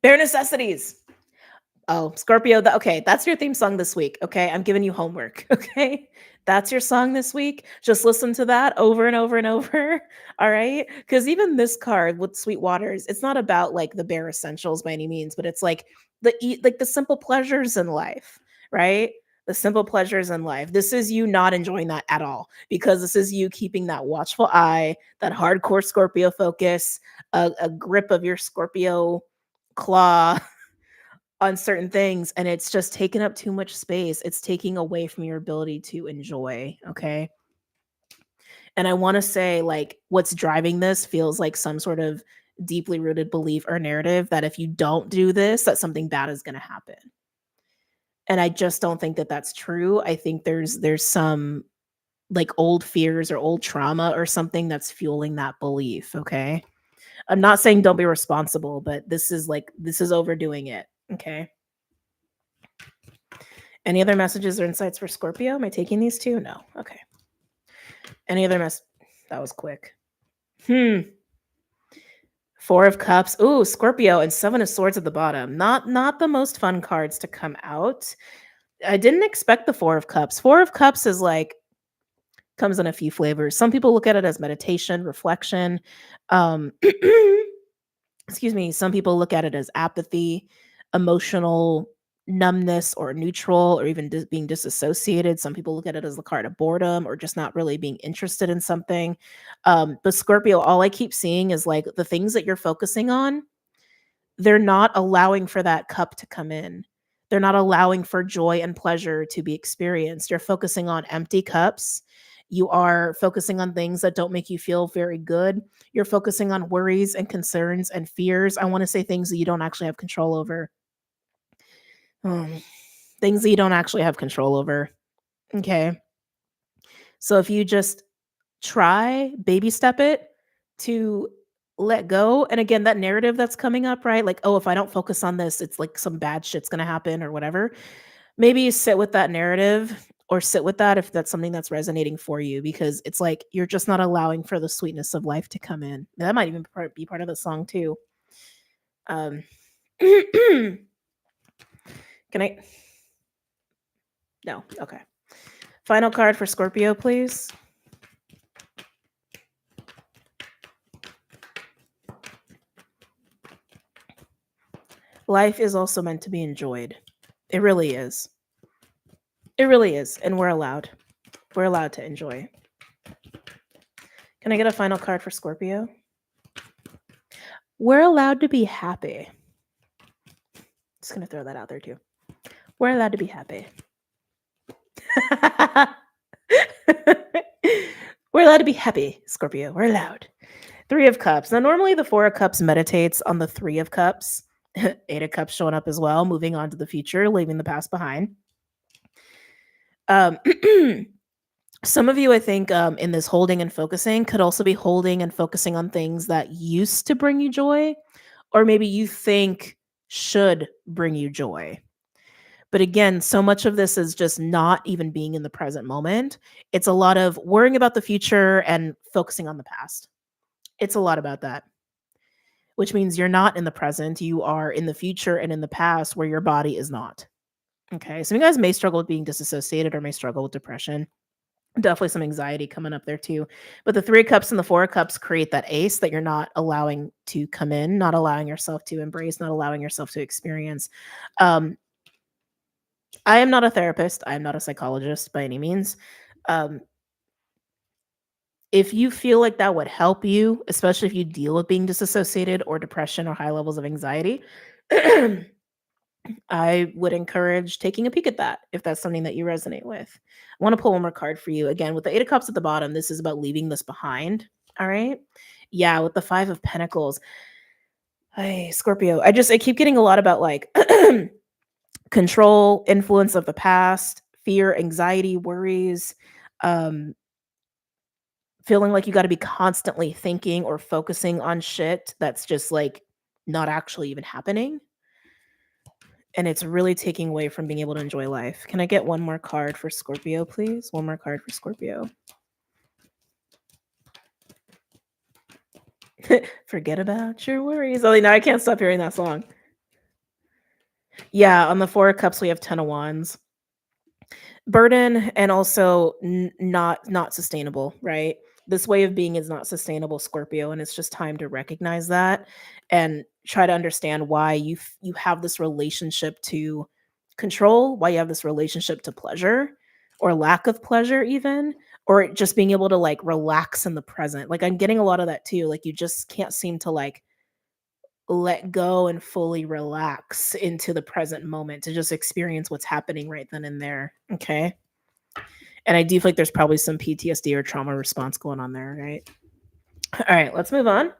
Bare necessities. Oh, Scorpio, okay, that's your theme song this week, okay? I'm giving you homework, okay? That's your song this week. Just listen to that over and over and over, all right? Because even this card with Sweet Waters, it's not about like the bare essentials by any means, but it's like like the simple pleasures in life, right? The simple pleasures in life. This is you not enjoying that at all because this is you keeping that watchful eye, that hardcore Scorpio focus, a grip of your Scorpio claw on certain things, and it's just taking up too much space. It's taking away from your ability to enjoy, okay? And I want to say like what's driving this feels like some sort of deeply rooted belief or narrative that if you don't do this, that something bad is going to happen. And I just don't think that that's true. I think there's some like old fears or old trauma or something that's fueling that belief, okay? I'm not saying don't be responsible, but this is overdoing it, okay? Any other messages or insights for Scorpio? Am I taking these two? No. Okay. Any other That was quick. 4 of Cups. Ooh, Scorpio and 7 of Swords at the bottom. Not the most fun cards to come out. I didn't expect the 4 of Cups. 4 of Cups is like comes in a few flavors. Some people look at it as meditation, reflection. Um excuse me, some people look at it as apathy, emotional numbness or neutral or even being disassociated. Some people look at it as the card of boredom or just not really being interested in something. But Scorpio, all I keep seeing is like the things that you're focusing on, they're not allowing for that cup to come in. They're not allowing for joy and pleasure to be experienced. You're focusing on empty cups. You are focusing on things that don't make you feel very good. You're focusing on worries and concerns and fears. I want to say things that you don't actually have control over. Um, things that you don't actually have control over. Okay. So if you just try, baby step it to let go. And again, that narrative that's coming up, right? Like, oh, if I don't focus on this, it's like some bad shit's going to happen or whatever. Maybe you sit with that narrative or sit with that if that's something that's resonating for you, because it's like you're just not allowing for the sweetness of life to come in. That might even be part of the song too. Um, can I? No. Okay. Final card for Scorpio, please. Life is also meant to be enjoyed. It really is. It really is. And we're allowed. We're allowed to enjoy. Can I get a final card for Scorpio? We're allowed to be happy. Just going to throw that out there too. We're allowed to be happy. We're allowed to be happy, Scorpio. We're allowed. 3 of Cups. Now, normally the 4 of Cups meditates on the 3 of Cups. 8 of Cups showing up as well, moving on to the future, leaving the past behind. Some of you, I think, in this holding and focusing could also be holding and focusing on things that used to bring you joy, or maybe you think should bring you joy. But again, so much of this is just not even being in the present moment. It's a lot of worrying about the future and focusing on the past. It's a lot about that, which means you're not in the present. You are in the future and in the past where your body is not. Okay. Some of you guys may struggle with being disassociated or may struggle with depression. Definitely some anxiety coming up there too. But the 3 of Cups and the 4 of Cups create that ace that you're not allowing to come in, not allowing yourself to embrace, not allowing yourself to experience. I am not a therapist. I am not a psychologist by any means. If you feel like that would help you, especially if you deal with being disassociated or depression or high levels of anxiety, I would encourage taking a peek at that if that's something that you resonate with. I want to pull one more card for you. Again, with the 8 of Cups at the bottom, this is about leaving this behind. All right. Yeah, with the 5 of Pentacles. Hey, Scorpio. I keep getting a lot about like control, influence of the past, fear, anxiety, worries, feeling like you got to be constantly thinking or focusing on shit that's just like not actually even happening. And it's really taking away from being able to enjoy life. Can I get one more card for Scorpio, please? One more card for Scorpio. Forget about your worries. Oh, now I can't stop hearing that song. Yeah, on the 4 of Cups, we have 10 of Wands. Burden and also not sustainable, right? This way of being is not sustainable, Scorpio, and it's just time to recognize that and try to understand why you have this relationship to control, why you have this relationship to pleasure or lack of pleasure even, or just being able to like relax in the present. Like I'm getting a lot of that too. Like you just can't seem to like let go and fully relax into the present moment to just experience what's happening right then and there. Okay. And I do feel like there's probably some PTSD or trauma response going on there, right? All right, let's move on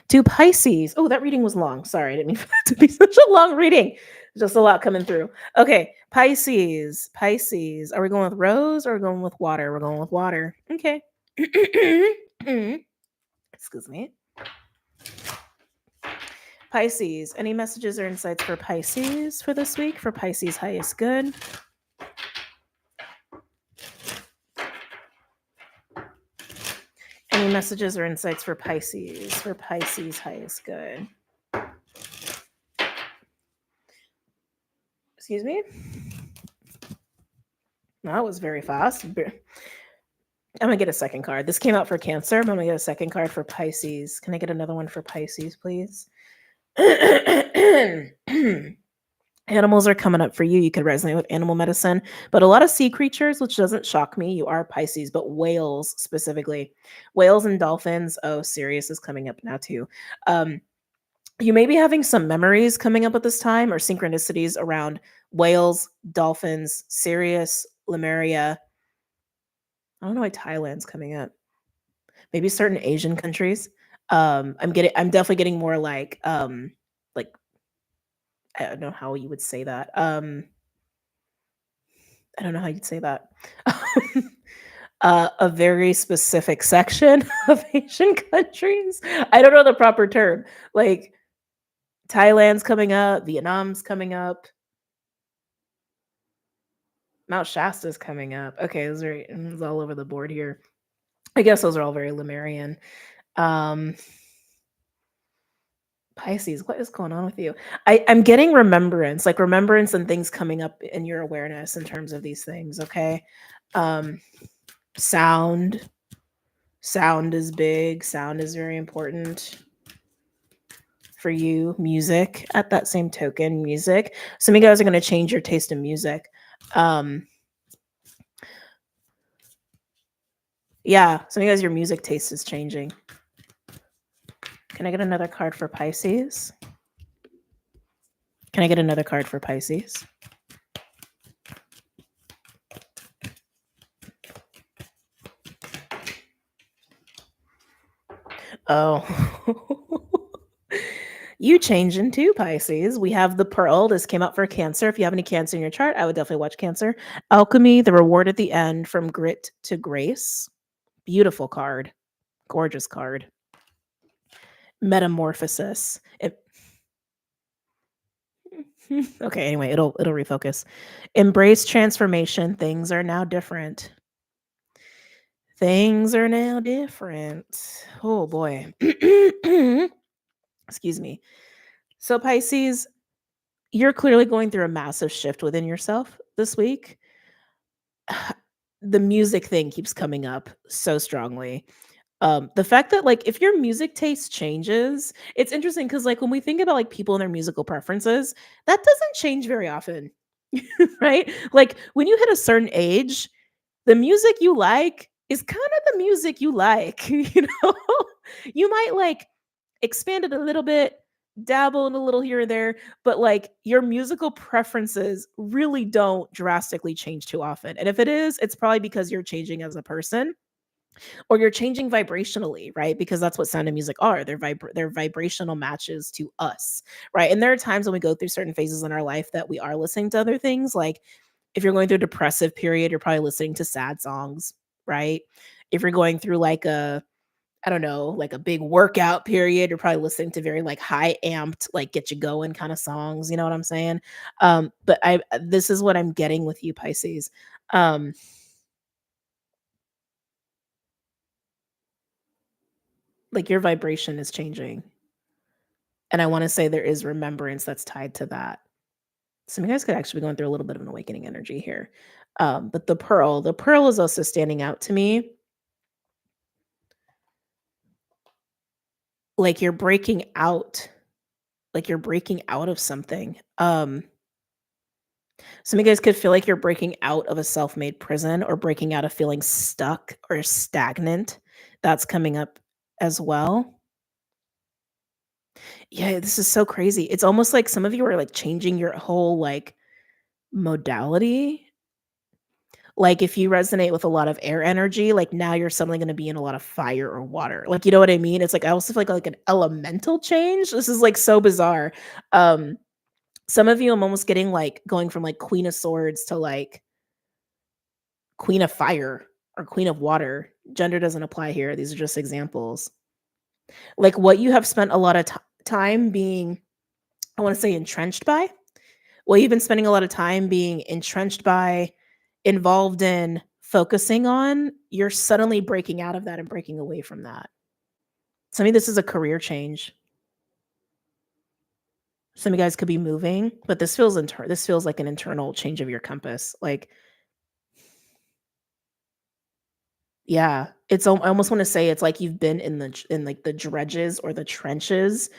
to Pisces. Oh, that reading was long. Sorry, I didn't mean for that to be such a long reading. Just a lot coming through. Okay, Pisces. Pisces. Are we going with rose or are we going with water? We're going with water. Okay. Excuse me. Pisces. Any messages or insights for Pisces for this week? For Pisces highest good. Any messages or insights for Pisces? For Pisces highest good. Excuse me? That was very fast. I'm gonna get a second card. This came out for Cancer, but I'm gonna get a second card for Pisces. Can I get another one for Pisces, please? Animals are coming up for you. You could resonate with animal medicine, but a lot of sea creatures, which doesn't shock me. You are Pisces, but whales specifically, whales and dolphins. Oh, Sirius is coming up now too. You may be having some memories coming up at this time or synchronicities around whales, dolphins, Sirius, Lemuria. I don't know why Thailand's coming up. Maybe certain Asian countries. I'm definitely getting more like I don't know how you would say that. I don't know how you'd say that. A very specific section of Asian countries. I don't know the proper term. Like Thailand's coming up, Vietnam's coming up, Mount Shasta's coming up. Okay, it's all over the board here. I guess those are all very Lemurian. Um, Pisces, what is going on with you? I'm getting remembrance, like remembrance and things coming up in your awareness in terms of these things. Okay. Um, sound. Sound is big. Sound is very important for you. Music at that same token, music. Some of you guys are going to change your taste in music. Yeah, some of you guys, your music taste is changing. Can I get another card for Pisces? Can I get another card for Pisces? Oh. You change into Pisces. We have the Pearl. This came out for Cancer. If you have any Cancer in your chart, I would definitely watch Cancer. Alchemy, the reward at the end, from grit to grace. Beautiful card. Gorgeous card. Metamorphosis. Okay, anyway, it'll refocus. Embrace transformation. Things are now different. Things are now different. Oh boy. Excuse me. So Pisces, you're clearly going through a massive shift within yourself this week. The music thing keeps coming up so strongly. The fact that like if your music taste changes, it's interesting because like when we think about like people and their musical preferences, that doesn't change very often. Right? Like when you hit a certain age, the music you like is kind of the music you like, you know? You might like expand it a little bit, dabble in a little here and there, but like your musical preferences really don't drastically change too often. And if it is, it's probably because you're changing as a person or you're changing vibrationally, right? Because that's what sound and music are. They're vibrational matches to us, right? And there are times when we go through certain phases in our life that we are listening to other things. Like if you're going through a depressive period, you're probably listening to sad songs, right? If you're going through like a I don't know, like a big workout period, you're probably listening to very like high amped, like get you going kind of songs. You know what I'm saying? But this is what I'm getting with you, Pisces. Um, like your vibration is changing. And I want to say there is remembrance that's tied to that. Some of you guys could actually be going through a little bit of an awakening energy here. But the pearl is also standing out to me. Like you're breaking out, of something. Some of you guys could feel like you're breaking out of a self-made prison or breaking out of feeling stuck or stagnant. That's coming up as well. Yeah, this is so crazy. It's almost like some of you are like changing your whole like modality. Like if you resonate with a lot of air energy, like now you're suddenly going to be in a lot of fire or water. Like, you know what I mean? It's like I also feel like an elemental change. This is like so bizarre. Um some of you I'm almost getting like going from like Queen of Swords to like Queen of Fire or Queen of Water. Gender doesn't apply here. These are just examples. Like what you have spent a lot of time being, I want to say, entrenched by. Well, you've been spending a lot of time being entrenched by, involved in, focusing on, you're suddenly breaking out of that and breaking away from that. Some of you, this is a career change. Some of you guys could be moving, but this feels this feels like an internal change of your compass. Like, yeah, I almost want to say it's like you've been in like the dredges or the trenches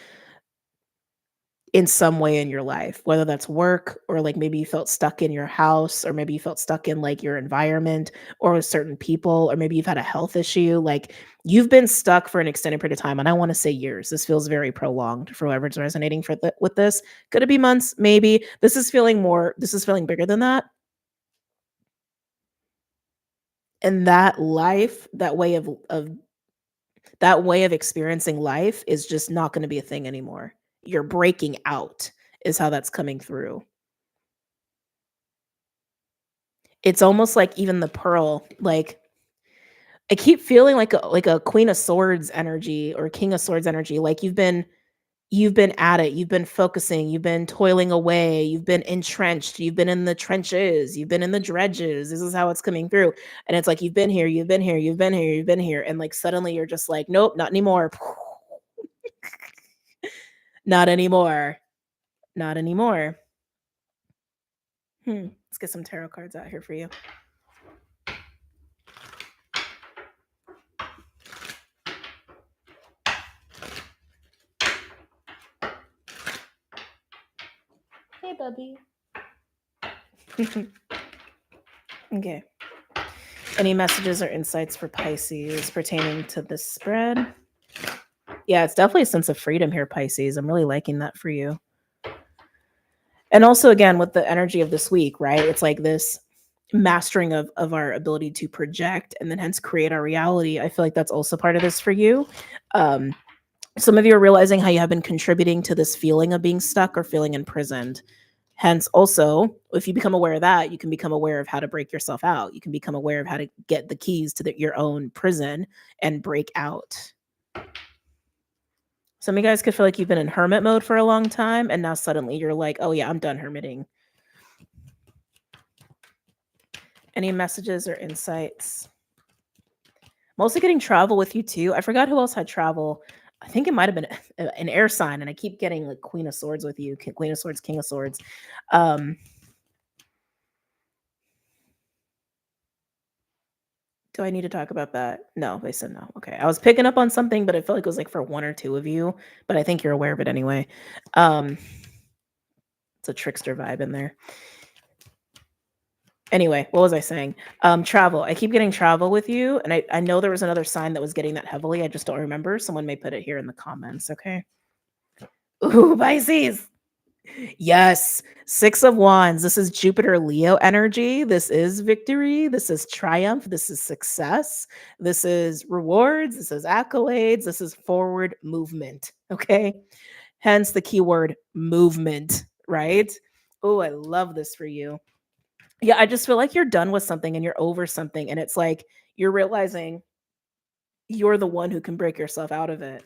in some way in your life, whether that's work or like maybe you felt stuck in your house, or maybe you felt stuck in like your environment or with certain people, or maybe you've had a health issue. Like you've been stuck for an extended period of time. And I want to say years. This feels very prolonged for whoever's resonating with this. Could it be months? Maybe. This is feeling bigger than that. And that life, that way of experiencing life is just not going to be a thing anymore. You're breaking out is how that's coming through. It's almost like even the pearl, like I keep feeling like a Queen of Swords energy or King of Swords energy. Like you've been at it, you've been focusing, you've been toiling away, you've been entrenched, you've been in the trenches, you've been in the dredges. This is how it's coming through. And it's like you've been here, you've been here, you've been here, you've been here. And like suddenly you're just like, nope, not anymore. Not anymore. Not anymore. Let's get some tarot cards out here for you. Hey, Bubby. Okay. Any messages or insights for Pisces pertaining to this spread? Yeah, it's definitely a sense of freedom here, Pisces. I'm really liking that for you. And also, again, with the energy of this week, right? It's like this mastering of our ability to project and then hence create our reality. I feel like that's also part of this for you. Some of you are realizing how you have been contributing to this feeling of being stuck or feeling imprisoned. Hence, also, if you become aware of that, you can become aware of how to break yourself out. You can become aware of how to get the keys to your own prison and break out. Some of you guys could feel like you've been in hermit mode for a long time, and now suddenly you're like, oh yeah, I'm done hermiting. Any messages or insights? Mostly getting travel with you too. I forgot who else had travel. I think it might have been an air sign, and I keep getting like Queen of Swords with you. Queen of Swords, King of Swords. Do I need to talk about that? No, they said no. Okay. I was picking up on something, but I felt like it was like for one or two of you, but I think you're aware of it anyway. It's a trickster vibe in there. Anyway, what was I saying? Travel. I keep getting travel with you, and I know there was another sign that was getting that heavily. I just don't remember. Someone may put it here in the comments, okay? Ooh, Pisces. Yes. 6 of Wands. This is Jupiter Leo energy. This is victory. This is triumph. This is success. This is rewards. This is accolades. This is forward movement. Okay. Hence the keyword movement, right? Oh, I love this for you. Yeah, I just feel like you're done with something and you're over something. And it's like you're realizing you're the one who can break yourself out of it.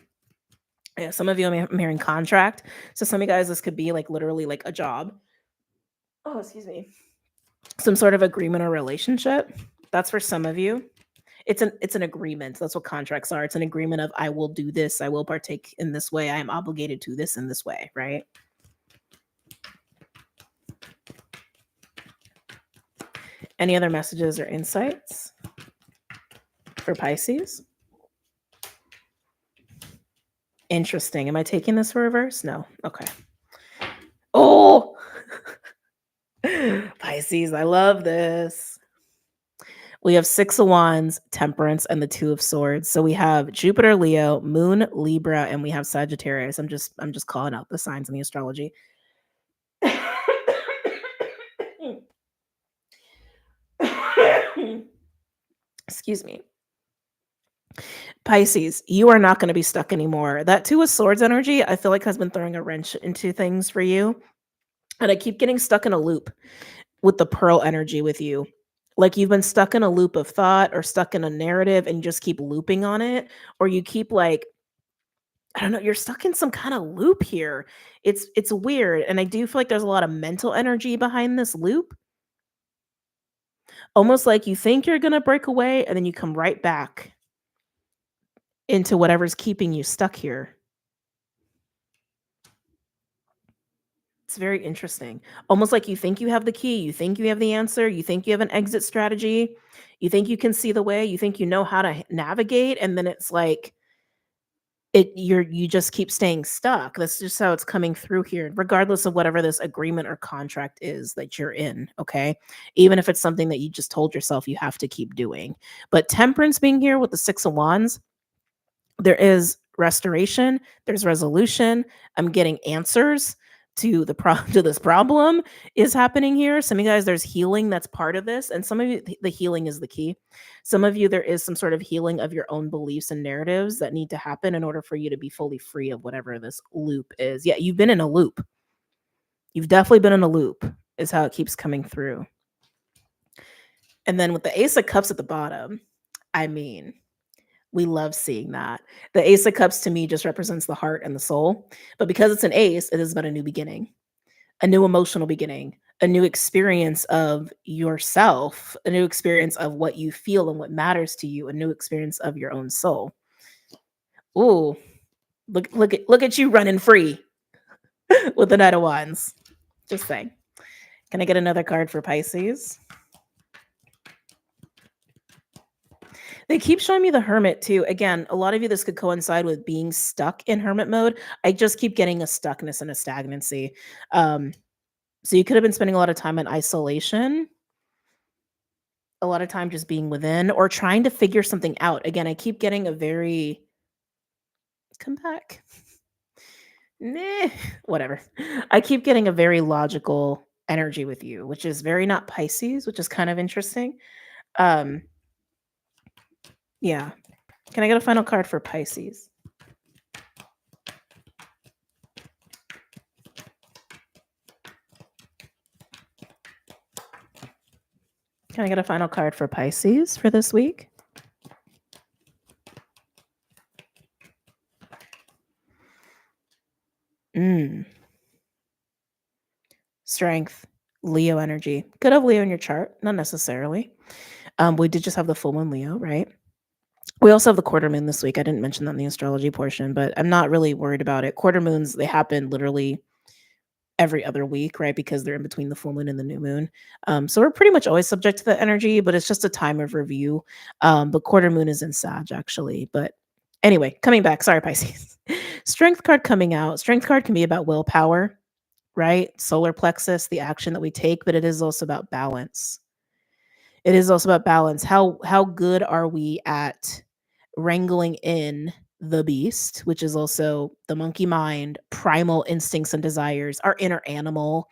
Yeah, some of you, I'm hearing contract. So some of you guys, this could be like literally like a job. Oh, excuse me. Some sort of agreement or relationship. That's for some of you. It's an agreement. That's what contracts are. It's an agreement of I will do this, I will partake in this way, I am obligated to this in this way, right? Any other messages or insights for Pisces? Interesting. Am I taking this for reverse? No. Okay. Oh, Pisces, I love this. We have Six of Wands, Temperance, and the Two of Swords. So we have Jupiter, Leo, Moon, Libra, and we have Sagittarius. I'm just calling out the signs in the astrology. Excuse me. Pisces, you are not going to be stuck anymore. That Two of Swords energy, I feel like has been throwing a wrench into things for you. And I keep getting stuck in a loop with the Pearl energy with you. Like you've been stuck in a loop of thought or stuck in a narrative and you just keep looping on it, or you keep like, I don't know, you're stuck in some kind of loop here. It's weird. And I do feel like there's a lot of mental energy behind this loop. Almost like you think you're going to break away and then you come right back into whatever's keeping you stuck here. It's very interesting. Almost like you think you have the key, you think you have the answer, you think you have an exit strategy, you think you can see the way, you think you know how to navigate, and then it's like you just keep staying stuck. That's just how it's coming through here, regardless of whatever this agreement or contract is that you're in, okay? Even if it's something that you just told yourself you have to keep doing. But Temperance being here with the Six of Wands, there is restoration, there's resolution. I'm getting answers to to this problem is happening here. Some of you guys, there's healing that's part of this, and some of you, the healing is the key. Some of you, there is some sort of healing of your own beliefs and narratives that need to happen in order for you to be fully free of whatever this loop is. Yeah, you've been in a loop. You've definitely been in a loop, is how it keeps coming through. And then with the Ace of Cups at the bottom, I mean, we love seeing that. The Ace of Cups to me just represents the heart and the soul. But because it's an ace, it is about a new beginning, a new emotional beginning, a new experience of yourself, a new experience of what you feel and what matters to you, a new experience of your own soul. Ooh, look at you running free with the Knight of Wands. Just saying. Can I get another card for Pisces? They keep showing me the Hermit too. Again, a lot of you, this could coincide with being stuck in Hermit mode. I just keep getting a stuckness and a stagnancy. So you could have been spending a lot of time in isolation, a lot of time just being within or trying to figure something out. Again, I keep getting a very, come back. Nah, whatever. I keep getting a very logical energy with you, which is very not Pisces, which is kind of interesting. Yeah. Can I get a final card for Pisces? Can I get a final card for Pisces for this week? Strength, Leo energy. Could have Leo in your chart, not necessarily. We did just have the full moon Leo, right? We also have the quarter moon this week. I didn't mention that in the astrology portion, but I'm not really worried about it. Quarter moons, they happen literally every other week, right? Because they're in between the full moon and the new moon. So we're pretty much always subject to the energy, but it's just a time of review. But quarter moon is in Sag, actually. But anyway, coming back. Sorry, Pisces. Strength card coming out. Strength card can be about willpower, right? Solar plexus, the action that we take, but it is also about balance. It is also about balance. How good are we at wrangling in the beast, which is also the monkey mind, primal instincts and desires, our inner animal,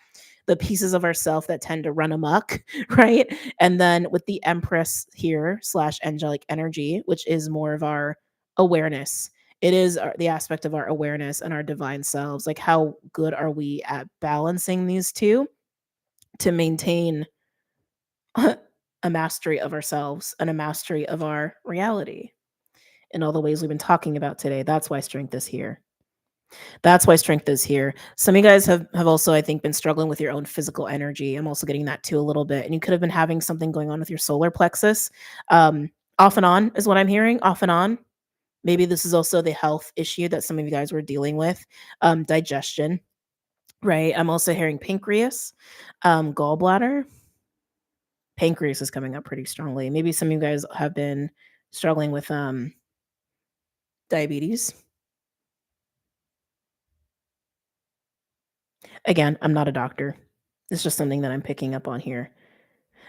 the pieces of ourself that tend to run amok, right? And then with the Empress here / angelic energy, which is more of our awareness. It is the aspect of our awareness and our divine selves. Like, how good are we at balancing these two to maintain a mastery of ourselves and a mastery of our reality in all the ways we've been talking about today. That's why strength is here. That's why strength is here. Some of you guys have also, I think, been struggling with your own physical energy. I'm also getting that too a little bit. And you could have been having something going on with your solar plexus. Off and on is what I'm hearing, off and on. Maybe this is also the health issue that some of you guys were dealing with, digestion, right? I'm also hearing pancreas, gallbladder. Pancreas is coming up pretty strongly. Maybe some of you guys have been struggling with diabetes. Again, I'm not a doctor. It's just something that I'm picking up on here.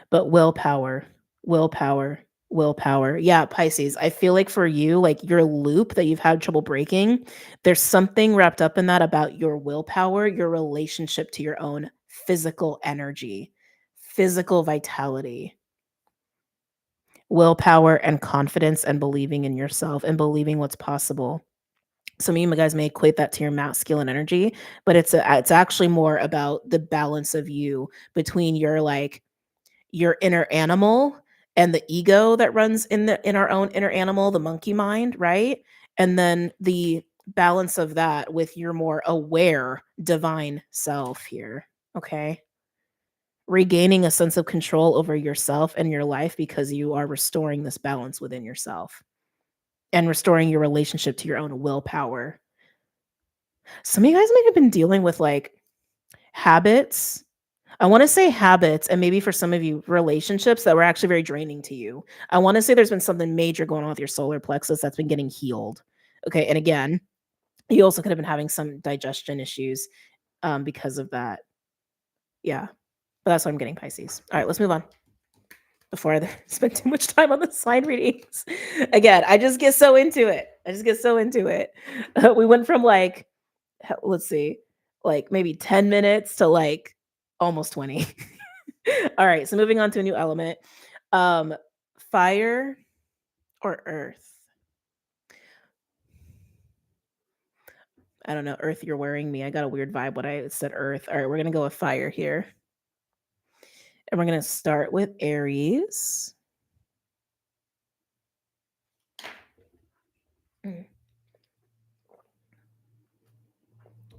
But willpower, willpower, willpower. Yeah, Pisces. I feel like for you, like your loop that you've had trouble breaking, there's something wrapped up in that about your willpower, your relationship to your own physical energy, physical vitality, willpower and confidence and believing in yourself and believing what's possible. Some of you guys may equate that to your masculine energy, but it's actually more about the balance of you between your inner animal and the ego that runs in our own inner animal, the monkey mind, right? And then the balance of that with your more aware divine self here, okay? Regaining a sense of control over yourself and your life because you are restoring this balance within yourself and restoring your relationship to your own willpower. Some of you guys might have been dealing with like habits. I want to say habits, and maybe for some of you, relationships that were actually very draining to you. I want to say there's been something major going on with your solar plexus that's been getting healed. Okay. And again, you also could have been having some digestion issues because of that. Yeah. But that's what I'm getting, Pisces. All right, let's move on before I spend too much time on the sign readings. Again, I just get so into it. We went from like, let's see, like maybe 10 minutes to like almost 20. All right, so moving on to a new element. Fire or earth? I don't know. Earth, you're wearing me. I got a weird vibe when I said earth. All right, we're going to go with fire here. And we're going to start with Aries.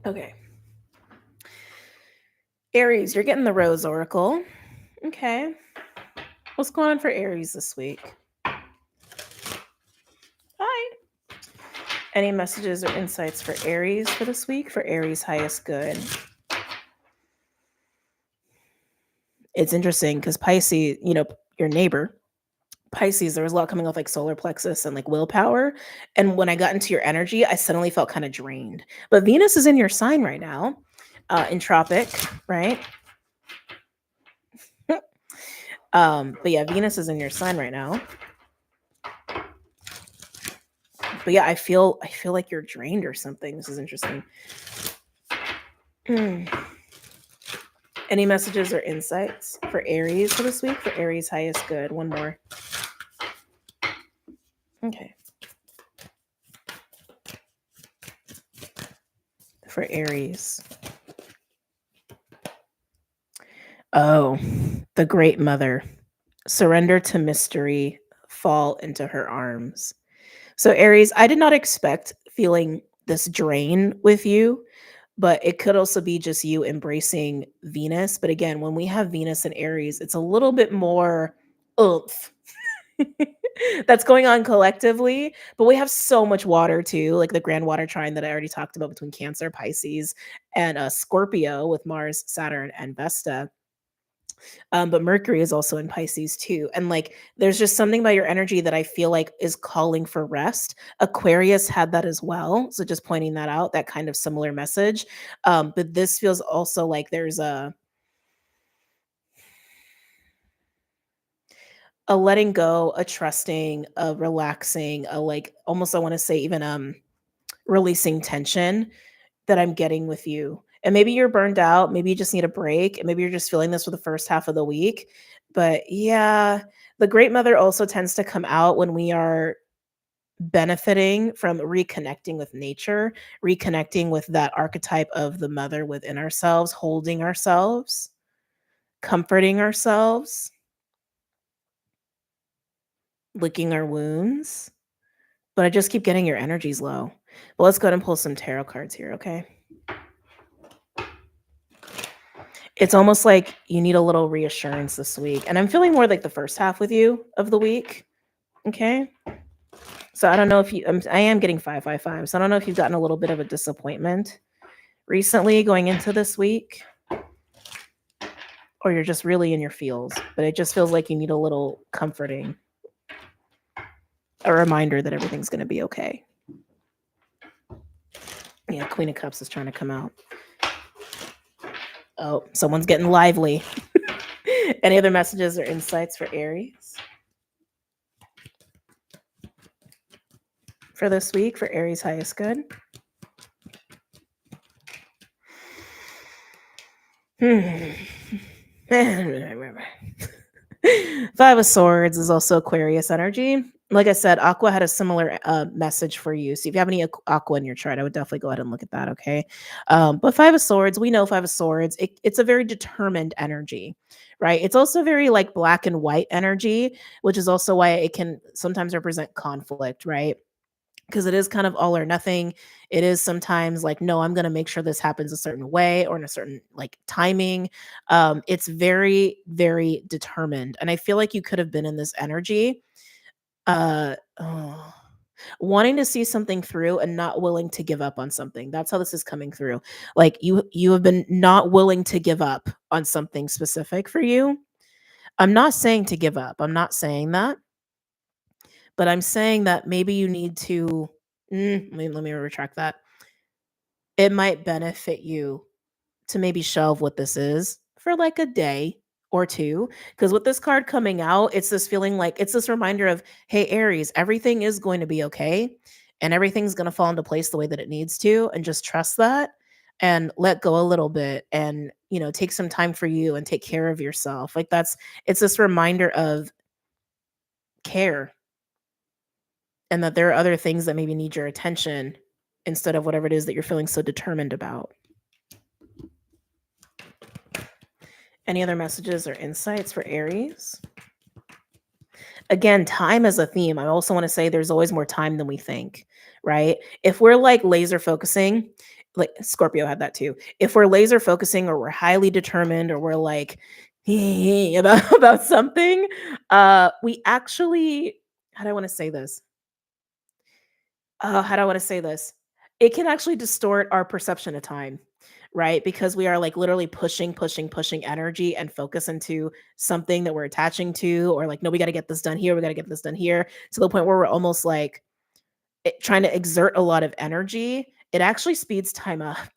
Okay. Aries, you're getting the Rose Oracle. Okay. What's going on for Aries this week? Hi. Any messages or insights for Aries for this week? For Aries' highest good. It's interesting because Pisces, your neighbor, Pisces, there was a lot coming off like solar plexus and like willpower. And when I got into your energy, I suddenly felt kind of drained. But Venus is in your sign right now, in Tropic, right? But yeah, Venus is in your sign right now. But yeah, I feel like you're drained or something. This is interesting. Any messages or insights for Aries for this week? For Aries' highest good. One more. Okay. For Aries. Oh, the Great Mother. Surrender to mystery. Fall into her arms. So Aries, I did not expect feeling this drain with you, but it could also be just you embracing Venus. But again, when we have Venus and Aries, it's a little bit more oomph that's going on collectively. But we have so much water too, like the grand water trine that I already talked about between Cancer, Pisces, and Scorpio with Mars, Saturn, and Vesta. But Mercury is also in Pisces too. And like, there's just something about your energy that I feel like is calling for rest. Aquarius had that as well. So just pointing that out, that kind of similar message. But this feels also like there's a letting go, a trusting, a relaxing, a like almost I want to say even releasing tension that I'm getting with you. And maybe you're burned out, maybe you just need a break, and maybe you're just feeling this for the first half of the week. But yeah, the Great Mother also tends to come out when we are benefiting from reconnecting with nature, reconnecting with that archetype of the mother within ourselves, holding ourselves, comforting ourselves, licking our wounds. But I just keep getting your energies low. Well, let's go ahead and pull some tarot cards here, okay? It's almost like you need a little reassurance this week. And I'm feeling more like the first half with you of the week. Okay. So I don't know if I am getting 555. So I don't know if you've gotten a little bit of a disappointment recently going into this week. or you're just really in your feels, but it just feels like you need a little comforting, a reminder that everything's going to be okay. Yeah, Queen of Cups is trying to come out. Oh, someone's getting lively. Any other messages or insights for Aries? For this week, for Aries highest good? Five of Swords is also Aquarius energy. Like I said, Aqua had a similar message for you. So if you have any Aqua in your chart, I would definitely go ahead and look at that. Okay. But Five of Swords, we know Five of Swords, it's a very determined energy, right? It's also very like black and white energy, which is also why it can sometimes represent conflict, right? Because it is kind of all or nothing. It is sometimes like, no, I'm going to make sure this happens a certain way or in a certain like timing. It's very, very determined. And I feel like you could have been in this energy, wanting to see something through and not willing to give up on something. That's how this is coming through. Like you have been not willing to give up on something specific for you. I'm not saying to give up. I'm not saying that. But I'm saying that maybe you need to let me retract that. It might benefit you to maybe shelve what this is for like a day or two. Because with this card coming out, it's this feeling like it's this reminder of, hey, Aries, everything is going to be okay. And everything's going to fall into place the way that it needs to. And just trust that and let go a little bit and, take some time for you and take care of yourself. Like it's this reminder of care and that there are other things that maybe need your attention instead of whatever it is that you're feeling so determined about. Any other messages or insights for Aries? Again, time as a theme. I also want to say there's always more time than we think, right? If we're like laser focusing, like Scorpio had that too. If we're laser focusing or we're highly determined or we're like about something, we actually, how do I want to say this? How do I want to say this? It can actually distort our perception of time, right? Because we are like literally pushing energy and focus into something that we're attaching to, or like, no, we got to get this done here. We got to get this done here to the point where we're almost like trying to exert a lot of energy. It actually speeds time up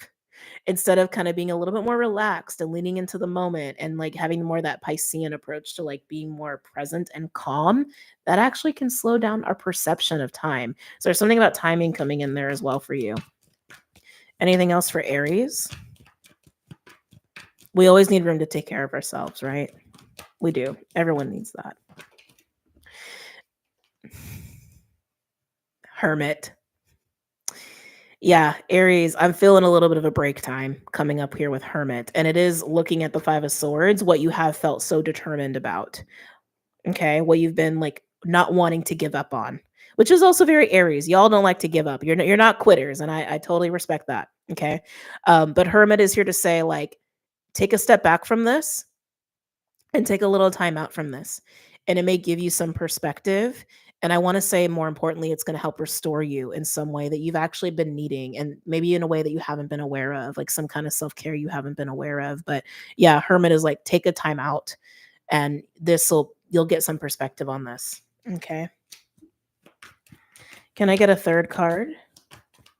instead of kind of being a little bit more relaxed and leaning into the moment and like having more of that Piscean approach to like being more present and calm. That actually can slow down our perception of time. So there's something about timing coming in there as well for you. Anything else for Aries? We always need room to take care of ourselves, right? We do. Everyone needs that. Hermit. Yeah, Aries, I'm feeling a little bit of a break time coming up here with Hermit. And it is looking at the Five of Swords, what you have felt so determined about. Okay, what you've been like not wanting to give up on, which is also very Aries. Y'all don't like to give up. You're not quitters, and I totally respect that. Okay, but Hermit is here to say like, take a step back from this and take a little time out from this, and it may give you some perspective. And I want to say, more importantly, it's going to help restore you in some way that you've actually been needing, and maybe in a way that you haven't been aware of, like some kind of self care you haven't been aware of. But yeah, Hermit is like, take a time out, and you'll get some perspective on this. Okay. Can I get a third card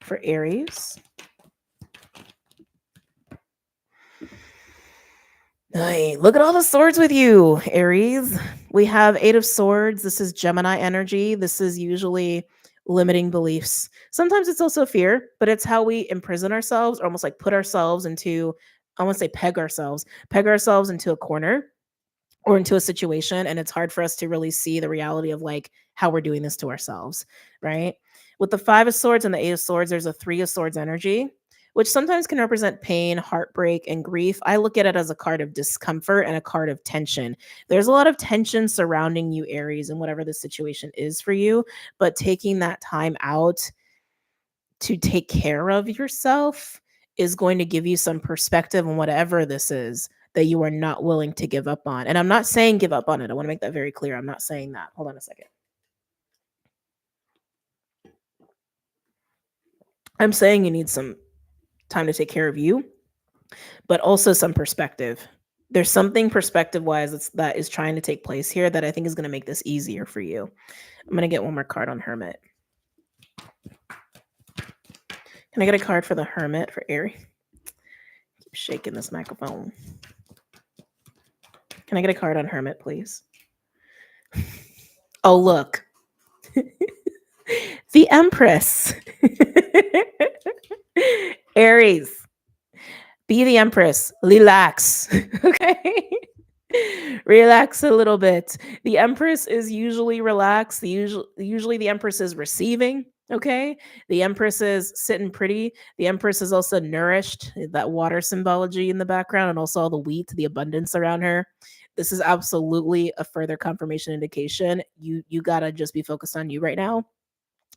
for Aries? Hey, look at all the swords with you, Aries. We have Eight of Swords. This is Gemini energy. This is usually limiting beliefs. Sometimes it's also fear, but it's how we imprison ourselves, or almost like put ourselves into, I want to say peg ourselves into a corner or into a situation, and it's hard for us to really see the reality of like how we're doing this to ourselves, right? With the Five of Swords and the Eight of Swords, there's a Three of Swords energy, which sometimes can represent pain, heartbreak, and grief. I look at it as a card of discomfort and a card of tension. There's a lot of tension surrounding you, Aries, and whatever the situation is for you, but taking that time out to take care of yourself is going to give you some perspective on whatever this is that you are not willing to give up on. And I'm not saying give up on it. I want to make that very clear. I'm not saying that. Hold on a second. I'm saying you need some time to take care of you, but also some perspective, There's something perspective-wise that is trying to take place here that I think is gonna make this easier for you. I'm gonna get one more card on Hermit. Can I get a card for the Hermit for Aries? Keep shaking this microphone. Can I get a card on Hermit, please? Oh, look. The Empress. Aries, be the Empress. Relax. Okay? Relax a little bit. The Empress is usually relaxed. Usually the Empress is receiving. Okay? The Empress is sitting pretty. The Empress is also nourished. That water symbology in the background, and also all the wheat, the abundance around her. This is absolutely a further confirmation indication. You gotta just be focused on you right now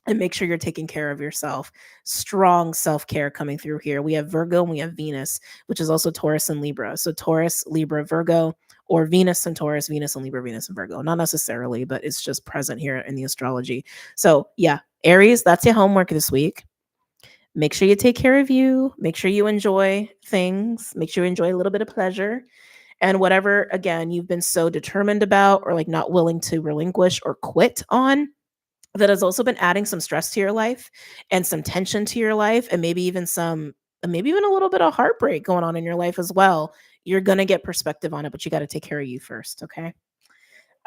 and make sure you're taking care of yourself. Strong self-care coming through here. We have Virgo and we have Venus, which is also Taurus and Libra. So Taurus, Libra, Virgo, or Venus and Taurus, Venus and Libra, Venus and Virgo. Not necessarily, but it's just present here in the astrology. So yeah, Aries, that's your homework this week. Make sure you take care of you. Make sure you enjoy things. Make sure you enjoy a little bit of pleasure. And whatever, again, you've been so determined about or like not willing to relinquish or quit on, that has also been adding some stress to your life and some tension to your life, and maybe even a little bit of heartbreak going on in your life as well. You're going to get perspective on it, but you got to take care of you first. Okay.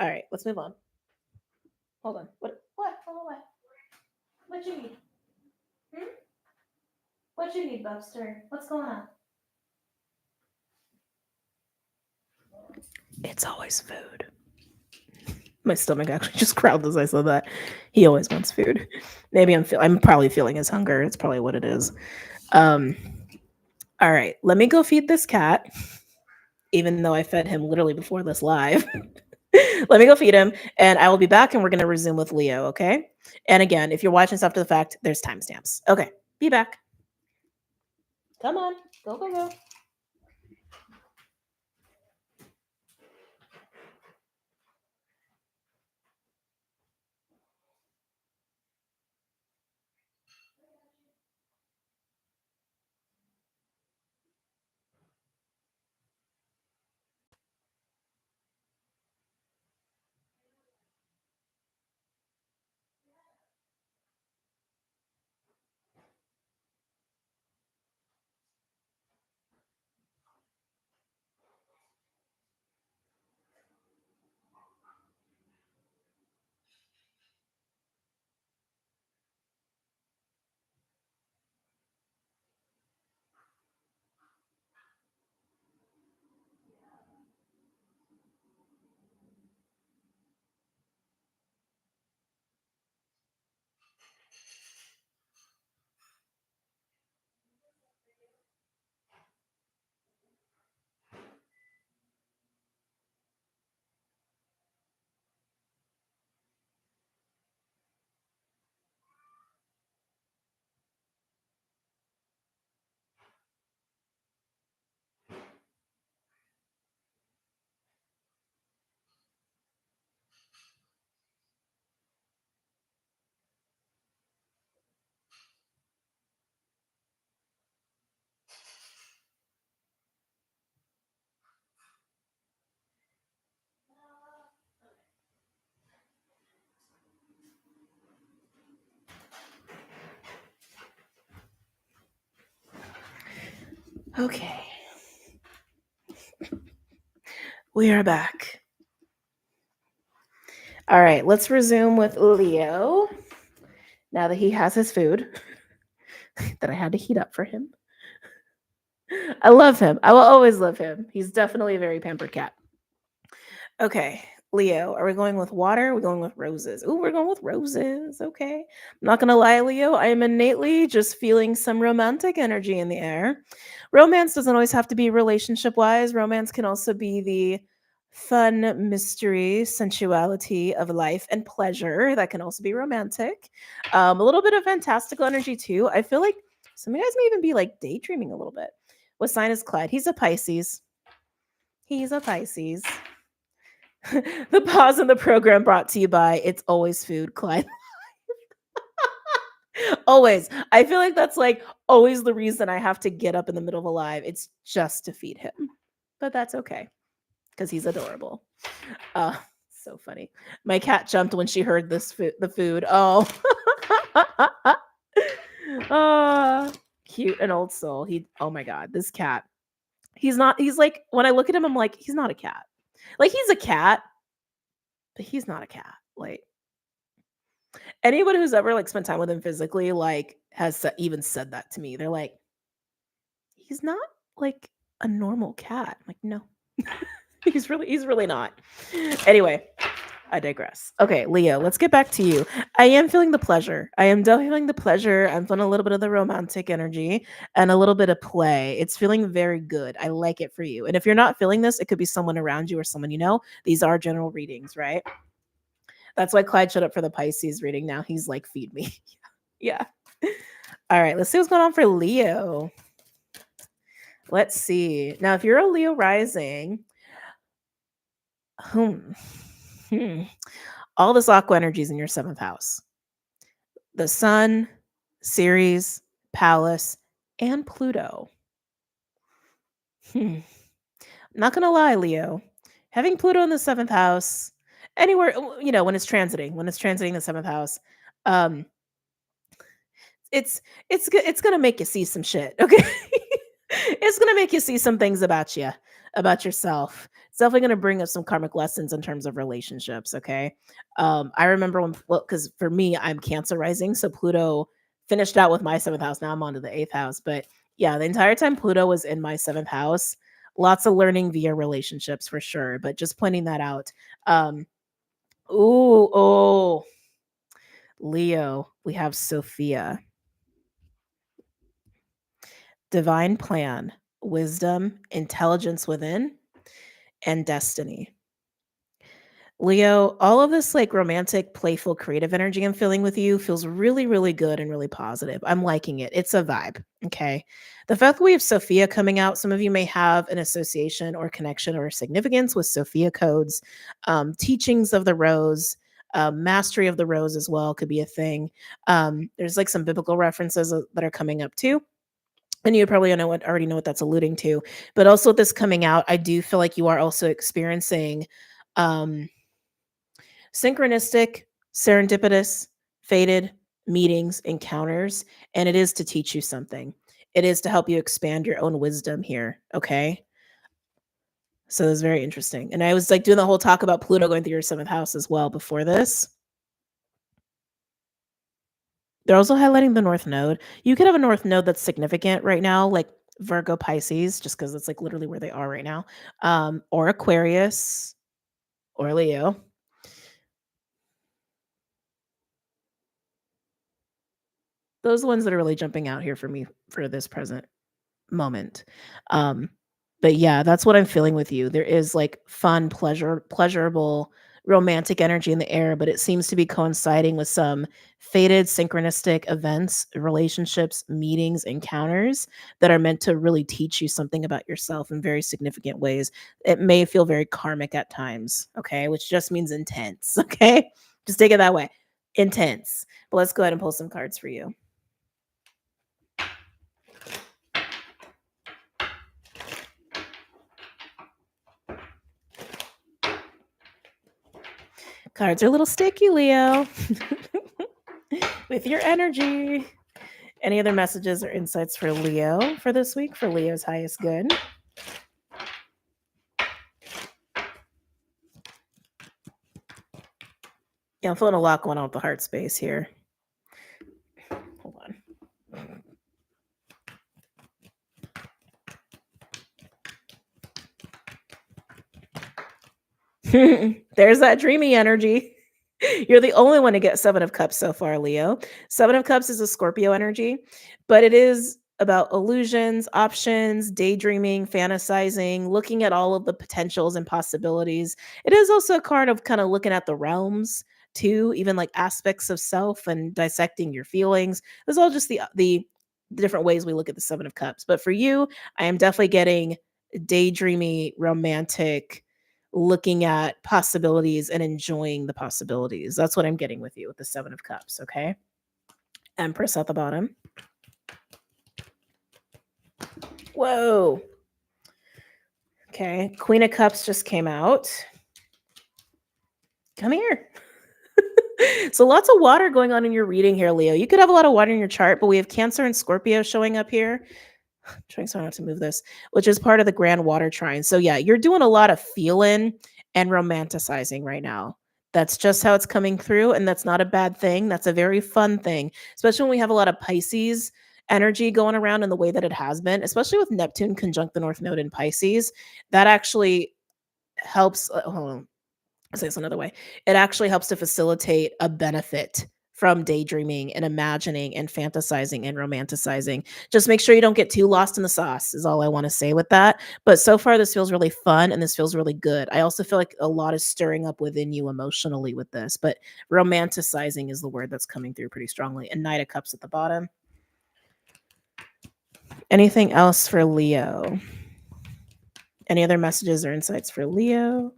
All right. Let's move on. Hold on. What? Hold on. What you need? What you need, Bubster? What's going on? It's always food. My stomach actually just growled as I said that. He always wants food. Maybe I'm probably feeling his hunger. It's probably what it is. All right, let me go feed this cat, even though I fed him literally before this live. Let me go feed him, and I will be back, and we're going to resume with Leo, okay? And again, if you're watching this after the fact, there's timestamps. Okay, be back. Come on, go, go, go. Okay. We are back. All right, let's resume with Leo. Now that he has his food that I had to heat up for him. I love him. I will always love him. He's definitely a very pampered cat. Okay, Leo, are we going with water? Are we going with roses? Ooh, we're going with roses. Okay. I'm not going to lie, Leo. I am innately just feeling some romantic energy in the air. Romance doesn't always have to be relationship wise, romance can also be the fun mystery, sensuality of life and pleasure. That can also be romantic. A little bit of fantastical energy, too. I feel like some of you guys may even be like daydreaming a little bit. What sign is Clyde? He's a Pisces. He's a Pisces. The pause in the program brought to you by It's Always Food, Clyde. Always. I feel like that's like always the reason I have to get up in the middle of a live. It's just to feed him. But that's okay. because he's adorable. So funny. My cat jumped when she heard the food. Oh. Cute and old soul. Oh my God, this cat. He's like, when I look at him, I'm like, he's not a cat. Like, he's a cat, but he's not a cat. Like, anyone who's ever like spent time with him physically, like, has even said that to me. They're like, he's not like a normal cat. I'm like, no. he's really not. Anyway, I digress. Okay, Leo, let's get back to you. I am feeling the pleasure. I am definitely feeling the pleasure. I'm feeling a little bit of the romantic energy and a little bit of play. It's feeling very good. I like it for you. And if you're not feeling this, it could be someone around you or someone you know. These are general readings, right? That's why Clyde showed up for the Pisces reading now. He's like, feed me. Yeah. All right, let's see what's going on for Leo. Let's see. Now, if you're a Leo rising, all this aqua energy is in your 7th house. The Sun, Ceres, Pallas, and Pluto. Not gonna lie, Leo. Having Pluto in the 7th house, anywhere, when it's transiting the 7th house, it's gonna make you see some shit, okay? It's gonna make you see some things about you, about yourself. It's definitely gonna bring up some karmic lessons in terms of relationships, okay? I remember because for me, I'm Cancer rising, so Pluto finished out with my 7th house. Now I'm on to the 8th house, but yeah, the entire time Pluto was in my 7th house, lots of learning via relationships for sure, but just pointing that out. Leo, we have Sophia. Divine plan, wisdom, intelligence within, and destiny. Leo, all of this like romantic, playful, creative energy I'm feeling with you feels really, really good and really positive. I'm liking it. It's a vibe. Okay. The fact that we have Sophia coming out, some of you may have an association or connection or significance with Sophia codes, teachings of the rose, mastery of the rose as well could be a thing. There's like some biblical references that are coming up too. And you probably already know what that's alluding to. But also with this coming out, I do feel like you are also experiencing synchronistic, serendipitous, fated meetings, encounters, and it is to teach you something. It is to help you expand your own wisdom here, okay? So it's very interesting. And I was like doing the whole talk about Pluto going through your 7th house as well before this. They're also highlighting the North Node. You could have a North Node that's significant right now, like Virgo, Pisces, just because it's like literally where they are right now, or Aquarius, or Leo. Those are the ones that are really jumping out here for me for this present moment. But yeah, that's what I'm feeling with you. There is like fun, pleasurable, romantic energy in the air, but it seems to be coinciding with some fated synchronistic events, relationships, meetings, encounters that are meant to really teach you something about yourself in very significant ways. It may feel very karmic at times, okay, which just means intense, okay? Just take it that way. Intense. But let's go ahead and pull some cards for you. Cards are a little sticky, Leo. With your energy. Any other messages or insights for Leo for this week, for Leo's highest good? Yeah, I'm feeling a lot going on with the heart space here. Hold on. There's that dreamy energy. You're the only one to get 7 of Cups so far, Leo. 7 of Cups is a Scorpio energy, but it is about illusions, options, daydreaming, fantasizing, looking at all of the potentials and possibilities. It is also a card of kind of looking at the realms too, even like aspects of self and dissecting your feelings. There's all just the different ways we look at the 7 of Cups. But for you, I am definitely getting daydreamy, romantic, looking at possibilities and enjoying the possibilities. That's what I'm getting with you with the 7 of Cups, okay? Empress at the bottom. Whoa. Okay, Queen of Cups just came out. Come here. So lots of water going on in your reading here, Leo. You could have a lot of water in your chart, but we have Cancer and Scorpio showing up here. I'm trying so not to move this, which is part of the grand water trine. So yeah, you're doing a lot of feeling and romanticizing right now. That's just how it's coming through, and that's not a bad thing. That's a very fun thing, especially when we have a lot of Pisces energy going around in the way that it has been, especially with Neptune conjunct the North Node in Pisces. That actually helps. Hold on, I'll say this another way. It actually helps to facilitate a benefit from daydreaming and imagining and fantasizing and romanticizing. Just make sure you don't get too lost in the sauce, is all I want to say with that. But so far, this feels really fun and this feels really good. I also feel like a lot is stirring up within you emotionally with this, but romanticizing is the word that's coming through pretty strongly. And Knight of Cups at the bottom. Anything else for Leo? Any other messages or insights for Leo?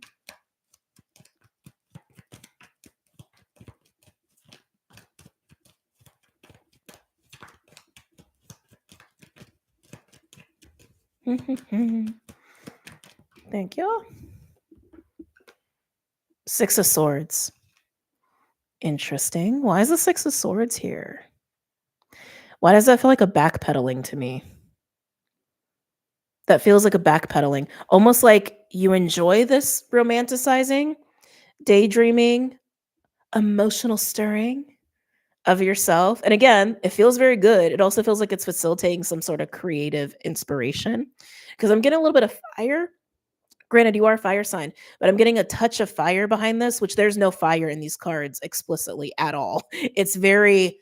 Thank you. Six of Swords. Interesting. Why is the Six of Swords here? Why does that feel like a backpedaling to me? That feels like a backpedaling. Almost like you enjoy this romanticizing, daydreaming, emotional stirring of yourself. And again, it feels very good. It also feels like it's facilitating some sort of creative inspiration. Because I'm getting a little bit of fire. Granted, you are a fire sign, but I'm getting a touch of fire behind this, which there's no fire in these cards explicitly at all. It's very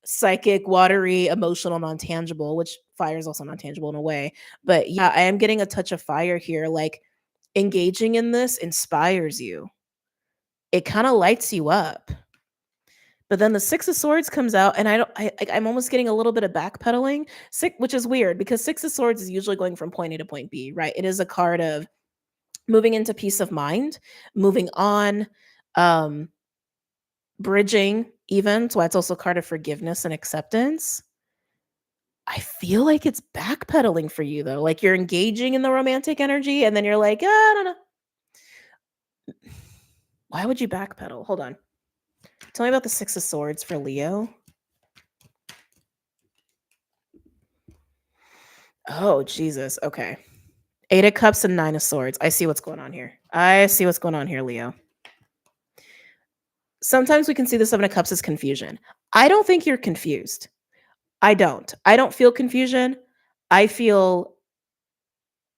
psychic, watery, emotional, non-tangible, which fire is also non-tangible in a way. But yeah, I am getting a touch of fire here. Like engaging in this inspires you. It kind of lights you up. But then the Six of Swords comes out, and I'm almost getting a little bit of backpedaling, which is weird because Six of Swords is usually going from point A to point B, right? It is a card of moving into peace of mind, moving on, um, bridging even. That's why it's also a card of forgiveness and acceptance. I feel like it's backpedaling for you though. Like you're engaging in the romantic energy and then you're like, "Ah, I don't know." Why would you backpedal? Hold on. Tell me about the Six of Swords for Leo. Oh, Jesus. Okay. Eight of Cups and Nine of Swords. I see what's going on here. I see what's going on here, Leo. Sometimes we can see the Seven of Cups as confusion. I don't think you're confused. I don't. I don't feel confusion. I feel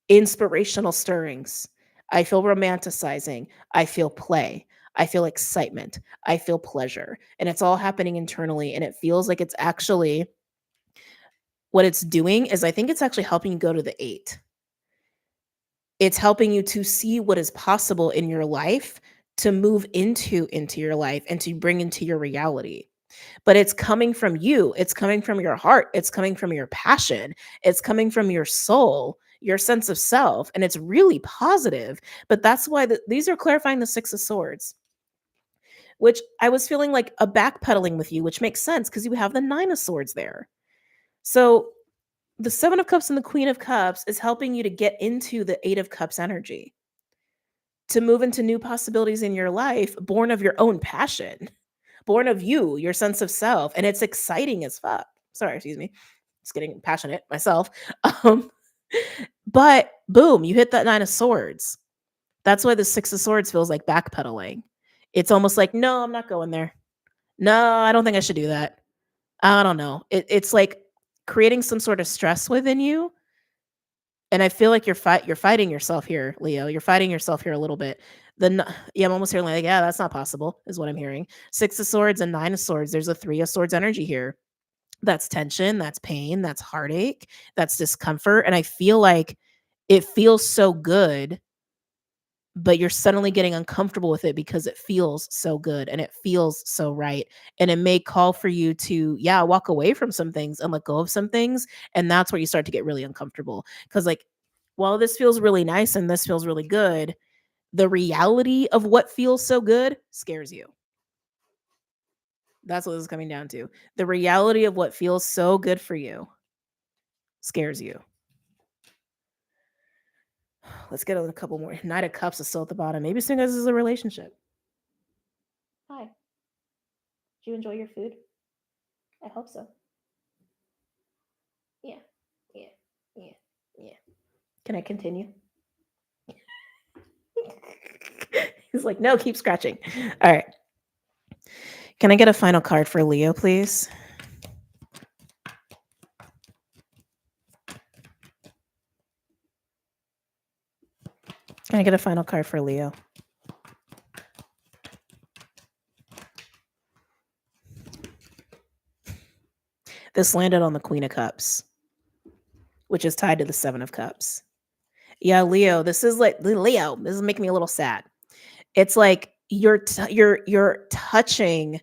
inspirational stirrings. I feel romanticizing. I feel play. I feel excitement. I feel pleasure. And it's all happening internally. And it feels like it's actually what it's doing is I think it's actually helping you go to the eight. It's helping you to see what is possible in your life to move into your life and to bring into your reality. But it's coming from you. It's coming from your heart. It's coming from your passion. It's coming from your soul, your sense of self. And it's really positive. But that's why these are clarifying the Six of Swords, which I was feeling like a backpedaling with you, which makes sense because you have the Nine of Swords there. So the Seven of Cups and the Queen of Cups is helping you to get into the Eight of Cups energy, to move into new possibilities in your life, born of your own passion, born of you, your sense of self. And it's exciting as fuck. Sorry, excuse me. Just getting passionate myself. Um, but boom, you hit that Nine of Swords. That's why the Six of Swords feels like backpedaling. It's almost like, no, I'm not going there. No, I don't think I should do that. I don't know. It's like creating some sort of stress within you. And I feel like you're fighting yourself here, Leo. You're fighting yourself here a little bit. Yeah, I'm almost hearing like, yeah, that's not possible, is what I'm hearing. Six of Swords and Nine of Swords. There's a Three of Swords energy here. That's tension, that's pain, that's heartache, that's discomfort. And I feel like it feels so good, but you're suddenly getting uncomfortable with it because it feels so good and it feels so right. And it may call for you to, yeah, walk away from some things and let go of some things. And that's where you start to get really uncomfortable. Because, like, while this feels really nice and this feels really good, the reality of what feels so good scares you. That's what this is coming down to. The reality of what feels so good for you scares you. Let's get a couple more. Knight of Cups is still at the bottom. Maybe soon as this is a relationship. Hi. Did you enjoy your food? I hope so. Yeah. Yeah. Yeah. Yeah. Can I continue? He's like, no, keep scratching. All right. Can I get a final card for Leo, please? Can I get a final card for Leo? This landed on the Queen of Cups, which is tied to the Seven of Cups. Yeah, Leo, this is making me a little sad. It's like you're touching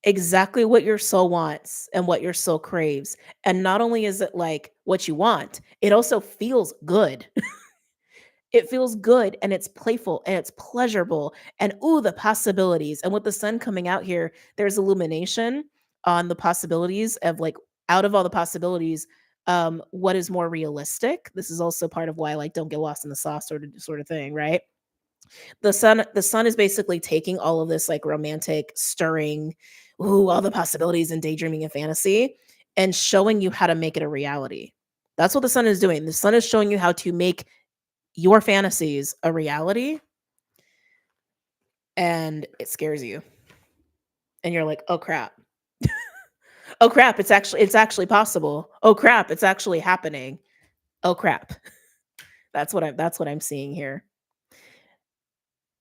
exactly what your soul wants and what your soul craves. And not only is it like what you want, it also feels good. It feels good and it's playful and it's pleasurable and ooh, the possibilities. And with the sun coming out here, there's illumination on the possibilities of like out of all the possibilities, what is more realistic. This is also part of why like don't get lost in the sauce sort of thing, right? The sun is basically taking all of this like romantic stirring, ooh, all the possibilities and daydreaming and fantasy, and showing you how to make it a reality. That's what the sun is doing. The sun is showing you how to make your fantasies a reality, and it scares you. And you're like, "Oh crap. Oh crap, it's actually possible. Oh crap, it's actually happening. Oh crap." That's what I'm seeing here.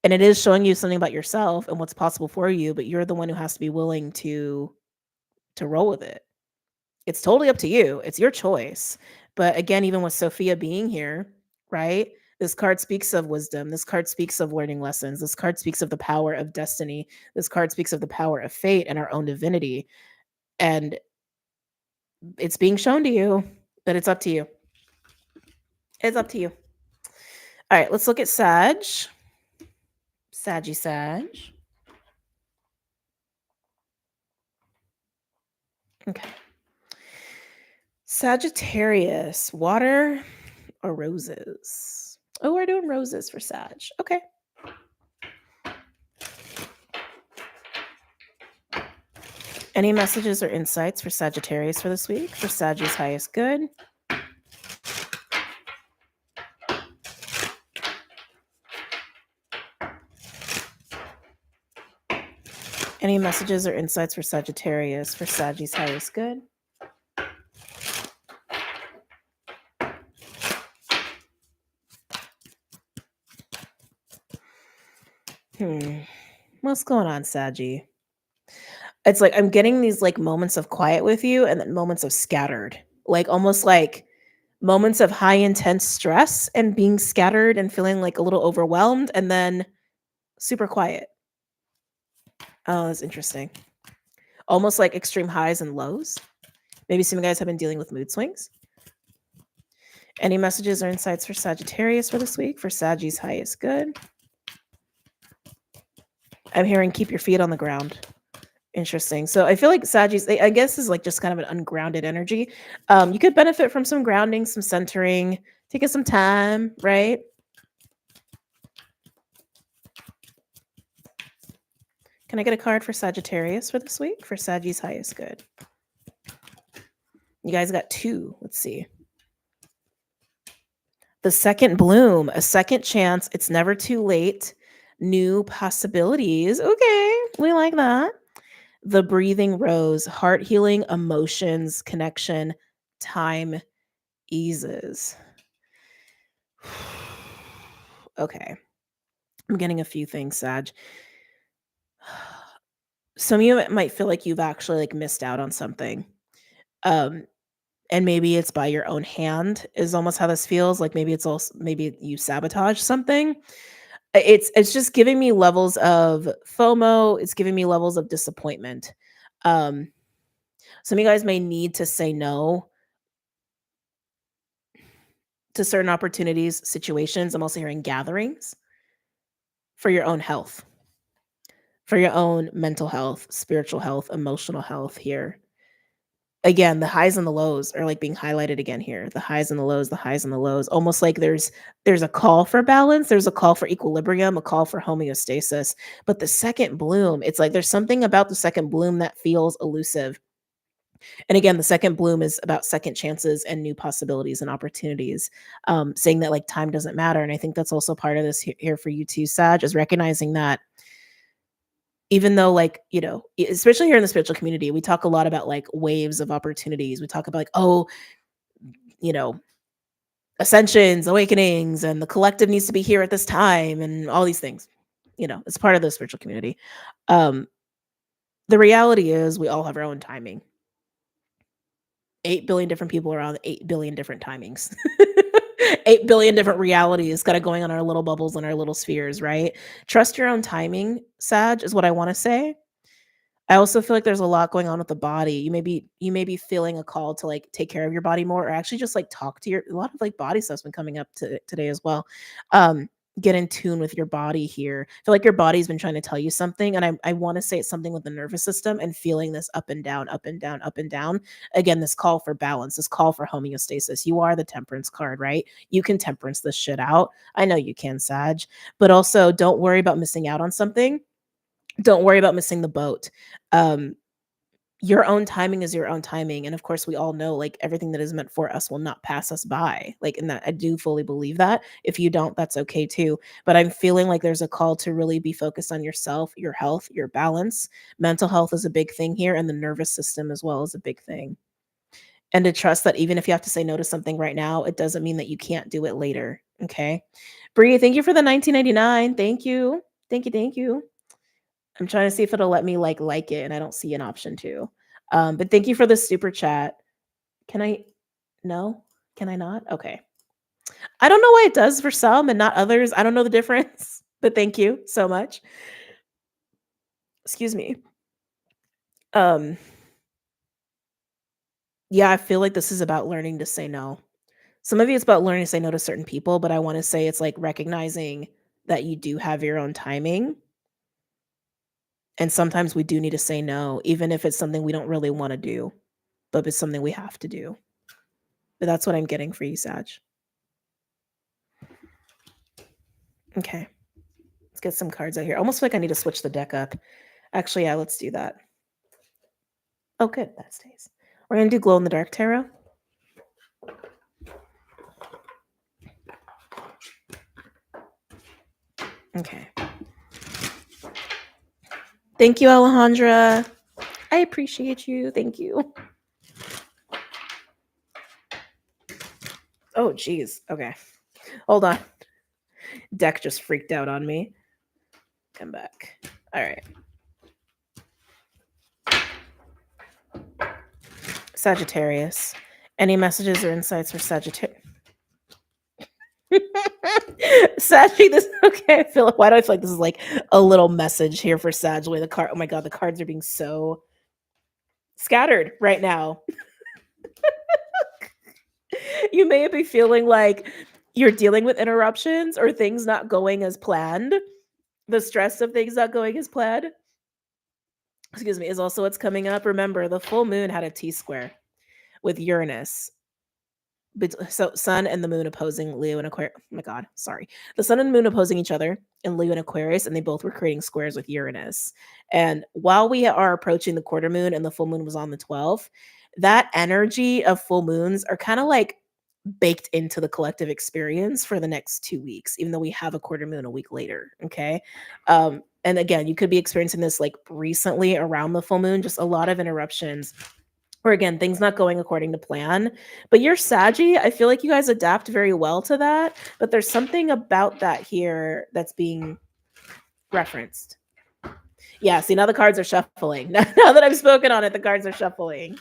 And it is showing you something about yourself and what's possible for you, but you're the one who has to be willing to roll with it. It's totally up to you. It's your choice. But again, even with Sophia being here, right? This card speaks of wisdom. This card speaks of learning lessons. This card speaks of the power of destiny. This card speaks of the power of fate and our own divinity. And it's being shown to you, but it's up to you. It's up to you. All right, let's look at Sag. Saggy Sag. Okay. Sagittarius, water or roses? Oh, we're doing roses for Sag. Okay. Any messages or insights for Sagittarius for this week? For Sag's highest good? Any messages or insights for Sagittarius for Sag's highest good? What's going on, Saggy? It's like I'm getting these like moments of quiet with you and then moments of scattered. Like almost like moments of high intense stress and being scattered and feeling like a little overwhelmed and then super quiet. Oh, that's interesting. Almost like extreme highs and lows. Maybe some of you guys have been dealing with mood swings. Any messages or insights for Sagittarius for this week? For Sag's highest good? I'm hearing keep your feet on the ground. Interesting. So I feel like Sagittarius, I guess, is like just kind of an ungrounded energy. You could benefit from some grounding, some centering, taking some time, right? Can I get a card for Sagittarius for this week? For Sag's highest good. You guys got two. Let's see. The second bloom, a second chance. It's never too late. New possibilities. Okay, we like that. The breathing rose, heart healing, emotions, connection, time eases. Okay. I'm getting a few things, Sag. Some of you might feel like you've actually like missed out on something. And maybe it's by your own hand is almost how this feels. Like maybe it's also maybe you sabotage something. It's just giving me levels of FOMO. It's giving me levels of disappointment. Some of you guys may need to say no to certain opportunities, situations. I'm also hearing gatherings for your own health, for your own mental health, spiritual health, emotional health here. again, the highs and the lows are like being highlighted again here. The highs and the lows, the highs and the lows. Almost like there's a call for balance, there's a call for equilibrium, a call for homeostasis. But the second bloom, it's like there's something about the second bloom that feels elusive. And again, the second bloom is about second chances and new possibilities and opportunities, saying that like time doesn't matter. And I think that's also part of this here for you too, Sag, is recognizing that even though like, especially here in the spiritual community, we talk a lot about like waves of opportunities. We talk about like, oh, you know, ascensions, awakenings, and the collective needs to be here at this time and all these things. It's part of the spiritual community. Um, the reality is we all have our own timing. 8 billion different people are on 8 billion different timings. 8 billion different realities kind of going on our little bubbles and our little spheres, right? Trust your own timing, Sag, is what I want to say. I also feel like there's a lot going on with the body. You may be feeling a call to like take care of your body more, or actually just like talk to a lot of like body stuff's been coming up today as well. Get in tune with your body here. I feel like your body's been trying to tell you something, and I want to say it's something with the nervous system and feeling this up and down, up and down, up and down. Again, this call for balance, this call for homeostasis. You are the temperance card, right? You can temperance this shit out. I know you can, Sag, but also don't worry about missing out on something. Don't worry about missing the boat. Um, your own timing is your own timing. And of course, we all know like everything that is meant for us will not pass us by. Like, and that I do fully believe that. If you don't, that's okay too. But I'm feeling like there's a call to really be focused on yourself, your health, your balance. Mental health is a big thing here, and the nervous system as well is a big thing. And to trust that even if you have to say no to something right now, it doesn't mean that you can't do it later. Okay. Bree, thank you for the 1999. Thank you. Thank you. Thank you. I'm trying to see if it'll let me like it, and I don't see an option to. But thank you for the super chat. Can I? No? Can I not? Okay. I don't know why it does for some and not others. I don't know the difference, but thank you so much. Excuse me. Um, yeah, I feel like this is about learning to say no. Some of you it's about learning to say no to certain people, but I want to say it's like recognizing that you do have your own timing. And sometimes we do need to say no, even if it's something we don't really want to do, but it's something we have to do. But that's what I'm getting for you, Sag. Okay. Let's get some cards out here. Almost feel like I need to switch the deck up. Actually, yeah, let's do that. Oh, good. That stays. We're going to do glow in the dark tarot. Okay. Thank you, Alejandra. I appreciate you. Thank you. Oh, geez. Okay. Hold on. Deck just freaked out on me. Come back. All right. Sagittarius. Any messages or insights for Sagittarius? Saggy, this okay. I feel like why do I feel like this is like a little message here for Sag? The way the card, oh my god, the cards are being so scattered right now. You may be feeling like you're dealing with interruptions or things not going as planned. The stress of things not going as planned, excuse me, is also what's coming up. Remember, the full moon had a T-square with Uranus. So sun and the moon opposing Leo and Aquarius. Oh my god, sorry. The sun and the moon opposing each other in Leo and Aquarius, and they both were creating squares with Uranus. And while we are approaching the quarter moon and the full moon was on the 12th, that energy of full moons are kind of like baked into the collective experience for the next 2 weeks, even though we have a quarter moon a week later. Okay. And again, you could be experiencing this like recently around the full moon, just a lot of interruptions or again, things not going according to plan. But you're Saggy. I feel like you guys adapt very well to that. But there's something about that here that's being referenced. Yeah, see, now the cards are shuffling. Now that I've spoken on it, the cards are shuffling.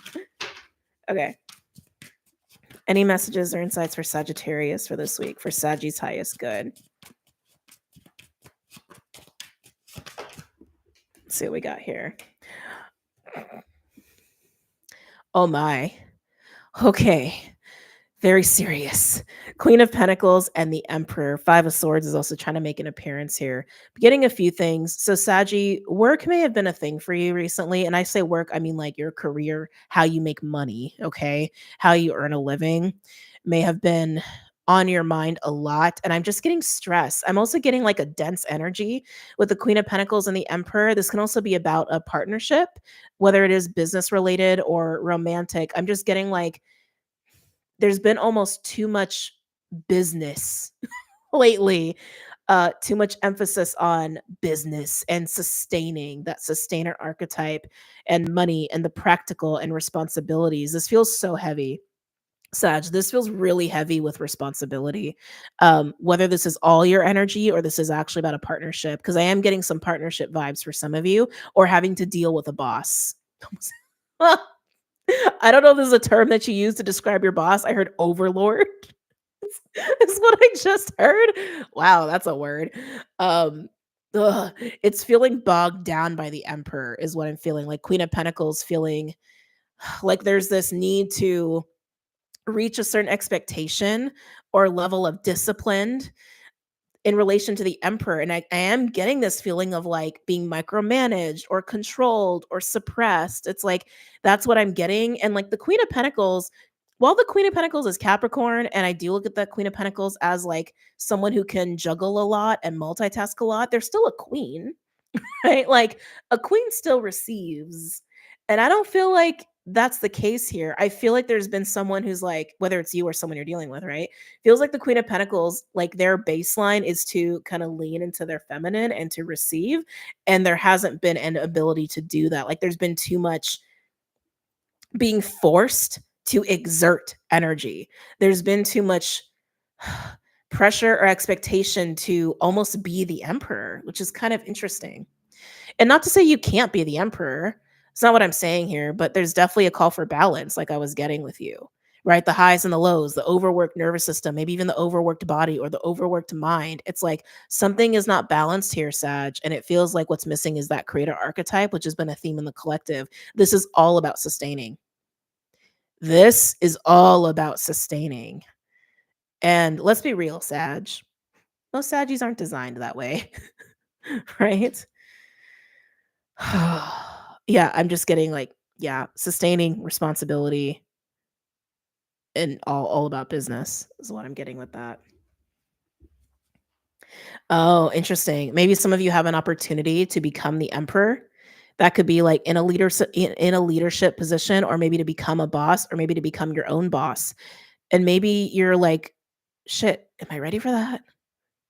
Okay. Any messages or insights for Sagittarius for this week? For Saggy's highest good. Let's see what we got here. Oh my. Okay. Very serious. Queen of Pentacles and the Emperor. Five of Swords is also trying to make an appearance here. Getting a few things. So, Saggy, work may have been a thing for you recently. And I say work, I mean like your career, how you make money, okay? How you earn a living may have been on your mind a lot. And I'm just getting stressed. I'm also getting like a dense energy with the Queen of Pentacles and the Emperor. This can also be about a partnership, whether it is business related or romantic. I'm just getting like, there's been almost too much business lately, too much emphasis on business and sustaining that sustainer archetype and money and the practical and responsibilities. This feels so heavy. Sag, this feels really heavy with responsibility. Whether this is all your energy or this is actually about a partnership, because I am getting some partnership vibes for some of you, or having to deal with a boss. I don't know if this is a term that you use to describe your boss. I heard overlord. Is what I just heard. Wow, that's a word. Um, ugh, it's feeling bogged down by the Emperor, is what I'm feeling. Like Queen of Pentacles feeling like there's this need to reach a certain expectation or level of discipline in relation to the Emperor. And I am getting this feeling of like being micromanaged or controlled or suppressed. It's like that's what I'm getting. And like the Queen of Pentacles, while the Queen of Pentacles is Capricorn, and I do look at the Queen of Pentacles as like someone who can juggle a lot and multitask a lot, they're still a queen. Right? Like a queen still receives. And I don't feel like that's the case here. I feel like there's been someone who's like, whether it's you or someone you're dealing with, right? Feels like the Queen of Pentacles, like their baseline is to kind of lean into their feminine and to receive. And there hasn't been an ability to do that. Like there's been too much being forced to exert energy. There's been too much pressure or expectation to almost be the emperor, which is kind of interesting. And not to say you can't be the emperor. It's not what I'm saying here, but there's definitely a call for balance, like I was getting with you, right? The highs and the lows, the overworked nervous system, maybe even the overworked body or the overworked mind. It's like something is not balanced here, Sag. And it feels like what's missing is that creator archetype, which has been a theme in the collective. This is all about sustaining. This is all about sustaining. And let's be real, Sag. Most Saggies aren't designed that way, right? Yeah, I'm just getting like, yeah, sustaining responsibility and all about business is what I'm getting with that. Oh, interesting. Maybe some of you have an opportunity to become the emperor. That could be like in a leadership position, or maybe to become a boss, or maybe to become your own boss. And maybe you're like, shit, am I ready for that?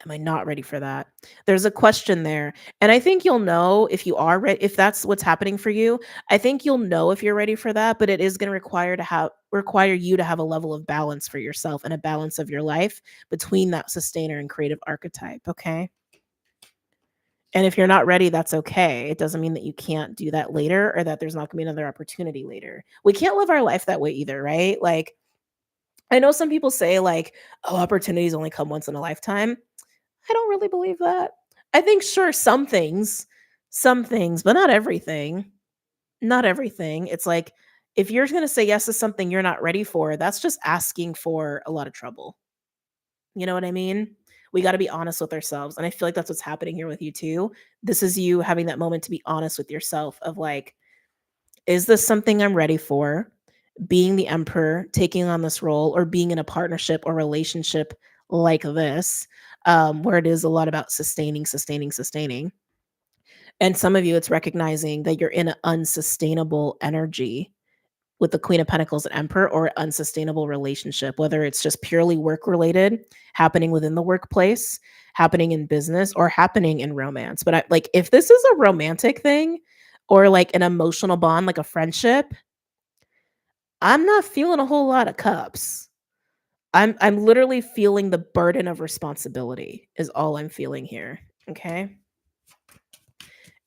Am I not ready for that? There's a question there. And I think you'll know if you are ready, if that's what's happening for you. I think you'll know if you're ready for that, but it is going to require you to have a level of balance for yourself and a balance of your life between that sustainer and creative archetype. Okay. And if you're not ready, that's okay. It doesn't mean that you can't do that later or that there's not gonna be another opportunity later. We can't live our life that way either, right? Like, I know some people say, like, oh, opportunities only come once in a lifetime. I don't really believe that. I think, sure, some things, but not everything. Not everything. It's like, if you're going to say yes to something you're not ready for, that's just asking for a lot of trouble. You know what I mean? We got to be honest with ourselves. And I feel like that's what's happening here with you too. This is you having that moment to be honest with yourself of like, is this something I'm ready for? Being the emperor, taking on this role, or being in a partnership or relationship like this, where it is a lot about sustaining, sustaining, sustaining. And some of you, it's recognizing that you're in an unsustainable energy with the Queen of Pentacles and Emperor, or an unsustainable relationship, whether it's just purely work related, happening within the workplace, happening in business, or happening in romance. But like, if this is a romantic thing or like an emotional bond, like a friendship, I'm not feeling a whole lot of cups. I'm literally feeling the burden of responsibility is all I'm feeling here. Okay.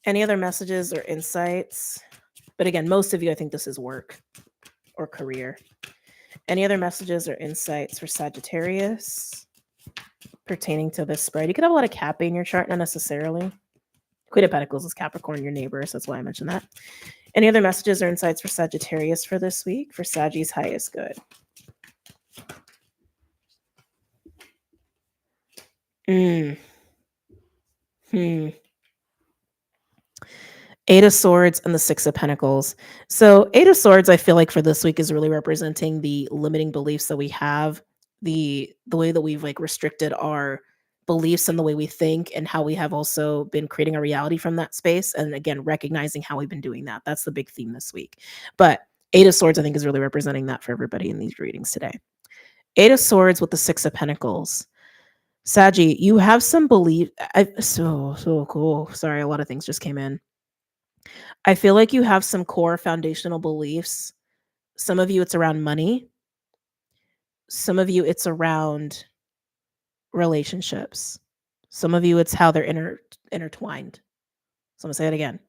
Any other messages or insights? But again, most of you, I think this is work or career. Any other messages or insights for Sagittarius pertaining to this spread? You could have a lot of Cappy in your chart, not necessarily. Queen of Pentacles is Capricorn, your neighbor, so that's why I mentioned that. Any other messages or insights for Sagittarius for this week? For Sagi's highest good. Mm. Hmm. Eight of Swords and the Six of Pentacles. So, Eight of Swords, I feel like for this week is really representing the limiting beliefs that we have, the way that we've like restricted our beliefs and the way we think, and how we have also been creating a reality from that space. And again, recognizing how we've been doing that. That's the big theme this week. But Eight of Swords, I think, is really representing that for everybody in these readings today. Eight of Swords with the Six of Pentacles. Saggy, you have some belief. So cool. Sorry, a lot of things just came in. I feel like you have some core foundational beliefs. Some of you, it's around money. Some of you, it's around relationships. Some of you, it's how they're intertwined. So I'm going to say it again.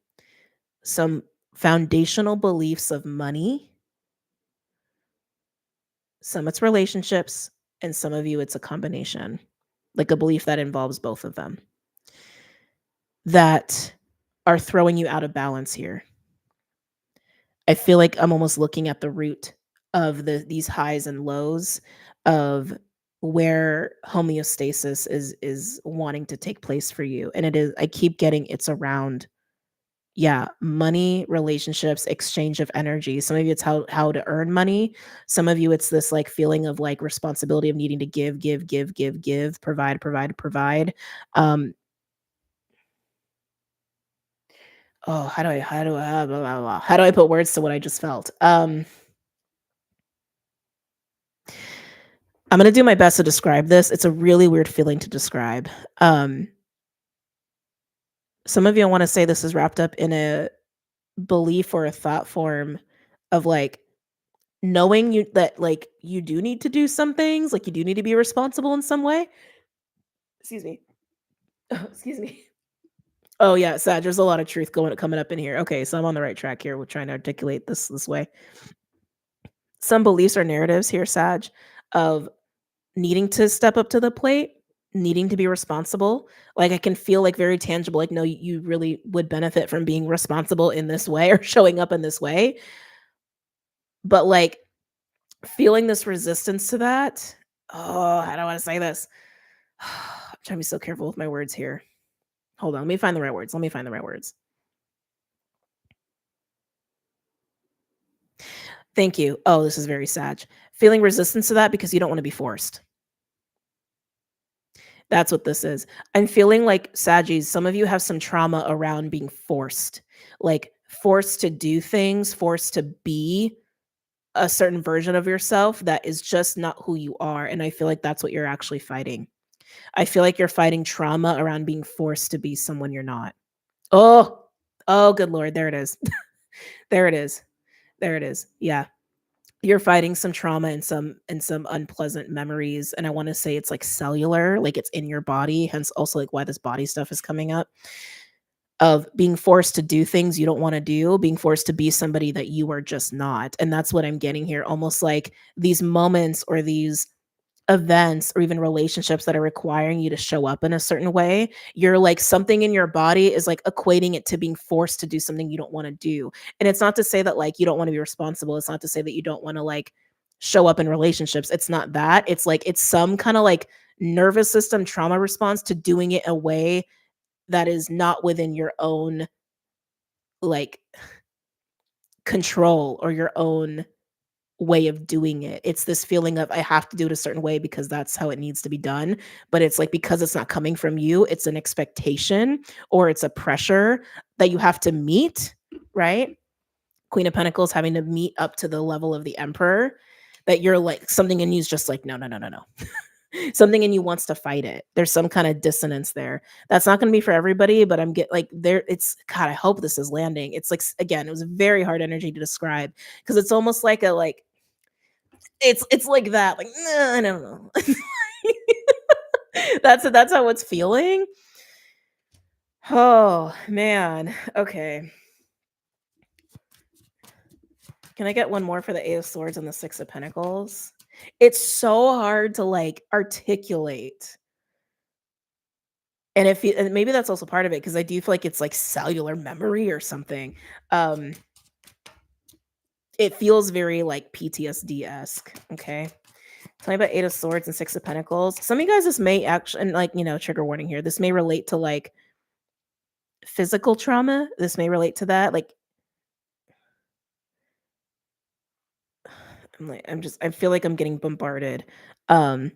Some foundational beliefs of money. Some it's relationships. And some of you, it's a combination, like a belief that involves both of them, that are throwing you out of balance here. I feel like I'm almost looking at the root of these highs and lows of where homeostasis is wanting to take place for you. And it is, I keep getting, it's around, yeah, money, relationships, exchange of energy. Some of you it's how to earn money. Some of you it's this like feeling of like responsibility of needing to give, provide. Um oh, how do I put words to what I just felt? I'm gonna do my best to describe this. It's a really weird feeling to describe. Um, some of you, I want to say this is wrapped up in a belief or a thought form of like knowing you that like you do need to do some things, like you do need to be responsible in some way. Excuse me. Excuse me. Oh yeah, Sag, there's a lot of truth coming up in here. Okay, so I'm on the right track here. We're trying to articulate this way. Some beliefs or narratives here, Sag, of needing to step up to the plate, needing to be responsible. Like, I can feel, like, very tangible, like, no, you really would benefit from being responsible in this way or showing up in this way. But, like, feeling this resistance to that, oh, I don't wanna say this. I'm trying to be so careful with my words here. Hold on, let me find the right words. Let me find the right words. Thank you. Oh, this is very sad. Feeling resistance to that because you don't wanna be forced. That's what this is. I'm feeling like Saggies, some of you have some trauma around being forced, like forced to do things, forced to be a certain version of yourself that is just not who you are. And I feel like that's what you're actually fighting. I feel like you're fighting trauma around being forced to be someone you're not. Oh, oh, good Lord. There it is. There it is. There it is. Yeah. You're fighting some trauma and some unpleasant memories, and I wanna say it's, like, cellular, like, it's in your body, hence also, like, why this body stuff is coming up, of being forced to do things you don't wanna do, being forced to be somebody that you are just not, and that's what I'm getting here, almost like these moments or these events or even relationships that are requiring you to show up in a certain way, you're like something in your body is like equating it to being forced to do something you don't want to do. And it's not to say that like you don't want to be responsible. It's not to say that you don't want to like show up in relationships. It's not that. It's like it's some kind of like nervous system trauma response to doing it a way that is not within your own like control or your own way of doing it. It's this feeling of I have to do it a certain way because that's how it needs to be done. But it's like because it's not coming from you, it's an expectation or it's a pressure that you have to meet, right? Queen of Pentacles having to meet up to the level of the Emperor, that you're like something in you is just like, no, no, no, no, no. Something in you wants to fight it. There's some kind of dissonance there. That's not going to be for everybody, but I'm get like there. It's God. I hope this is landing. It's like again, it was a very hard energy to describe because it's almost like a like it's like that, like, "Nah, I don't know." That's how it's feeling. Oh, man. Okay. Can I get one more for the Eight of Swords and the Six of Pentacles? It's so hard to, like, articulate, and if you and maybe that's also part of it because I do feel like it's, like, cellular memory or something. Um, it feels very, like, PTSD-esque, okay? Tell me about Eight of Swords and Six of Pentacles. Some of you guys, this may actually, and like, trigger warning here, this may relate to like physical trauma. This may relate to that. Like, I feel like I'm getting bombarded. Um,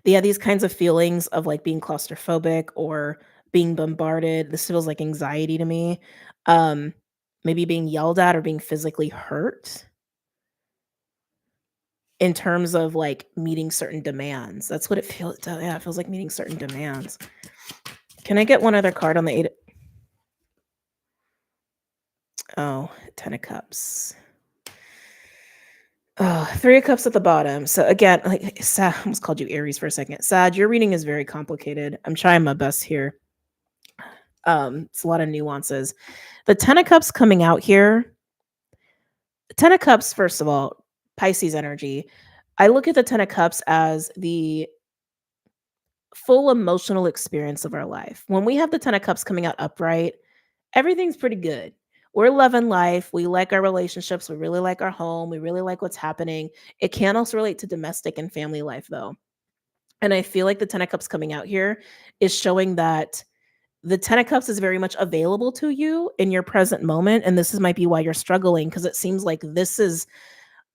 yeah, these kinds of feelings of like being claustrophobic or being bombarded. This feels like anxiety to me. Um, maybe being yelled at or being physically hurt in terms of like meeting certain demands. That's what it feels. Yeah, it feels like meeting certain demands. Can I get one other card on the eight? Oh, 10 of Cups. Oh, 3 of Cups at the bottom. So again, like I almost called you Aries for a second. Sag, your reading is very complicated. I'm trying my best here. It's a lot of nuances. The 10 of Cups coming out here. 10 of Cups, first of all, Pisces energy. I look at the 10 of Cups as the full emotional experience of our life. When we have the 10 of Cups coming out upright, everything's pretty good. We're loving life. We like our relationships. We really like our home. We really like what's happening. It can also relate to domestic and family life, though. And I feel like the 10 of Cups coming out here is showing that the 10 of Cups is very much available to you in your present moment. And this might be why you're struggling, because it seems like this is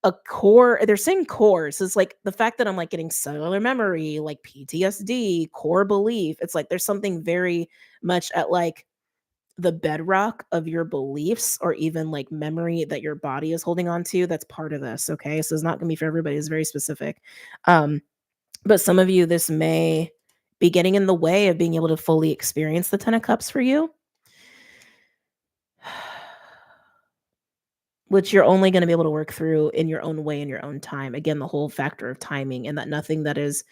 a core. They're saying cores. It's like the fact that I'm like getting cellular memory, like PTSD, core belief. It's like there's something very much at like the bedrock of your beliefs or even like memory that your body is holding on to. That's part of this. Okay. So it's not going to be for everybody. It's very specific. But some of you, this may be getting in the way of being able to fully experience the 10 of Cups for you, which you're only going to be able to work through in your own way, in your own time. Again, the whole factor of timing, and that nothing that is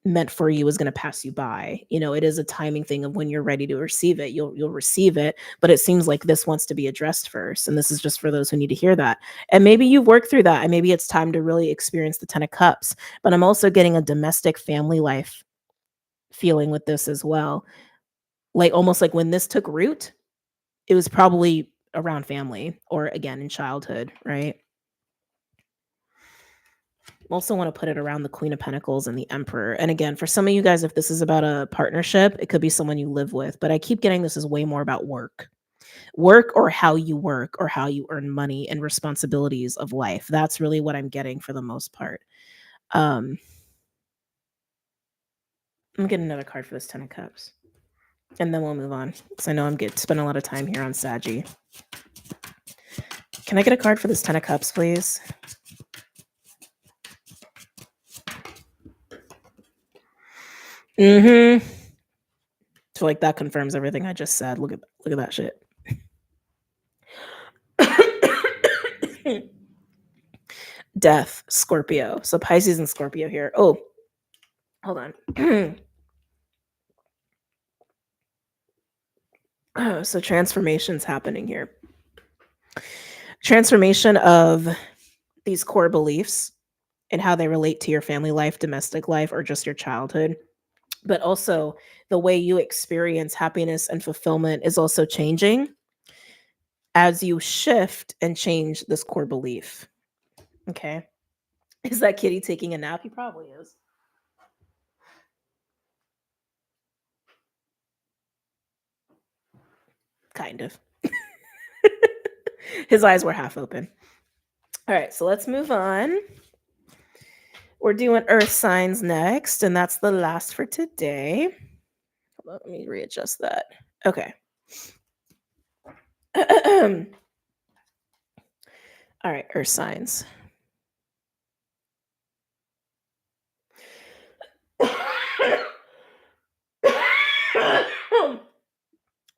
meant for you is going to pass you by. It is a timing thing of when you're ready to receive it, you'll receive it. But it seems like this wants to be addressed first. And this is just for those who need to hear that. And maybe you've worked through that, and maybe it's time to really experience the 10 of Cups. But I'm also getting a domestic family life feeling with this as well. Like almost like when this took root, it was probably around family or again in childhood, right? Also want to put it around the Queen of Pentacles and the Emperor. And again, for some of you guys, if this is about a partnership, it could be someone you live with. But I keep getting this is way more about work or how you work or how you earn money and responsibilities of life. That's really what I'm getting for the most part. I'm getting another card for this 10 of Cups. And then we'll move on because I know I'm spending a lot of time here on Saggy. Can I get a card for this 10 of Cups, please? Mm-hmm. So like that confirms everything I just said. Look at that shit. Death, Scorpio. So Pisces and Scorpio here. Oh, hold on. So transformation's happening here. Transformation of these core beliefs and how they relate to your family life, domestic life, or just your childhood. But also the way you experience happiness and fulfillment is also changing as you shift and change this core belief. Okay. Is that kitty taking a nap? He probably is. Kind of. His eyes were half open. All right, so let's move on. We're doing earth signs next, and that's the last for today. Hold on, let me readjust that. Okay. All right, earth signs.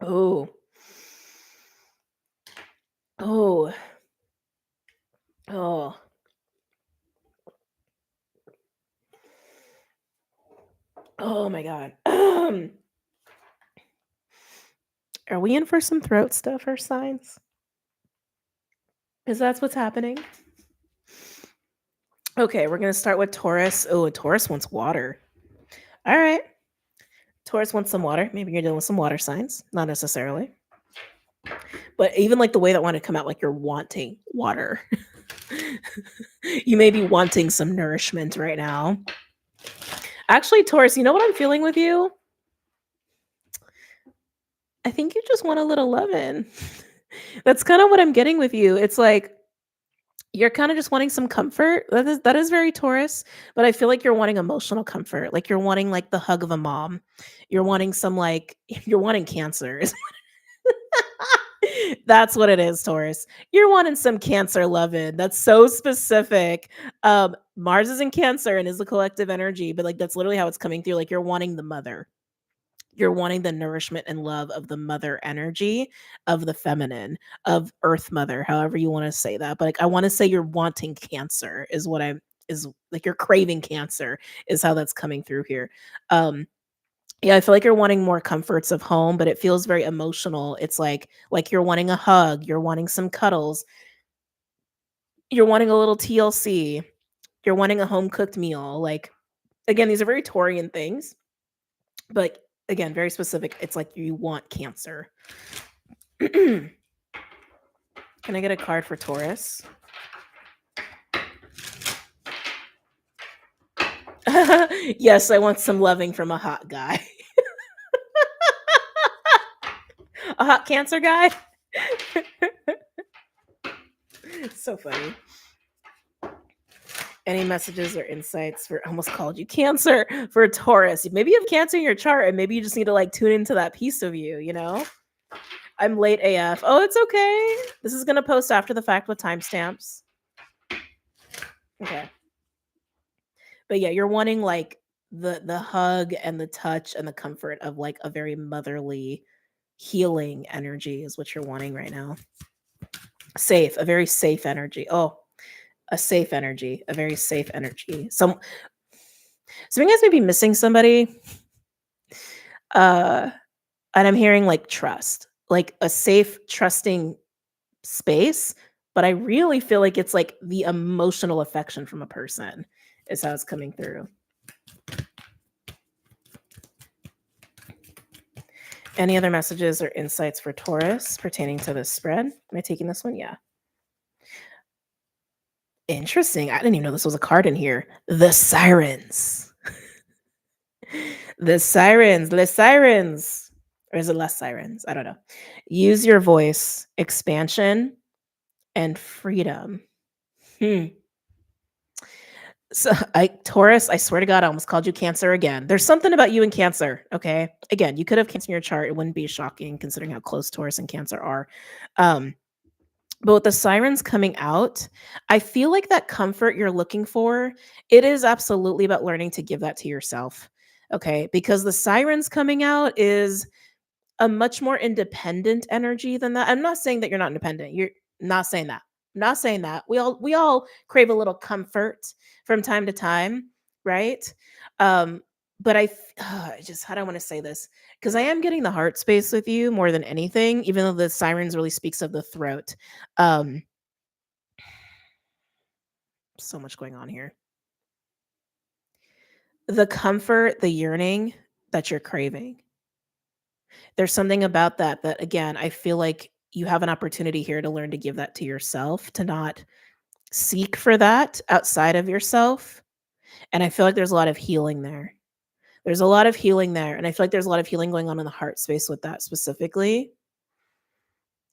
Oh. Oh. Oh. Oh my God. Are we in for some throat stuff or signs? Because that's what's happening. Okay, we're going to start with Taurus. Oh, Taurus wants water. All right. Taurus wants some water. Maybe you're dealing with some water signs. Not necessarily. But even like the way that want to come out, like you're wanting water. You may be wanting some nourishment right now. Actually, Taurus, you know what I'm feeling with you? I think you just want a little lovin'. That's kind of what I'm getting with you. It's like you're kind of just wanting some comfort. That is very Taurus, but I feel like you're wanting emotional comfort. Like you're wanting like the hug of a mom. You're wanting some like you're wanting cancer. That's what it is, Taurus. You're wanting some cancer loving. That's so specific. Mars is in Cancer and is the collective energy, but like that's literally how it's coming through. Like you're wanting the mother. You're wanting the nourishment and love of the mother energy, of the feminine, of Earth Mother, however you want to say that. But like I want to say you're wanting cancer is what I'm is like you're craving cancer is how that's coming through here. Um yeah, I feel like you're wanting more comforts of home, but it feels very emotional. It's like you're wanting a hug, you're wanting some cuddles, you're wanting a little TLC, you're wanting a home cooked meal. Like again, these are very Taurian things, but again, very specific. It's like you want cancer. Can I get a card for Taurus? Yes, I want some loving from a hot guy. A hot cancer guy? It's so funny. Any messages or insights for almost called you cancer for Taurus? Maybe you have cancer in your chart and maybe you just need to like tune into that piece of you, you know? I'm late AF. Oh, it's okay. This is gonna post after the fact with timestamps. Okay. But yeah, you're wanting like the hug and the touch and the comfort of like a very motherly healing energy is what you're wanting right now. Safe, a very safe energy. Oh, a safe energy, a very safe energy. Some you guys may be missing somebody. And I'm hearing like trust, like a safe, trusting space. But I really feel like it's like the emotional affection from a person is how it's coming through. Any other messages or insights for Taurus pertaining to this spread? Am I taking this one? Yeah. Interesting. I didn't even know this was a card in here. The sirens. The sirens. The sirens. Or is it less sirens? I don't know. Use your voice, expansion, and freedom. Hmm. So Taurus, I swear to God, I almost called you Cancer again. There's something about you and Cancer, okay? Again, you could have Cancer in your chart. It wouldn't be shocking considering how close Taurus and Cancer are. But with the sirens coming out, I feel like that comfort you're looking for, it is absolutely about learning to give that to yourself. Okay? Because the sirens coming out is a much more independent energy than that. I'm not saying that you're not independent. You're not saying that. Not saying that. We all crave a little comfort from time to time, right? Um, but just how do I want to say this? Because I am getting the heart space with you more than anything, even though the sirens really speaks of the throat. Um, so much going on here. The comfort, the yearning that you're craving. There's something about that again, I feel like you have an opportunity here to learn to give that to yourself, to not seek for that outside of yourself. And I feel like there's a lot of healing there. There's a lot of healing there. And I feel like there's a lot of healing going on in the heart space with that specifically.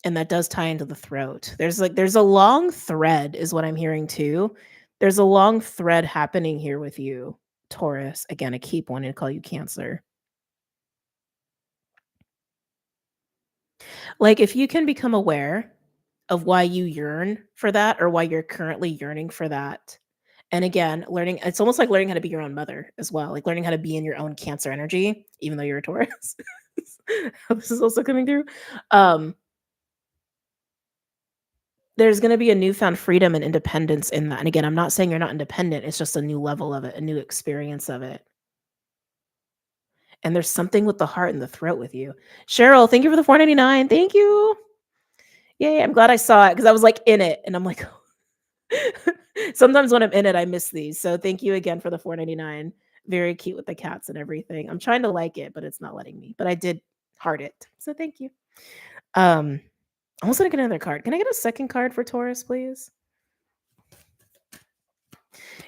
And that does tie into the throat. There's a long thread, is what I'm hearing too. There's a long thread happening here with you, Taurus. Again, I keep wanting to call you Cancer. Like, if you can become aware of why you yearn for that or why you're currently yearning for that. And again, learning it's almost like learning how to be your own mother as well, like learning how to be in your own Cancer energy, even though you're a Taurus. This is also coming through. Um, there's gonna be a newfound freedom and independence in that. And again, I'm not saying you're not independent, it's just a new level of it, a new experience of it. And there's something with the heart and the throat with you. Cheryl, thank you for the 4.99. Thank you. Yay, I'm glad I saw it because I was like in it and I'm like, sometimes when I'm in it, I miss these. So thank you again for the 4.99. Very cute with the cats and everything. I'm trying to like it, but it's not letting me. But I did heart it. So thank you. I'm also gonna get another card. Can I get a second card for Taurus, please?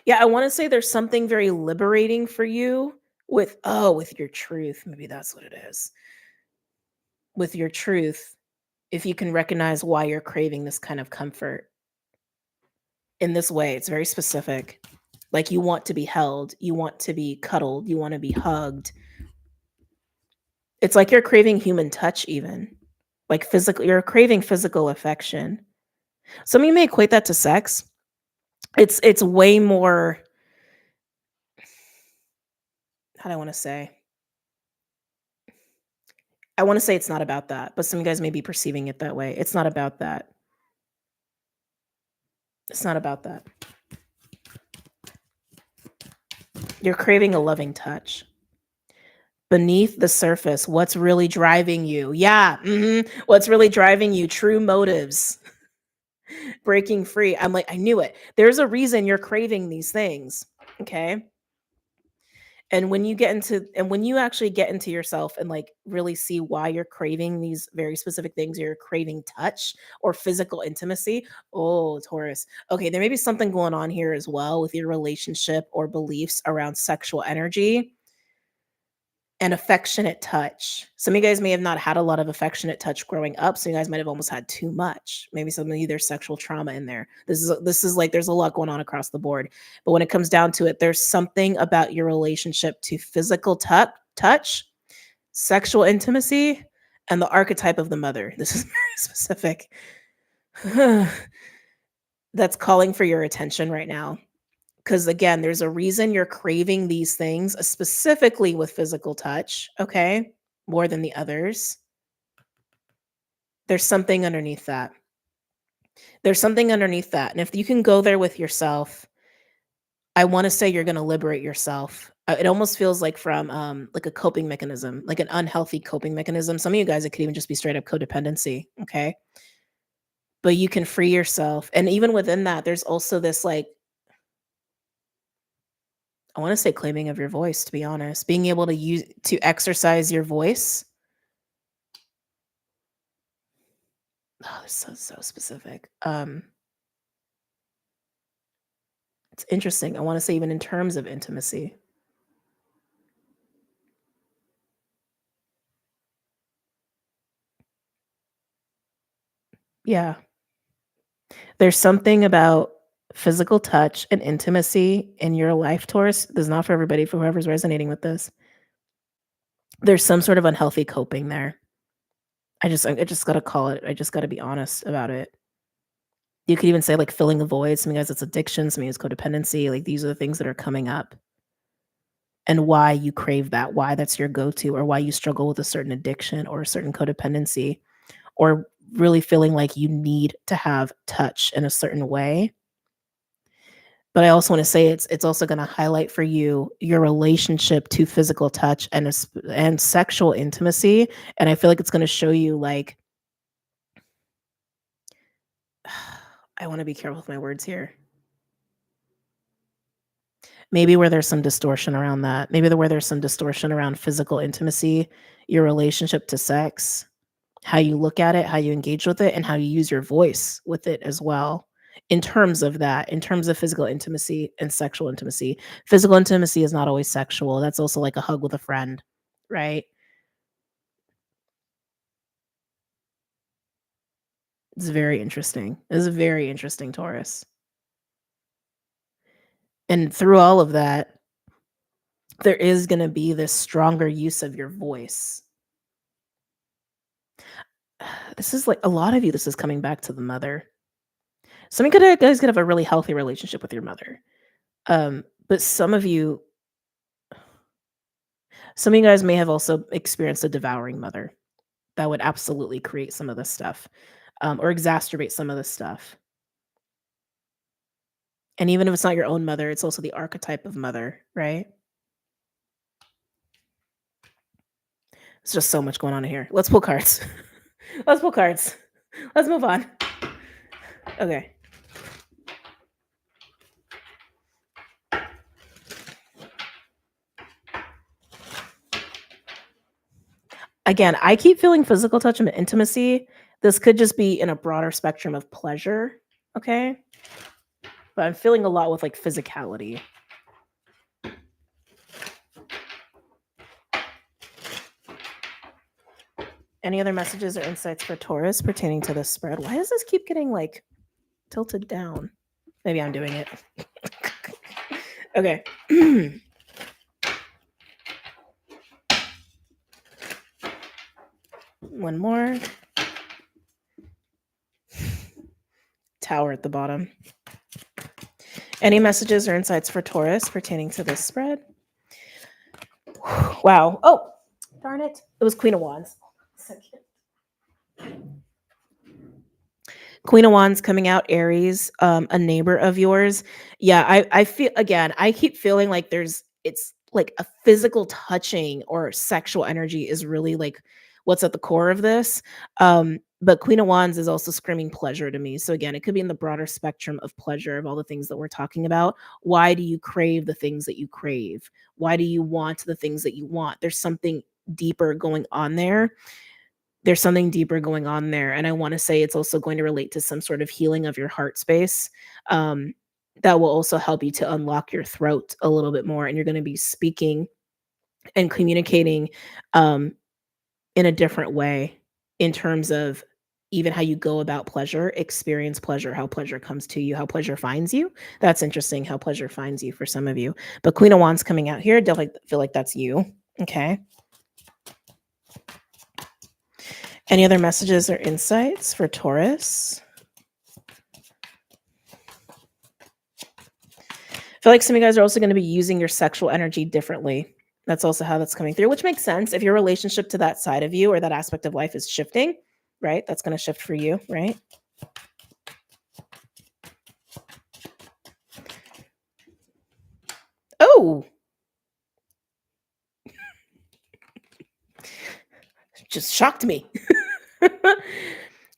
Yeah, I want to say there's something very liberating for you with your truth. Maybe that's what it is. With your truth, if you can recognize why you're craving this kind of comfort in this way, it's very specific. Like you want to be held, you want to be cuddled, you want to be hugged. It's like you're craving human touch, even like physical, you're craving physical affection. Some of you may equate that to sex. It's way more, how do I want to say? I want to say it's not about that, but some of you guys may be perceiving it that way. It's not about that. It's not about that. You're craving a loving touch. Beneath the surface, what's really driving you? Yeah, what's really driving you? True motives. Breaking free. I'm like, I knew it. There's a reason you're craving these things. Okay. And when you actually get into yourself and like really see why you're craving these very specific things, you're craving touch or physical intimacy. Oh, Taurus. Okay, there may be something going on here as well with your relationship or beliefs around sexual energy and affectionate touch. Some of you guys may have not had a lot of affectionate touch growing up, so you guys might have almost had too much. Maybe some of you there's sexual trauma in there. This is like there's a lot going on across the board. But when it comes down to it, there's something about your relationship to physical touch, sexual intimacy, and the archetype of the mother. This is very specific. That's calling for your attention right now. Because again, there's a reason you're craving these things, specifically with physical touch, okay? More than the others. There's something underneath that. There's something underneath that. And if you can go there with yourself, I want to say you're going to liberate yourself. It almost feels like from like a coping mechanism, like an unhealthy coping mechanism. Some of you guys, it could even just be straight up codependency, okay? But you can free yourself. And even within that, there's also this like, I want to say claiming of your voice, to be honest, being able to exercise your voice. Oh, this is so specific. It's interesting. I want to say even in terms of intimacy. Yeah. There's something about physical touch and intimacy in your life, Taurus. This is not for everybody, for whoever's resonating with this. There's some sort of unhealthy coping there. I just gotta call it. I just gotta be honest about it. You could even say like filling the void. Some guys it's addiction, some it's codependency. Like these are the things that are coming up. And why you crave that, why that's your go-to, or why you struggle with a certain addiction or a certain codependency, or really feeling like you need to have touch in a certain way. But I also want to say it's also going to highlight for you your relationship to physical touch and sexual intimacy. And I feel like it's going to show you like I want to be careful with my words here. Maybe where there's some distortion around that. Maybe where there's some distortion around physical intimacy, your relationship to sex, how you look at it, how you engage with it, and how you use your voice with it as well. In terms of that, in terms of physical intimacy and sexual intimacy. Physical intimacy is not always sexual. That's also like a hug with a friend, right? It's very interesting. It's very interesting, Taurus. And through all of that, there is going to be this stronger use of your voice. This is like a lot of you, this is coming back to the mother. Some of you guys could have a really healthy relationship with your mother. But some of you guys may have also experienced a devouring mother that would absolutely create some of this stuff, or exacerbate some of this stuff. And even if it's not your own mother, it's also the archetype of mother, right? It's just so much going on here. Let's pull cards. Let's pull cards. Let's move on. Okay. Again, I keep feeling physical touch and intimacy. This could just be in a broader spectrum of pleasure. Okay. but I'm feeling a lot with like physicality. Any other messages or insights for Taurus pertaining to this spread? Why does this keep getting like tilted down? Maybe I'm doing it. Okay. One more. Tower at the bottom. Any messages or insights for Taurus pertaining to this spread? Wow. Oh, darn it. It was Queen of Wands. Queen of Wands coming out, Aries, a neighbor of yours. Yeah, I feel, again, I keep feeling like it's like a physical touching or sexual energy is really like what's at the core of this. But Queen of Wands is also screaming pleasure to me. So again, it could be in the broader spectrum of pleasure of all the things that we're talking about. Why do you crave the things that you crave? Why do you want the things that you want? There's something deeper going on there. There's something deeper going on there. And I want to say it's also going to relate to some sort of healing of your heart space. That will also help you to unlock your throat a little bit more. And you're going to be speaking and communicating in a different way in terms of even how you go about pleasure, experience pleasure, how pleasure comes to you, how pleasure finds you. That's interesting, how pleasure finds you for some of you. But Queen of Wands coming out here, definitely feel like that's you. Okay. Any other messages or insights for Taurus? I feel like some of you guys are also going to be using your sexual energy differently. That's also how that's coming through, which makes sense. If your relationship to that side of you or that aspect of life is shifting, right? That's going to shift for you, right? Oh, just shocked me.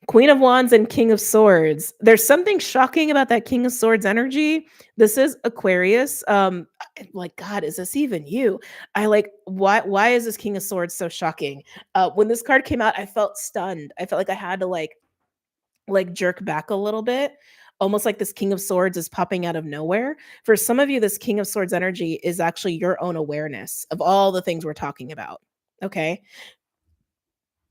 Queen of Wands and King of Swords. There's something shocking about that King of Swords energy. This is Aquarius. Like, God, is this even you? I like, why is this King of Swords so shocking? When this card came out, I felt stunned. I felt like I had to like jerk back a little bit. Almost like this King of Swords is popping out of nowhere. For some of you, this King of Swords energy is actually your own awareness of all the things we're talking about. Okay.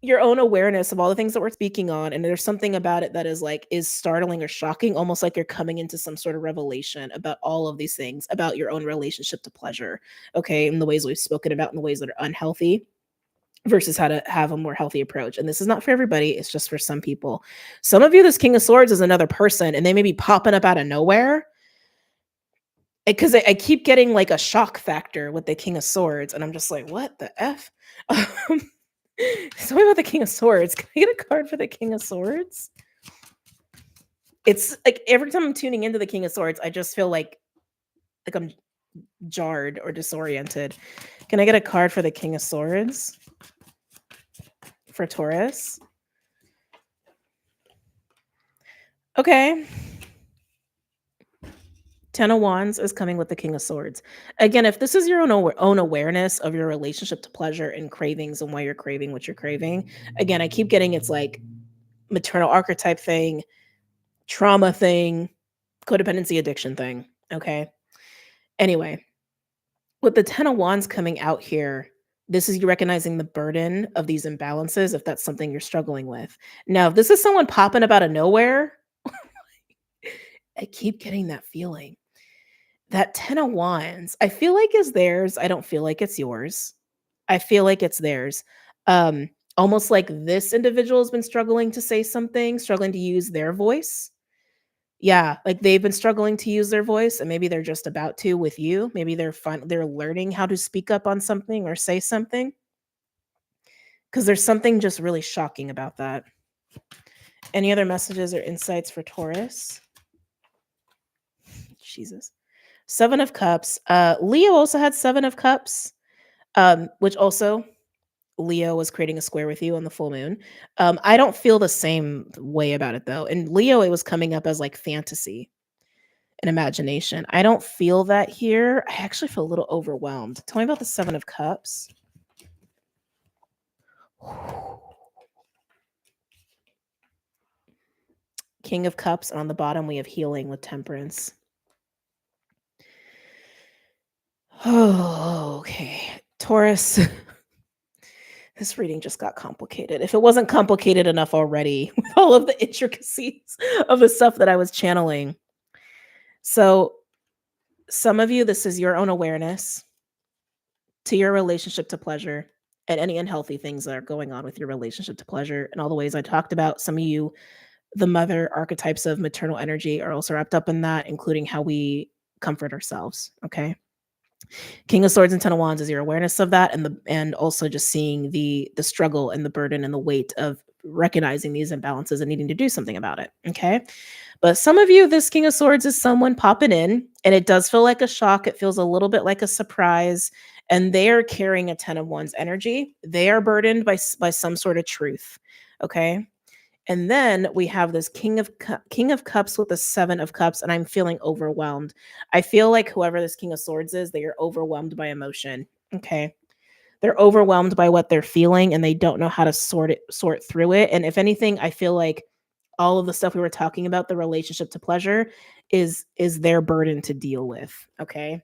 Your own awareness of all the things that we're speaking on, and there's something about it that is startling or shocking, almost like you're coming into some sort of revelation about all of these things about your own relationship to pleasure, okay, in the ways we've spoken about, in the ways that are unhealthy versus how to have a more healthy approach. And this is not for everybody, it's just for some people. Some of you, this King of Swords is another person, and they may be popping up out of nowhere, because I keep getting like a shock factor with the King of Swords, and I'm just like, what the F? Something about the King of Swords. Can I get a card for the King of Swords? It's like every time I'm tuning into the King of Swords, I just feel like I'm jarred or disoriented. Can I get a card for the King of Swords for Taurus? Okay. 10 of Wands is coming with the King of Swords. Again, if this is your own awareness of your relationship to pleasure and cravings and why you're craving what you're craving, again, I keep getting it's like maternal archetype thing, trauma thing, codependency addiction thing. Okay. Anyway, with the 10 of Wands coming out here, this is you recognizing the burden of these imbalances if that's something you're struggling with. Now, if this is someone popping up out of nowhere, I keep getting that feeling. That 10 of Wands, I feel like is theirs. I don't feel like it's yours. I feel like it's theirs. Almost like this individual has been struggling to say something, struggling to use their voice. Yeah, like they've been struggling to use their voice, and maybe they're just about to with you. Maybe they're learning how to speak up on something or say something. Because there's something just really shocking about that. Any other messages or insights for Taurus? Jesus. 7 of Cups. Leo also had 7 of Cups, which also Leo was creating a square with you on the full moon. I don't feel the same way about it though. In Leo, it was coming up as like fantasy and imagination. I don't feel that here. I actually feel a little overwhelmed. Tell me about the 7 of Cups. King of Cups, and on the bottom we have healing with Temperance. Oh, okay. Taurus, this reading just got complicated. If it wasn't complicated enough already with all of the intricacies of the stuff that I was channeling. So, some of you, this is your own awareness to your relationship to pleasure and any unhealthy things that are going on with your relationship to pleasure and all the ways I talked about. Some of you, the mother archetypes of maternal energy are also wrapped up in that, including how we comfort ourselves. Okay. King of Swords and Ten of Wands is your awareness of that, and also just seeing the struggle and the burden and the weight of recognizing these imbalances and needing to do something about it. Okay. But some of you, this King of Swords is someone popping in, and it does feel like a shock. It feels a little bit like a surprise, and they are carrying a Ten of Wands energy. They are burdened by some sort of truth. Okay. And then we have this King of Cups with the Seven of Cups, and I'm feeling overwhelmed. I feel like whoever this King of Swords is, they are overwhelmed by emotion. Okay. They're overwhelmed by what they're feeling and they don't know how to sort through it. And if anything, I feel like all of the stuff we were talking about, the relationship to pleasure, is their burden to deal with. Okay.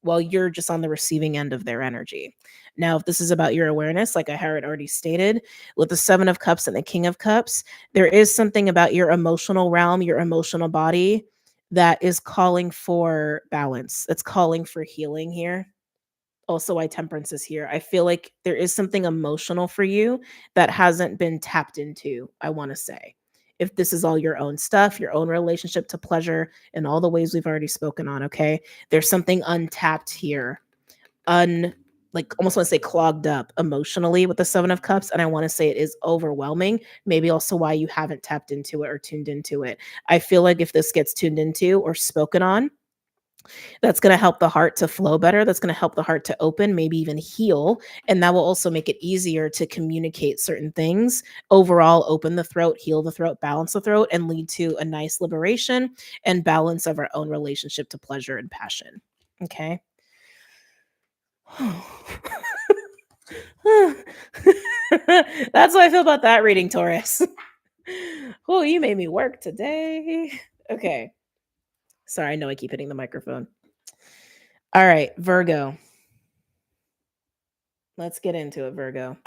While you're just on the receiving end of their energy. Now, if this is about your awareness, like I had already stated, with the Seven of Cups and the King of Cups, there is something about your emotional realm, your emotional body, that is calling for balance. It's calling for healing here. Also, why Temperance is here. I feel like there is something emotional for you that hasn't been tapped into, I want to say. If this is all your own stuff, your own relationship to pleasure, and all the ways we've already spoken on, okay? There's something untapped here, like almost want to say clogged up emotionally with the Seven of Cups. And I want to say it is overwhelming. Maybe also why you haven't tapped into it or tuned into it. I feel like if this gets tuned into or spoken on, that's going to help the heart to flow better. That's going to help the heart to open, maybe even heal. And that will also make it easier to communicate certain things. Overall, open the throat, heal the throat, balance the throat, and lead to a nice liberation and balance of our own relationship to pleasure and passion. Okay. That's what I feel about that reading, Taurus. Oh, you made me work today. Okay. Sorry, I know I keep hitting the microphone. All right, Virgo. Let's get into it, Virgo.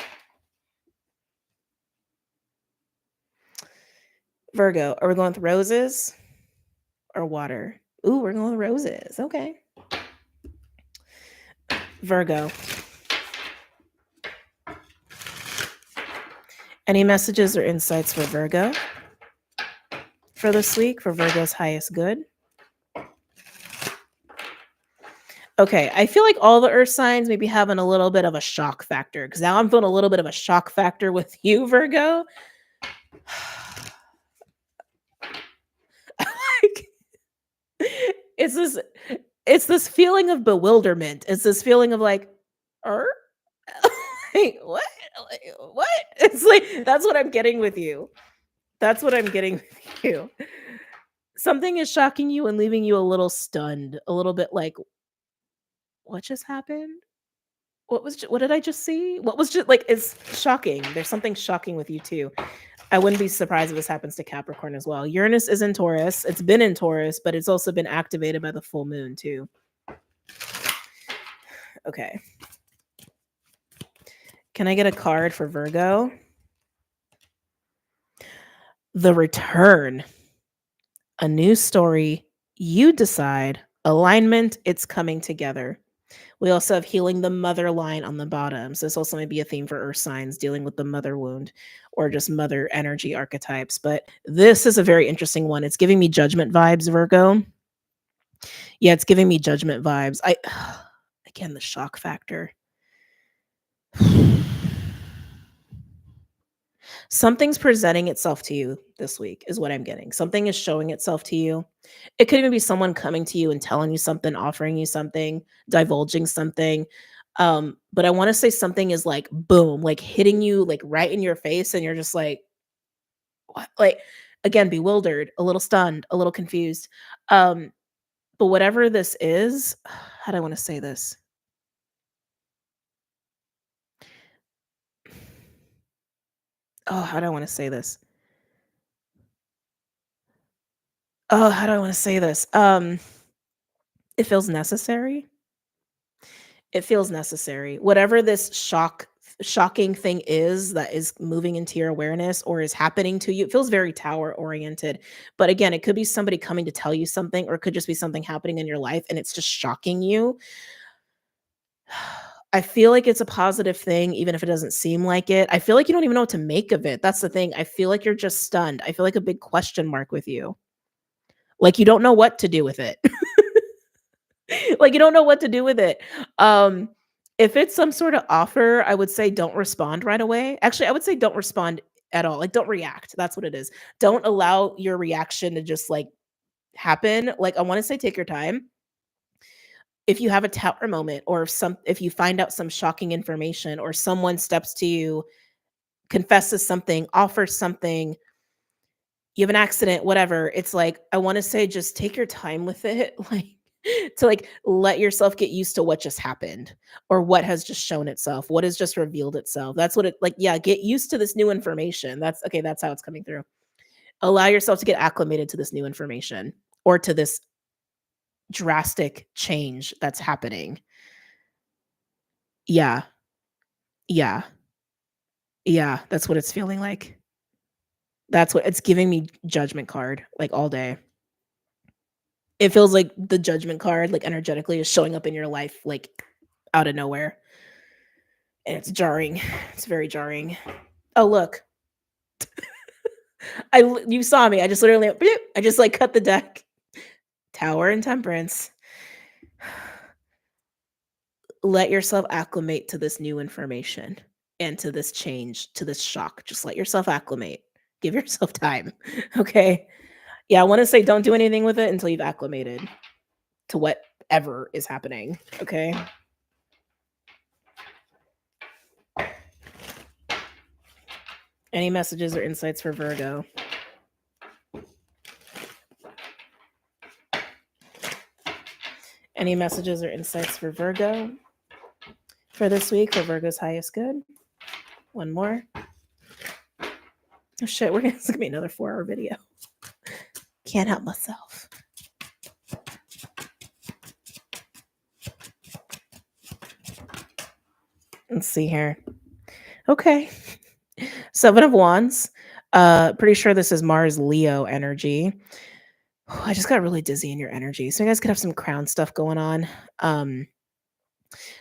Virgo, are we going with roses or water? Ooh, we're going with roses. Okay. Virgo. Any messages or insights for Virgo for this week, for Virgo's highest good? Okay, I feel like all the earth signs may be having a little bit of a shock factor because now I'm feeling a little bit of a shock factor with you, Virgo. Like, it's this it's this feeling of bewilderment. It's this feeling of like, er? Like, what? Like, what? It's like that's what I'm getting with you. That's what I'm getting with you. Something is shocking you and leaving you a little stunned, a little bit like, what just happened? What did I just see? What was just like it's shocking. There's something shocking with you too. I wouldn't be surprised if this happens to Capricorn as well. Uranus is in Taurus. It's been in Taurus, but it's also been activated by the full moon too. Okay. Can I get a card for Virgo? The Return. A new story. You decide. Alignment. It's coming together. We also have healing the mother line on the bottom. So this also may be a theme for earth signs dealing with the mother wound or just mother energy archetypes. But this is a very interesting one. It's giving me judgment vibes, Virgo. Yeah, it's giving me judgment vibes. Again, the shock factor. Something's presenting itself to you this week is what I'm getting. Something is showing itself to you. It could even be someone coming to you and telling you something, offering you something, divulging something. But I want to say something is like boom, like hitting you like right in your face, and you're just like, what? Like again, bewildered, a little stunned, a little confused. But whatever this is, how do I want to say this? Oh, how do I want to say this? Oh, how do I want to say this? It feels necessary. It feels necessary. Whatever this shocking thing is that is moving into your awareness or is happening to you, it feels very tower oriented. But again, it could be somebody coming to tell you something, or it could just be something happening in your life and it's just shocking you. I feel like it's a positive thing, even if it doesn't seem like it. I feel like you don't even know what to make of it. That's the thing. I feel like you're just stunned. I feel like a big question mark with you. Like you don't know what to do with it. Like you don't know what to do with it. Um, if it's some sort of offer, I would say don't respond right away. Actually, I would say don't respond at all. Like don't react. That's what it is. Don't allow your reaction to just like happen. Like I want to say take your time. If you have a tower moment, or if you find out some shocking information, or someone steps to you, confesses something, offers something, you have an accident, whatever, it's like, I wanna say just take your time with it, like, to, like, let yourself get used to what just happened, or what has just shown itself, what has just revealed itself. That's what it like, yeah, get used to this new information. That's okay, that's how it's coming through. Allow yourself to get acclimated to this new information, or to this drastic change that's happening. Yeah, yeah, yeah, that's what it's feeling like. That's what it's giving me, judgment card, like, all day. It feels like the judgment card, like, energetically is showing up in your life, like, out of nowhere, and it's jarring. It's very jarring. Oh, look. You saw me. I just literally bloop, I just, like, cut the deck. Tower and Temperance. Let yourself acclimate to this new information, and to this change, to this shock. Just let yourself acclimate. Give yourself time, okay? Yeah, I wanna say don't do anything with it until you've acclimated to whatever is happening, okay? Any messages or insights for Virgo? Any messages or insights for Virgo for this week, for Virgo's highest good? One more. Oh shit, it's gonna be another 4-hour video. Can't help myself. Let's see here. Okay. 7 of Wands. Pretty sure this is Mars Leo energy. I just got really dizzy in your energy. So you guys could have some crown stuff going on.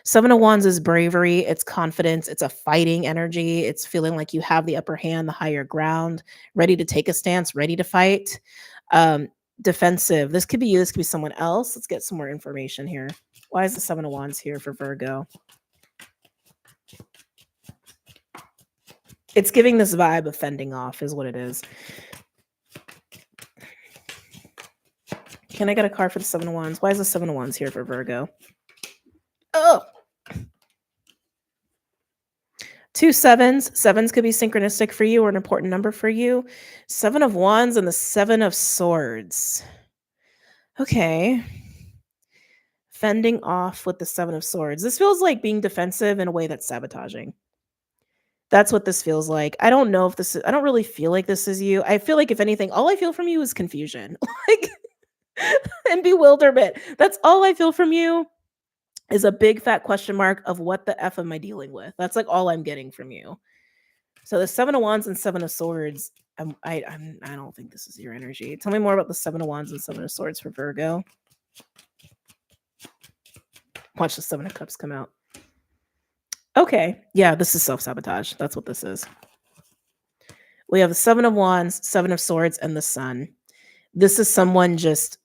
7 of Wands is bravery, it's confidence, it's a fighting energy. It's feeling like you have the upper hand, the higher ground, ready to take a stance, ready to fight. Um, Defensive. This could be you, this could be someone else. Let's get some more information here. Why is the 7 of Wands here for Virgo? It's giving this vibe of fending off is what it is. Can I get a card for the 7 of Wands? Why is the 7 of Wands here for Virgo? Oh! 2 sevens. Sevens could be synchronistic for you, or an important number for you. 7 of Wands and the 7 of Swords. Okay. Fending off with the 7 of Swords. This feels like being defensive in a way that's sabotaging. That's what this feels like. I don't know if this is, I don't really feel like this is you. I feel like if anything, all I feel from you is confusion. Like and bewilderment. That's all I feel from you, is a big fat question mark of what the F am I dealing with? That's like all I'm getting from you. So the 7 of Wands and 7 of Swords, I don't think this is your energy. Tell me more about the 7 of Wands and 7 of Swords for Virgo. Watch the 7 of Cups come out. Okay. Yeah, this is self-sabotage. That's what this is. We have the 7 of Wands, 7 of Swords, and the Sun. This is someone just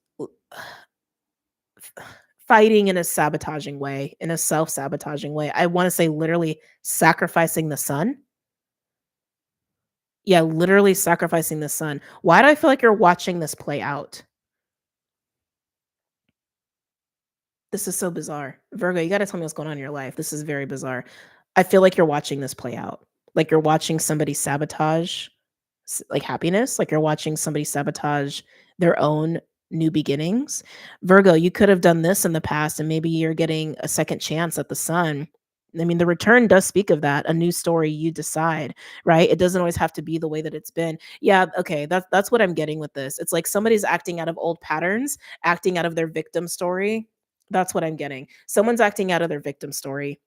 fighting in a sabotaging way, in a self-sabotaging way. I want to say literally sacrificing the sun. Yeah, literally sacrificing the sun. Why do I feel like you're watching this play out? This is so bizarre. Virgo, you got to tell me what's going on in your life. This is very bizarre. I feel like you're watching this play out. Like you're watching somebody sabotage like happiness, like you're watching somebody sabotage their own new beginnings. Virgo, you could have done this in the past and maybe you're getting a second chance at the sun. I mean, the return does speak of that, a new story, you decide, right? It doesn't always have to be the way that it's been. Yeah, okay, that's what I'm getting with this. It's like somebody's acting out of old patterns, acting out of their victim story, That's what I'm getting. Someone's acting out of their victim story.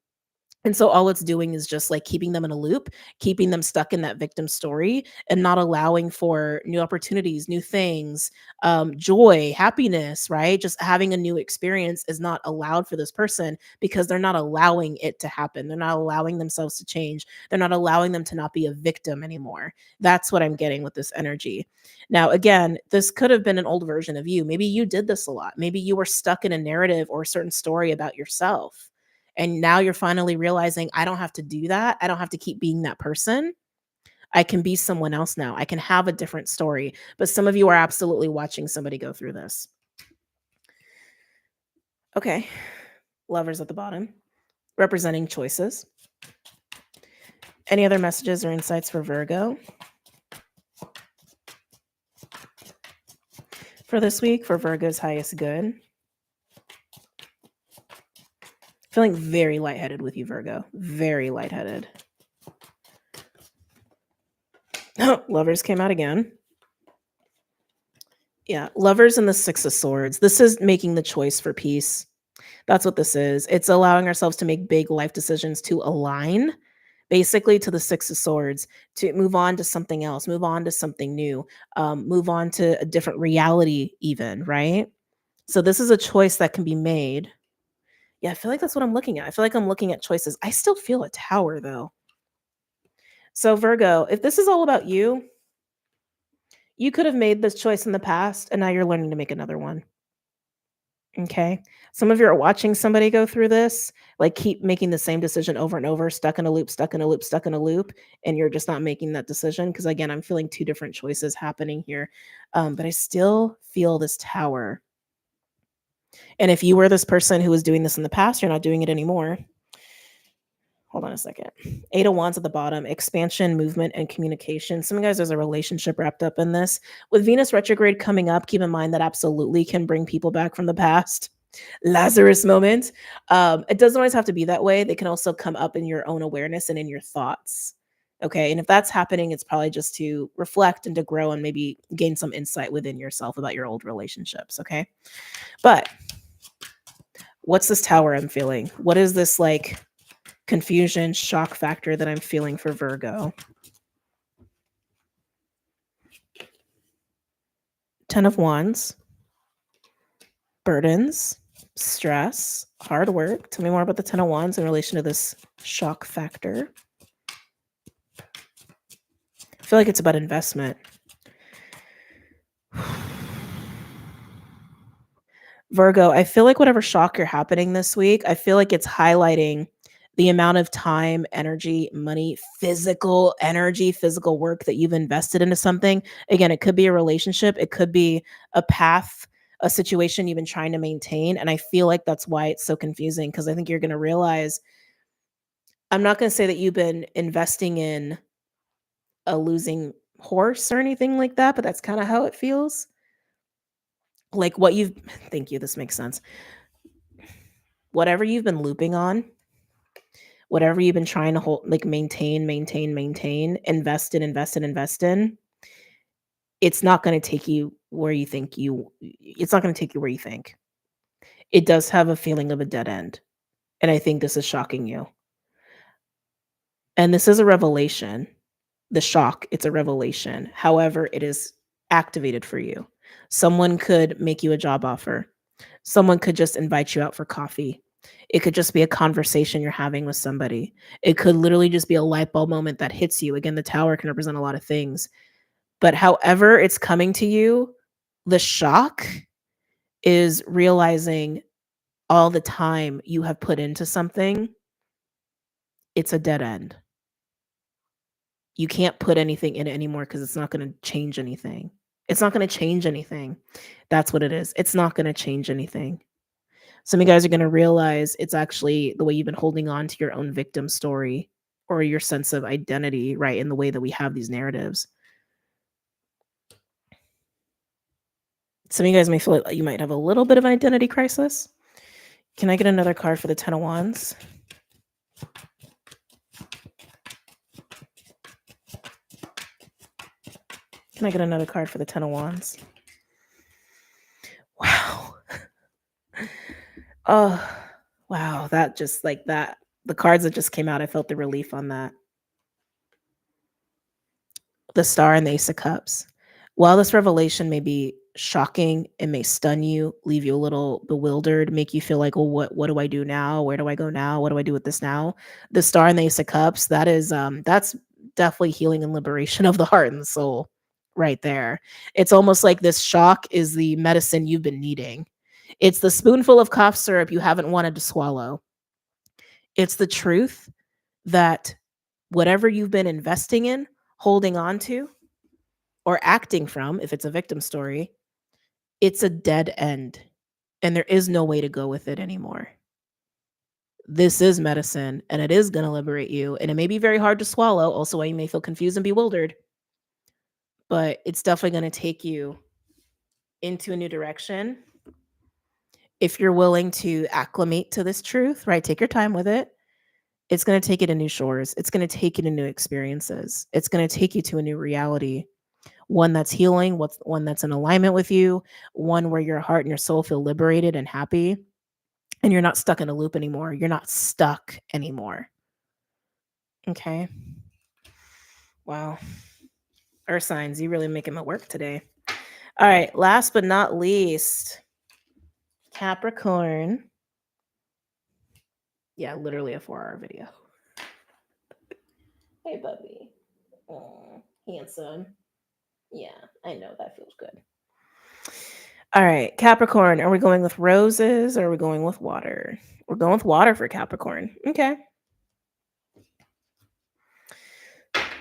And so all it's doing is just like keeping them in a loop, keeping them stuck in that victim story and not allowing for new opportunities, new things, joy, happiness, right? Just having a new experience is not allowed for this person because they're not allowing it to happen. They're not allowing themselves to change. They're not allowing them to not be a victim anymore. That's what I'm getting with this energy. Now, again, this could have been an old version of you. Maybe you did this a lot. Maybe you were stuck in a narrative or a certain story about yourself and now you're finally realizing, I don't have to do that. I don't have to keep being that person. I can be someone else now. I can have a different story. But some of you are absolutely watching somebody go through this. Okay. Lovers at the bottom, representing choices. Any other messages or insights for Virgo for this week for Virgo's highest good? Feeling very lightheaded with you, Virgo. Very lightheaded. Lovers came out again. Yeah, Lovers and the Six of Swords. This is making the choice for peace. That's what this is. It's allowing ourselves to make big life decisions to align basically to the Six of Swords, to move on to something else, move on to something new, move on to a different reality even, right? So this is a choice that can be made. Yeah, I feel like that's what I'm looking at. I feel like I'm looking at choices. I still feel a tower though. So Virgo, if this is all about you, you could have made this choice in the past and now you're learning to make another one. Okay. Some of you are watching somebody go through this, like keep making the same decision over and over, stuck in a loop, stuck in a loop, stuck in a loop, and you're just not making that decision. Because again, I'm feeling two different choices happening here. But I still feel this tower. And if you were this person who was doing this in the past, you're not doing it anymore. Hold on a second. 8 of Wands at the bottom, expansion, movement, and communication. Some of you guys, there's a relationship wrapped up in this. With Venus retrograde coming up, keep in mind that absolutely can bring people back from the past. Lazarus moment. It doesn't always have to be that way. They can also come up in your own awareness and in your thoughts. Okay. And if that's happening, it's probably just to reflect and to grow and maybe gain some insight within yourself about your old relationships. Okay. But what's this tower I'm feeling? What is this like confusion, shock factor that I'm feeling for Virgo? 10 of Wands, burdens, stress, hard work. Tell me more about the 10 of Wands in relation to this shock factor. I feel like it's about investment. Virgo, I feel like whatever shock you're happening this week, I feel like it's highlighting the amount of time, energy, money, physical energy, physical work that you've invested into something. Again, it could be a relationship, it could be a path, a situation you've been trying to maintain. And I feel like that's why it's so confusing because I think you're going to realize I'm not going to say that you've been investing in a losing horse or anything like that, but that's kind of how it feels. Like what you've, thank you, this makes sense. Whatever you've been looping on, whatever you've been trying to hold, like maintain, invest in, it's not going to take you where you think it's not going to take you where you think. It does have a feeling of a dead end. And I think this is shocking you. And this is a revelation. The shock, it's a revelation. However, it is activated for you. Someone could make you a job offer. Someone could just invite you out for coffee. It could just be a conversation you're having with somebody. It could literally just be a light bulb moment that hits you. Again, the tower can represent a lot of things. But however it's coming to you, the shock is realizing all the time you have put into something, it's a dead end. You can't put anything in it anymore because it's not going to change anything. It's not going to change anything. That's what it is. It's not going to change anything. Some of you guys are going to realize it's actually the way you've been holding on to your own victim story or your sense of identity, right? In the way that we have these narratives. Some of you guys may feel like you might have a little bit of an identity crisis. Can I get another card for the 10 of Wands? Can I get another card for the 10 of Wands? Wow. Oh, wow. That just like that. The cards that just came out, I felt the relief on that. The Star and the Ace of Cups. While this revelation may be shocking, it may stun you, leave you a little bewildered, make you feel like, "Well, what do I do now? Where do I go now? What do I do with this now?" The Star and the Ace of Cups, that's definitely healing and liberation of the heart and the soul right there. It's almost like this shock is the medicine you've been needing. It's the spoonful of cough syrup you haven't wanted to swallow. It's the truth that whatever you've been investing in, holding on to, or acting from, if it's a victim story, it's a dead end and there is no way to go with it anymore. This is medicine and it is going to liberate you. And it may be very hard to swallow, also why you may feel confused and bewildered, but it's definitely going to take you into a new direction. If you're willing to acclimate to this truth, right? Take your time with it. It's going to take you to new shores. It's going to take you to new experiences. It's going to take you to a new reality. One that's healing, one that's in alignment with you, one where your heart and your soul feel liberated and happy, and you're not stuck in a loop anymore. You're not stuck anymore. Okay. Wow. Earth signs, you really making my work today. All right. Last but not least, Capricorn. Yeah, literally a 4-hour video. Hey, Bubby. Oh, handsome. Yeah, I know that feels good. All right, Capricorn, are we going with roses or are we going with water? We're going with water for Capricorn. Okay.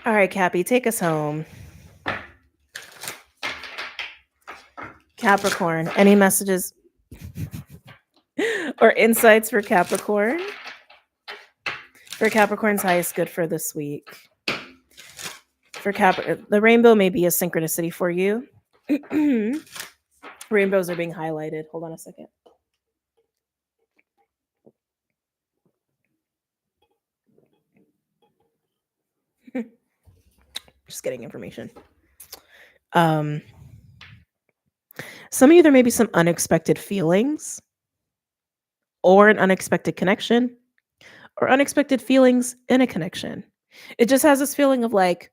All right, Cappy, take us home. Capricorn, any messages or insights for Capricorn? For Capricorn's highest good for this week. For the rainbow may be a synchronicity for you. Rainbows are being highlighted. Hold on a second. Just getting information. Some of you, there may be some unexpected feelings or an unexpected connection or unexpected feelings in a connection. It just has this feeling of like,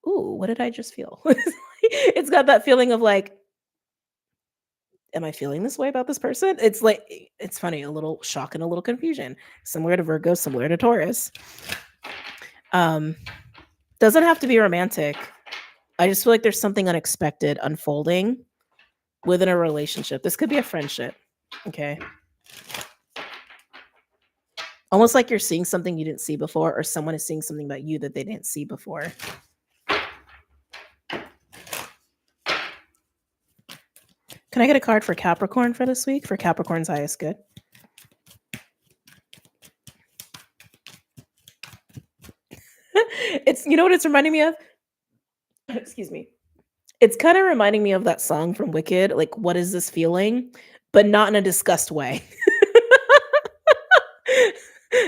ooh, what did I just feel? It's got that feeling of like, am I feeling this way about this person? It's like, it's funny, a little shock and a little confusion, similar to Virgo, similar to Taurus. Doesn't have to be romantic. I just feel like there's something unexpected unfolding within a relationship. This could be a friendship. Okay. Almost like you're seeing something you didn't see before, or someone is seeing something about you that they didn't see before. Can I get a card for Capricorn for this week? For Capricorn's highest good. It's, you know what it's reminding me of? Excuse me. It's kind of reminding me of that song from Wicked, like, what is this feeling? But not in a disgust way.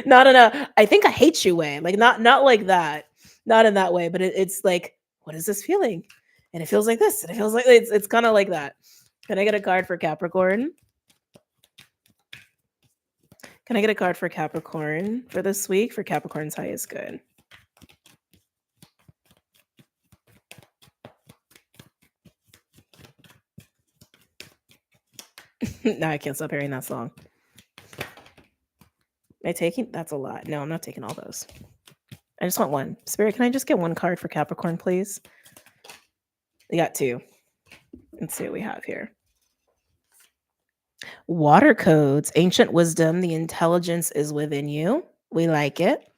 Not in a, I think I hate you way. Like, not like that. Not in that way, but it's like, what is this feeling? And it feels like this. And it feels like, it's kind of like that. Can I get a card for Capricorn? Can I get a card for Capricorn for this week? For Capricorn's highest good. No, I can't stop hearing that song. Am I taking? That's a lot. No, I'm not taking all those. I just want one. Spirit, can I just get one card for Capricorn, please? We got two. Let's see what we have here. Water codes, ancient wisdom, the intelligence is within you. We like it.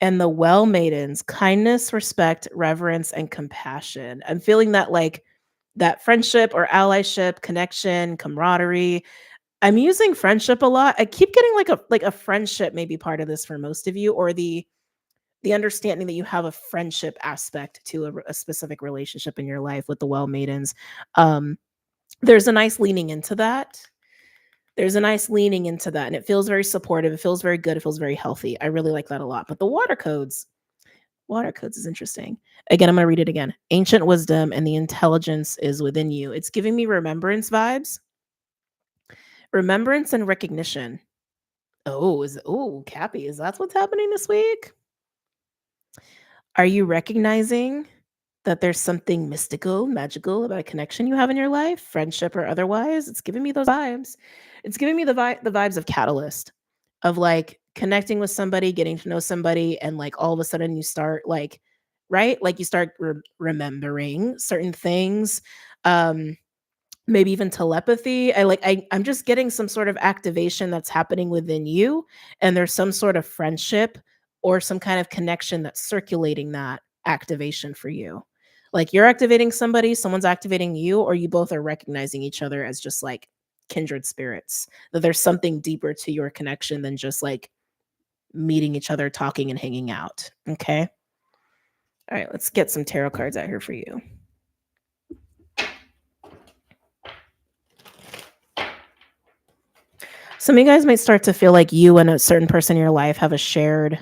And the well maidens, kindness, respect, reverence, and compassion. I'm feeling that like that friendship or allyship, connection, camaraderie. I'm using friendship a lot. I keep getting like a friendship may be part of this for most of you, or the understanding that you have a friendship aspect to a specific relationship in your life with the well maidens. There's a nice leaning into that. And it feels very supportive. It feels very good. It feels very healthy. I really like that a lot. But the water codes is interesting. Again, I'm going to read it again. Ancient wisdom and the intelligence is within you. It's giving me remembrance vibes. Remembrance and recognition. Cappy, is that what's happening this week? Are you recognizing that there's something mystical, magical about a connection you have in your life, friendship or otherwise? It's giving me those vibes. It's giving me the vibes of Catalyst, of like connecting with somebody, getting to know somebody, and like all of a sudden you start like, right? Like you start remembering certain things. Um, Maybe even telepathy. I'm just getting some sort of activation that's happening within you, and there's some sort of friendship or some kind of connection that's circulating that activation for you. Like you're activating somebody, someone's activating you, or you both are recognizing each other as just like kindred spirits. That there's something deeper to your connection than just like meeting each other, talking and hanging out. Okay? All right, let's get some tarot cards out here for you. Some of you guys might start to feel like you and a certain person in your life have a shared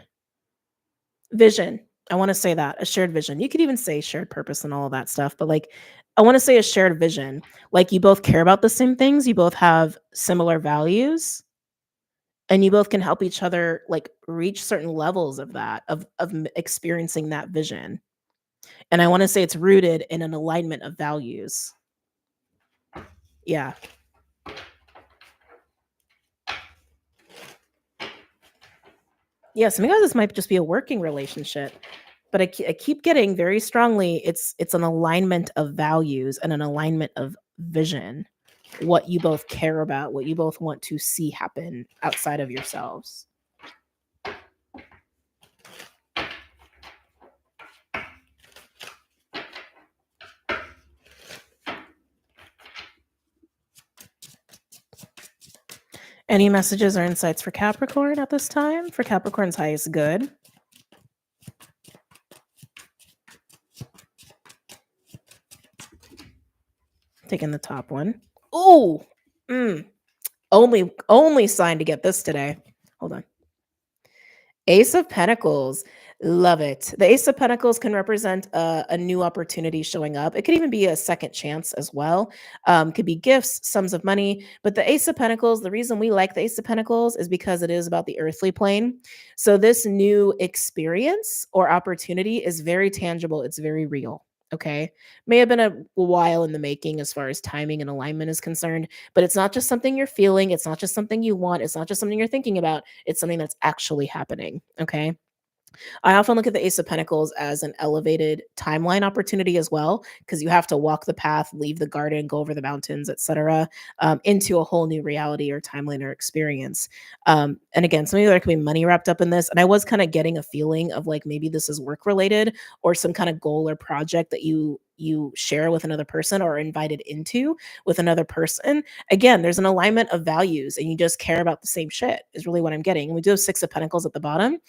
vision. I want to say that a shared vision. You could even say shared purpose and all of that stuff, but like, I want to say a shared vision. Like, you both care about the same things, you both have similar values, and you both can help each other like reach certain levels of that, experiencing that vision. And I want to say it's rooted in an alignment of values. Yeah. Yeah, some of you guys, this might just be a working relationship, but I keep getting very strongly it's an alignment of values and an alignment of vision, what you both care about, what you both want to see happen outside of yourselves. Any messages or insights for Capricorn at this time? For Capricorn's highest good. Taking the top one. Ooh. Only sign to get this today. Hold on. Ace of Pentacles. Love it. The Ace of Pentacles can represent a new opportunity showing up. It could even be a second chance as well. Could be gifts, sums of money. But the Ace of Pentacles, the reason we like the Ace of Pentacles is because it is about the earthly plane. So this new experience or opportunity is very tangible. It's very real. Okay. May have been a while in the making as far as timing and alignment is concerned, but it's not just something you're feeling. It's not just something you want. It's not just something you're thinking about. It's something that's actually happening. Okay. I often look at the Ace of Pentacles as an elevated timeline opportunity as well, because you have to walk the path, leave the garden, go over the mountains, etc., into a whole new reality or timeline or experience. And again, some of you there could be money wrapped up in this. And I was kind of getting a feeling of like maybe this is work related or some kind of goal or project that you share with another person or are invited into with another person. Again, there's an alignment of values and you just care about the same shit is really what I'm getting. And we do have Six of Pentacles at the bottom.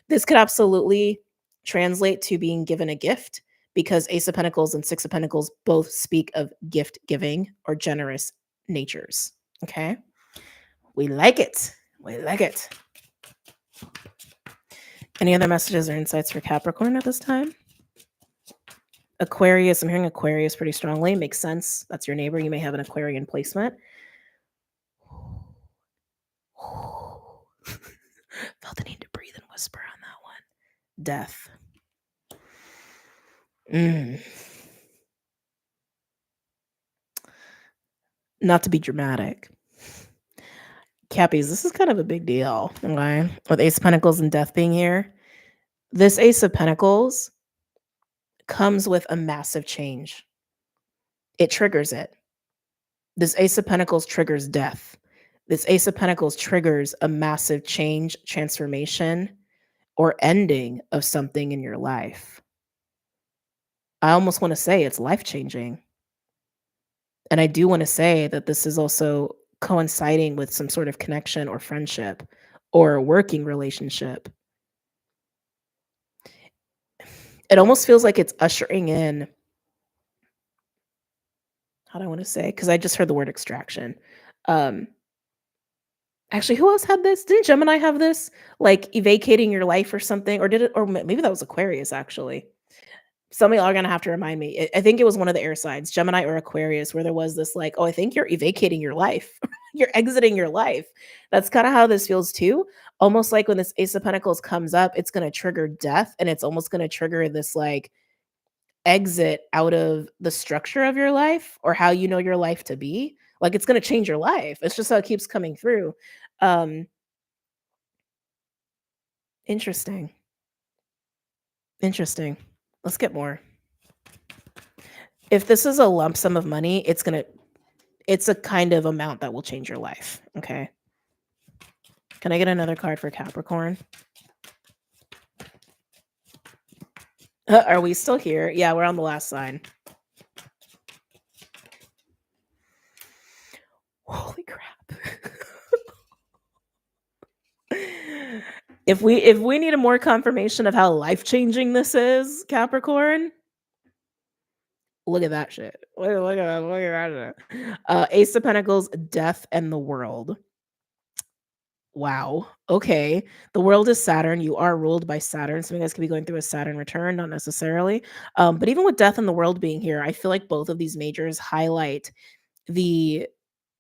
This could absolutely translate to being given a gift because Ace of Pentacles and Six of Pentacles both speak of gift giving or generous natures. Okay. We like it. We like it. Any other messages or insights for Capricorn at this time? Aquarius. I'm hearing Aquarius pretty strongly. Makes sense. That's your neighbor. You may have an Aquarian placement. Felt the need to breathe and whisper on that one. Death. Not to be dramatic. Cappies, this is kind of a big deal, okay? With Ace of Pentacles and Death being here. This Ace of Pentacles comes with a massive change. It triggers it. This Ace of Pentacles triggers death. This Ace of Pentacles triggers a massive change, transformation, or ending of something in your life. I almost want to say it's life-changing. And I do want to say that this is also coinciding with some sort of connection or friendship or a working relationship. It almost feels like it's ushering in, how do I want to say? Because I just heard the word extraction. Actually, who else had this? Didn't Gemini have this? Like vacating your life or something? Or did it? Or maybe that was Aquarius, actually. Some of y'all are gonna have to remind me. I think it was one of the air signs, Gemini or Aquarius, where there was this like, "Oh, I think you're vacating your life. You're exiting your life." That's kinda how this feels too. Almost like when this Ace of Pentacles comes up, it's gonna trigger death, and it's almost gonna trigger this, like, exit out of the structure of your life or how you know your life to be. Like, it's gonna change your life. It's just how it keeps coming through. Um, interesting, interesting. Let's get more. If this is a lump sum of money, it's a kind of amount that will change your life, okay? Can I get another card for Capricorn? Are we still here? Yeah, we're on the last sign. Holy crap. If we need a more confirmation of how life-changing this is, Capricorn, look at that shit. Look at that shit. Ace of Pentacles, death and the world. Wow. Okay. The world is Saturn. You are ruled by Saturn. Some of you guys could be going through a Saturn return, not necessarily. But even with death and the world being here, I feel like both of these majors highlight the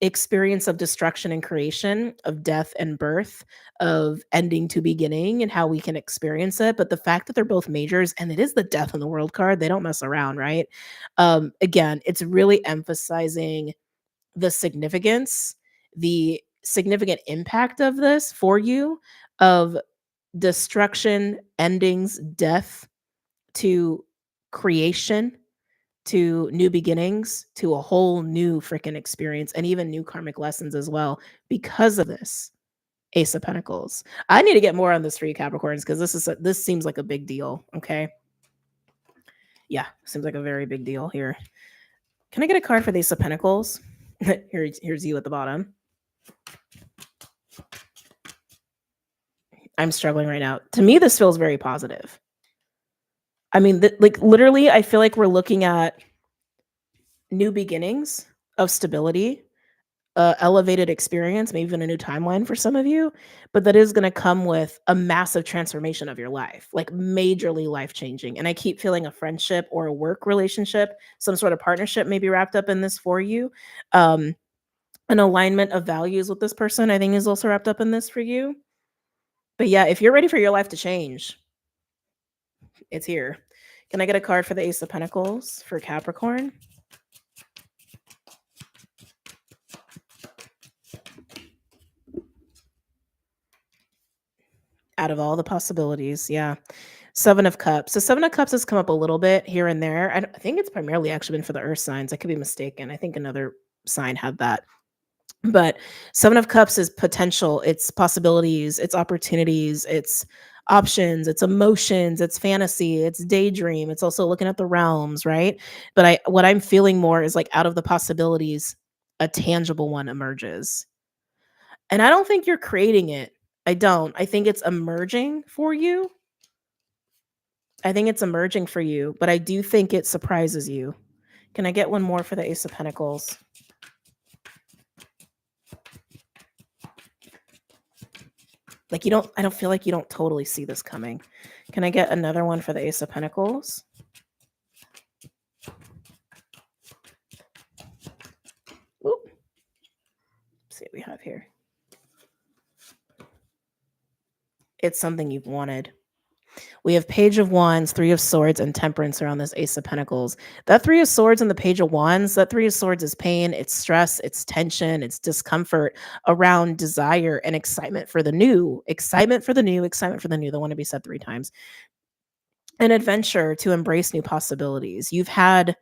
experience of destruction and creation, of death and birth, of ending to beginning, and how we can experience it. But the fact that they're both majors and it is the death in the world card, they don't mess around, right? Again, it's really emphasizing the significance, the significant impact of this for you, of destruction, endings, death to creation, to new beginnings, to a whole new freaking experience, and even new karmic lessons as well because of this Ace of Pentacles. I need to get more on this for you Capricorns because this seems like a big deal, okay? Yeah, seems like a very big deal here. Can I get a card for the Ace of Pentacles? Here's you at the bottom. I'm struggling right now. To me, this feels very positive. I mean, like literally, I feel like we're looking at new beginnings of stability, elevated experience, maybe even a new timeline for some of you, but that is going to come with a massive transformation of your life, like majorly life changing. And I keep feeling a friendship or a work relationship, some sort of partnership may be wrapped up in this for you. An alignment of values with this person, I think, is also wrapped up in this for you. But yeah, if you're ready for your life to change, it's here. Can I get a card for the Ace of Pentacles for Capricorn? Out of all the possibilities, yeah. Seven of Cups. So Seven of Cups has come up a little bit here and there. I think it's primarily actually been for the Earth signs. I could be mistaken. I think another sign had that. But Seven of Cups is potential, it's possibilities, it's opportunities, it's options, it's emotions, it's fantasy, it's daydream, it's also looking at the realms, right? But what I'm feeling more is like out of the possibilities, a tangible one emerges. And I don't think you're creating it. I don't. I think it's emerging for you. I think it's emerging for you, but I do think it surprises you. Can I get one more for the Ace of Pentacles? Like I don't feel like you don't totally see this coming. Can I get another one for the Ace of Pentacles? Oop. Let's see what we have here. It's something you've wanted. We have Page of Wands, Three of Swords, and Temperance around this Ace of Pentacles. That Three of Swords and the Page of Wands, that Three of Swords is pain, it's stress, it's tension, it's discomfort around desire and excitement for the new. Excitement for the new, excitement for the new. The one to be said 3 times. An adventure to embrace new possibilities. You've had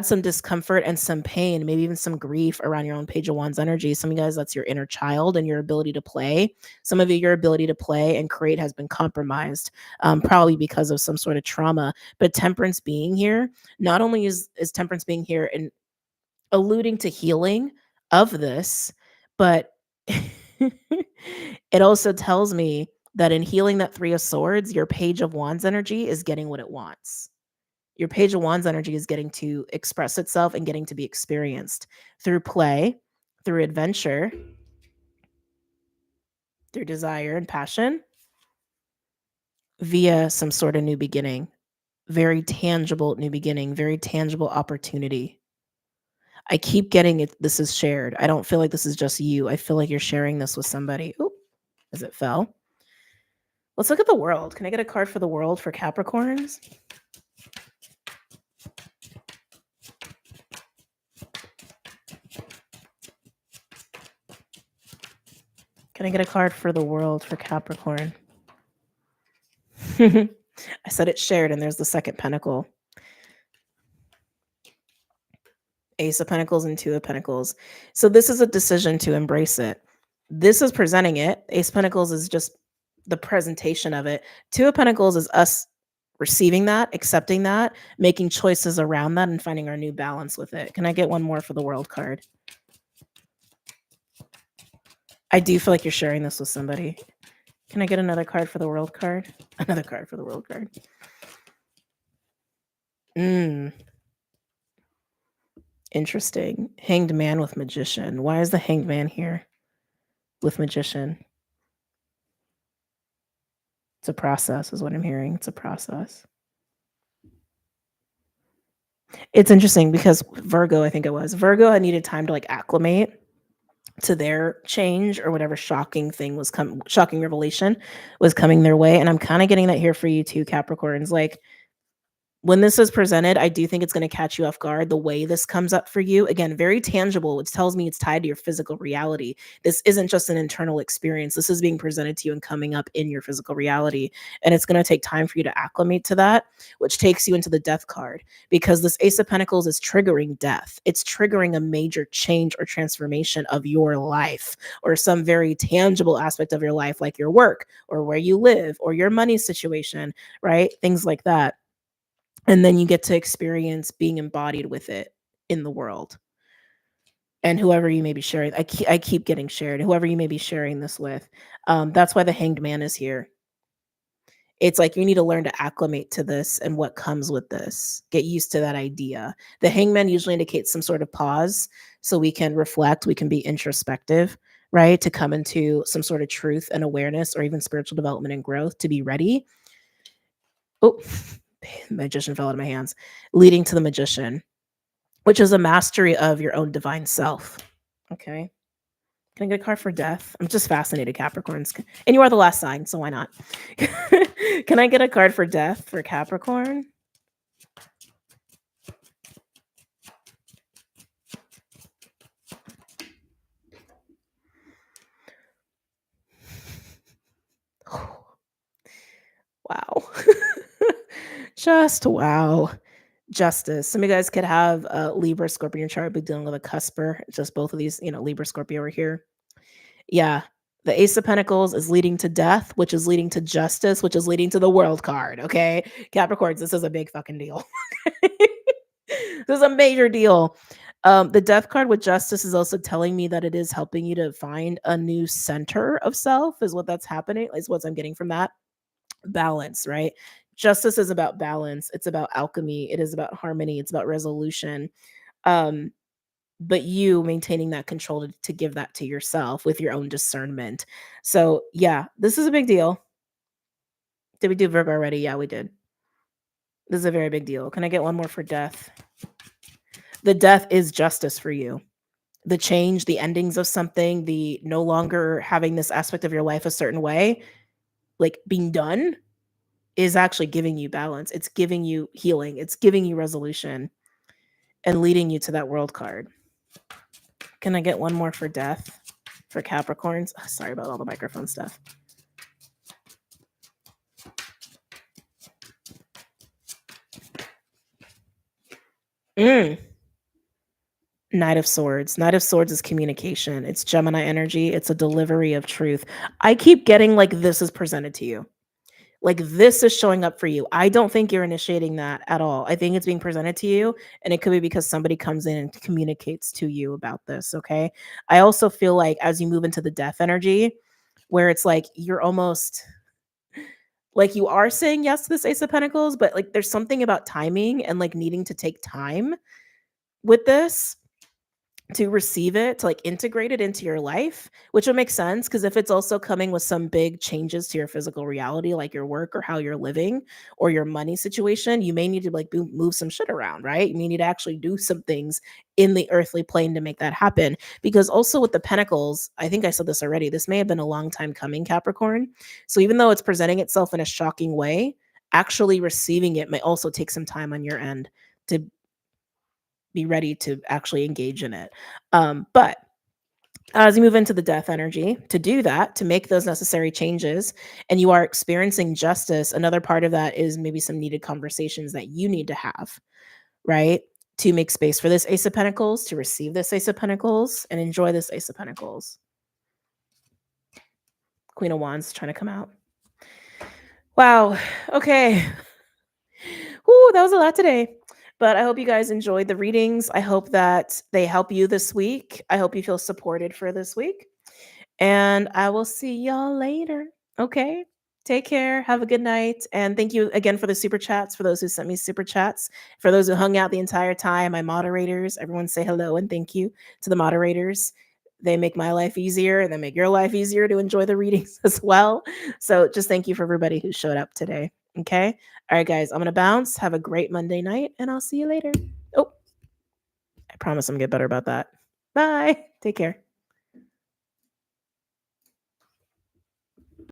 some discomfort and some pain, maybe even some grief around your own Page of Wands energy. Some of you guys, that's your inner child and your ability to play. Some of you, your ability to play and create has been compromised, probably because of some sort of trauma. But Temperance being here, not only is Temperance being here and alluding to healing of this, but it also tells me that in healing that Three of Swords, your Page of Wands energy is getting what it wants. Your Page of Wands energy is getting to express itself and getting to be experienced through play, through adventure, through desire and passion, via some sort of new beginning. Very tangible new beginning, very tangible opportunity. I keep getting it this is shared. I don't feel like this is just you. I feel like you're sharing this with somebody. Oop, as it fell. Let's look at the world. Can I get a card for the world for Capricorns? Can I get a card for the world for Capricorn? I said it's shared, and there's the second pentacle. Ace of Pentacles and Two of Pentacles. So this is a decision to embrace it. This is presenting it. Ace of Pentacles is just the presentation of it. Two of Pentacles is us receiving that, accepting that, making choices around that, and finding our new balance with it. Can I get one more for the world card? I do feel like you're sharing this with somebody. Can I get another card for the world card? Another card for the world card. Interesting. Hanged Man with Magician. Why is the Hanged Man here with Magician? It's a process, is what I'm hearing. It's a process. It's interesting because Virgo, I think it was Virgo, had needed time to like acclimate to their change or whatever shocking thing was shocking revelation was coming their way. And I'm kind of getting that here for you too, Capricorns. Like, when this is presented, I do think it's going to catch you off guard the way this comes up for you. Again, very tangible, which tells me it's tied to your physical reality. This isn't just an internal experience. This is being presented to you and coming up in your physical reality. And it's going to take time for you to acclimate to that, which takes you into the death card, because this Ace of Pentacles is triggering death. It's triggering a major change or transformation of your life, or some very tangible aspect of your life, like your work or where you live or your money situation, right? Things like that. And then you get to experience being embodied with it in the world. And whoever you may be sharing, I keep getting shared, whoever you may be sharing this with. That's why the Hanged Man is here. It's like you need to learn to acclimate to this and what comes with this. Get used to that idea. The Hanged Man usually indicates some sort of pause so we can reflect, we can be introspective, right? To come into some sort of truth and awareness, or even spiritual development and growth, to be ready. Oh, Magician fell out of my hands. Leading to the Magician, which is a mastery of your own divine self. Okay. Can I get a card for death? I'm just fascinated, Capricorns. And you are the last sign, so why not? Can I get a card for death for Capricorn? Wow. Just wow. Justice. Some of you guys could have Libra, Scorpio chart, but dealing with a cusper. It's just both of these, Libra, Scorpio are here. Yeah. The Ace of Pentacles is leading to death, which is leading to justice, which is leading to the World card. Okay. Capricorns, this is a big fucking deal. This is a major deal. The death card with justice is also telling me that it is helping you to find a new center of self, is what that's happening, is what I'm getting from that. Balance, right? Justice is about balance. It's about alchemy. It is about harmony. It's about resolution. But you maintaining that control to give that to yourself with your own discernment. So yeah, this is a big deal. Did we do Virgo already? Yeah, we did. This is a very big deal. Can I get one more for death? The death is justice for you. The change, the endings of something, the no longer having this aspect of your life a certain way, like being done, is actually giving you balance. It's giving you healing. It's giving you resolution and leading you to that World card. Can I get one more for death for Capricorns? Oh, sorry about all the microphone stuff. Knight of Swords. Knight of Swords is communication. It's Gemini energy. It's a delivery of truth. I keep getting like this is presented to you. Like this is showing up for you. I don't think you're initiating that at all. I think it's being presented to you, and it could be because somebody comes in and communicates to you about this, okay? I also feel like as you move into the death energy, where it's like you're almost like you are saying yes to this Ace of Pentacles, but like there's something about timing and like needing to take time with this to receive it, to like integrate it into your life, which would make sense because if it's also coming with some big changes to your physical reality, like your work or how you're living or your money situation, you may need to like move some shit around, right? You may need to actually do some things in the earthly plane to make that happen. Because also with the pentacles, I think I said this already, this may have been a long time coming, Capricorn. So even though it's presenting itself in a shocking way, actually receiving it may also take some time on your end to be ready to actually engage in it. But as you move into the death energy, to do that, to make those necessary changes, and you are experiencing justice, another part of that is maybe some needed conversations that you need to have, right? To make space for this Ace of Pentacles, to receive this Ace of Pentacles, and enjoy this Ace of Pentacles. Queen of Wands trying to come out. Wow. Okay. Whoo, that was a lot today. But I hope you guys enjoyed the readings. I hope that they help you this week. I hope you feel supported for this week. And I will see y'all later. Okay. Take care. Have a good night. And thank you again for the super chats, for those who sent me super chats, for those who hung out the entire time, my moderators. Everyone say hello and thank you to the moderators. They make my life easier and they make your life easier to enjoy the readings as well. So just thank you for everybody who showed up today. Okay. All right, guys, I'm going to bounce. Have a great Monday night and I'll see you later. Oh, I promise I'm going to get better about that. Bye. Take care.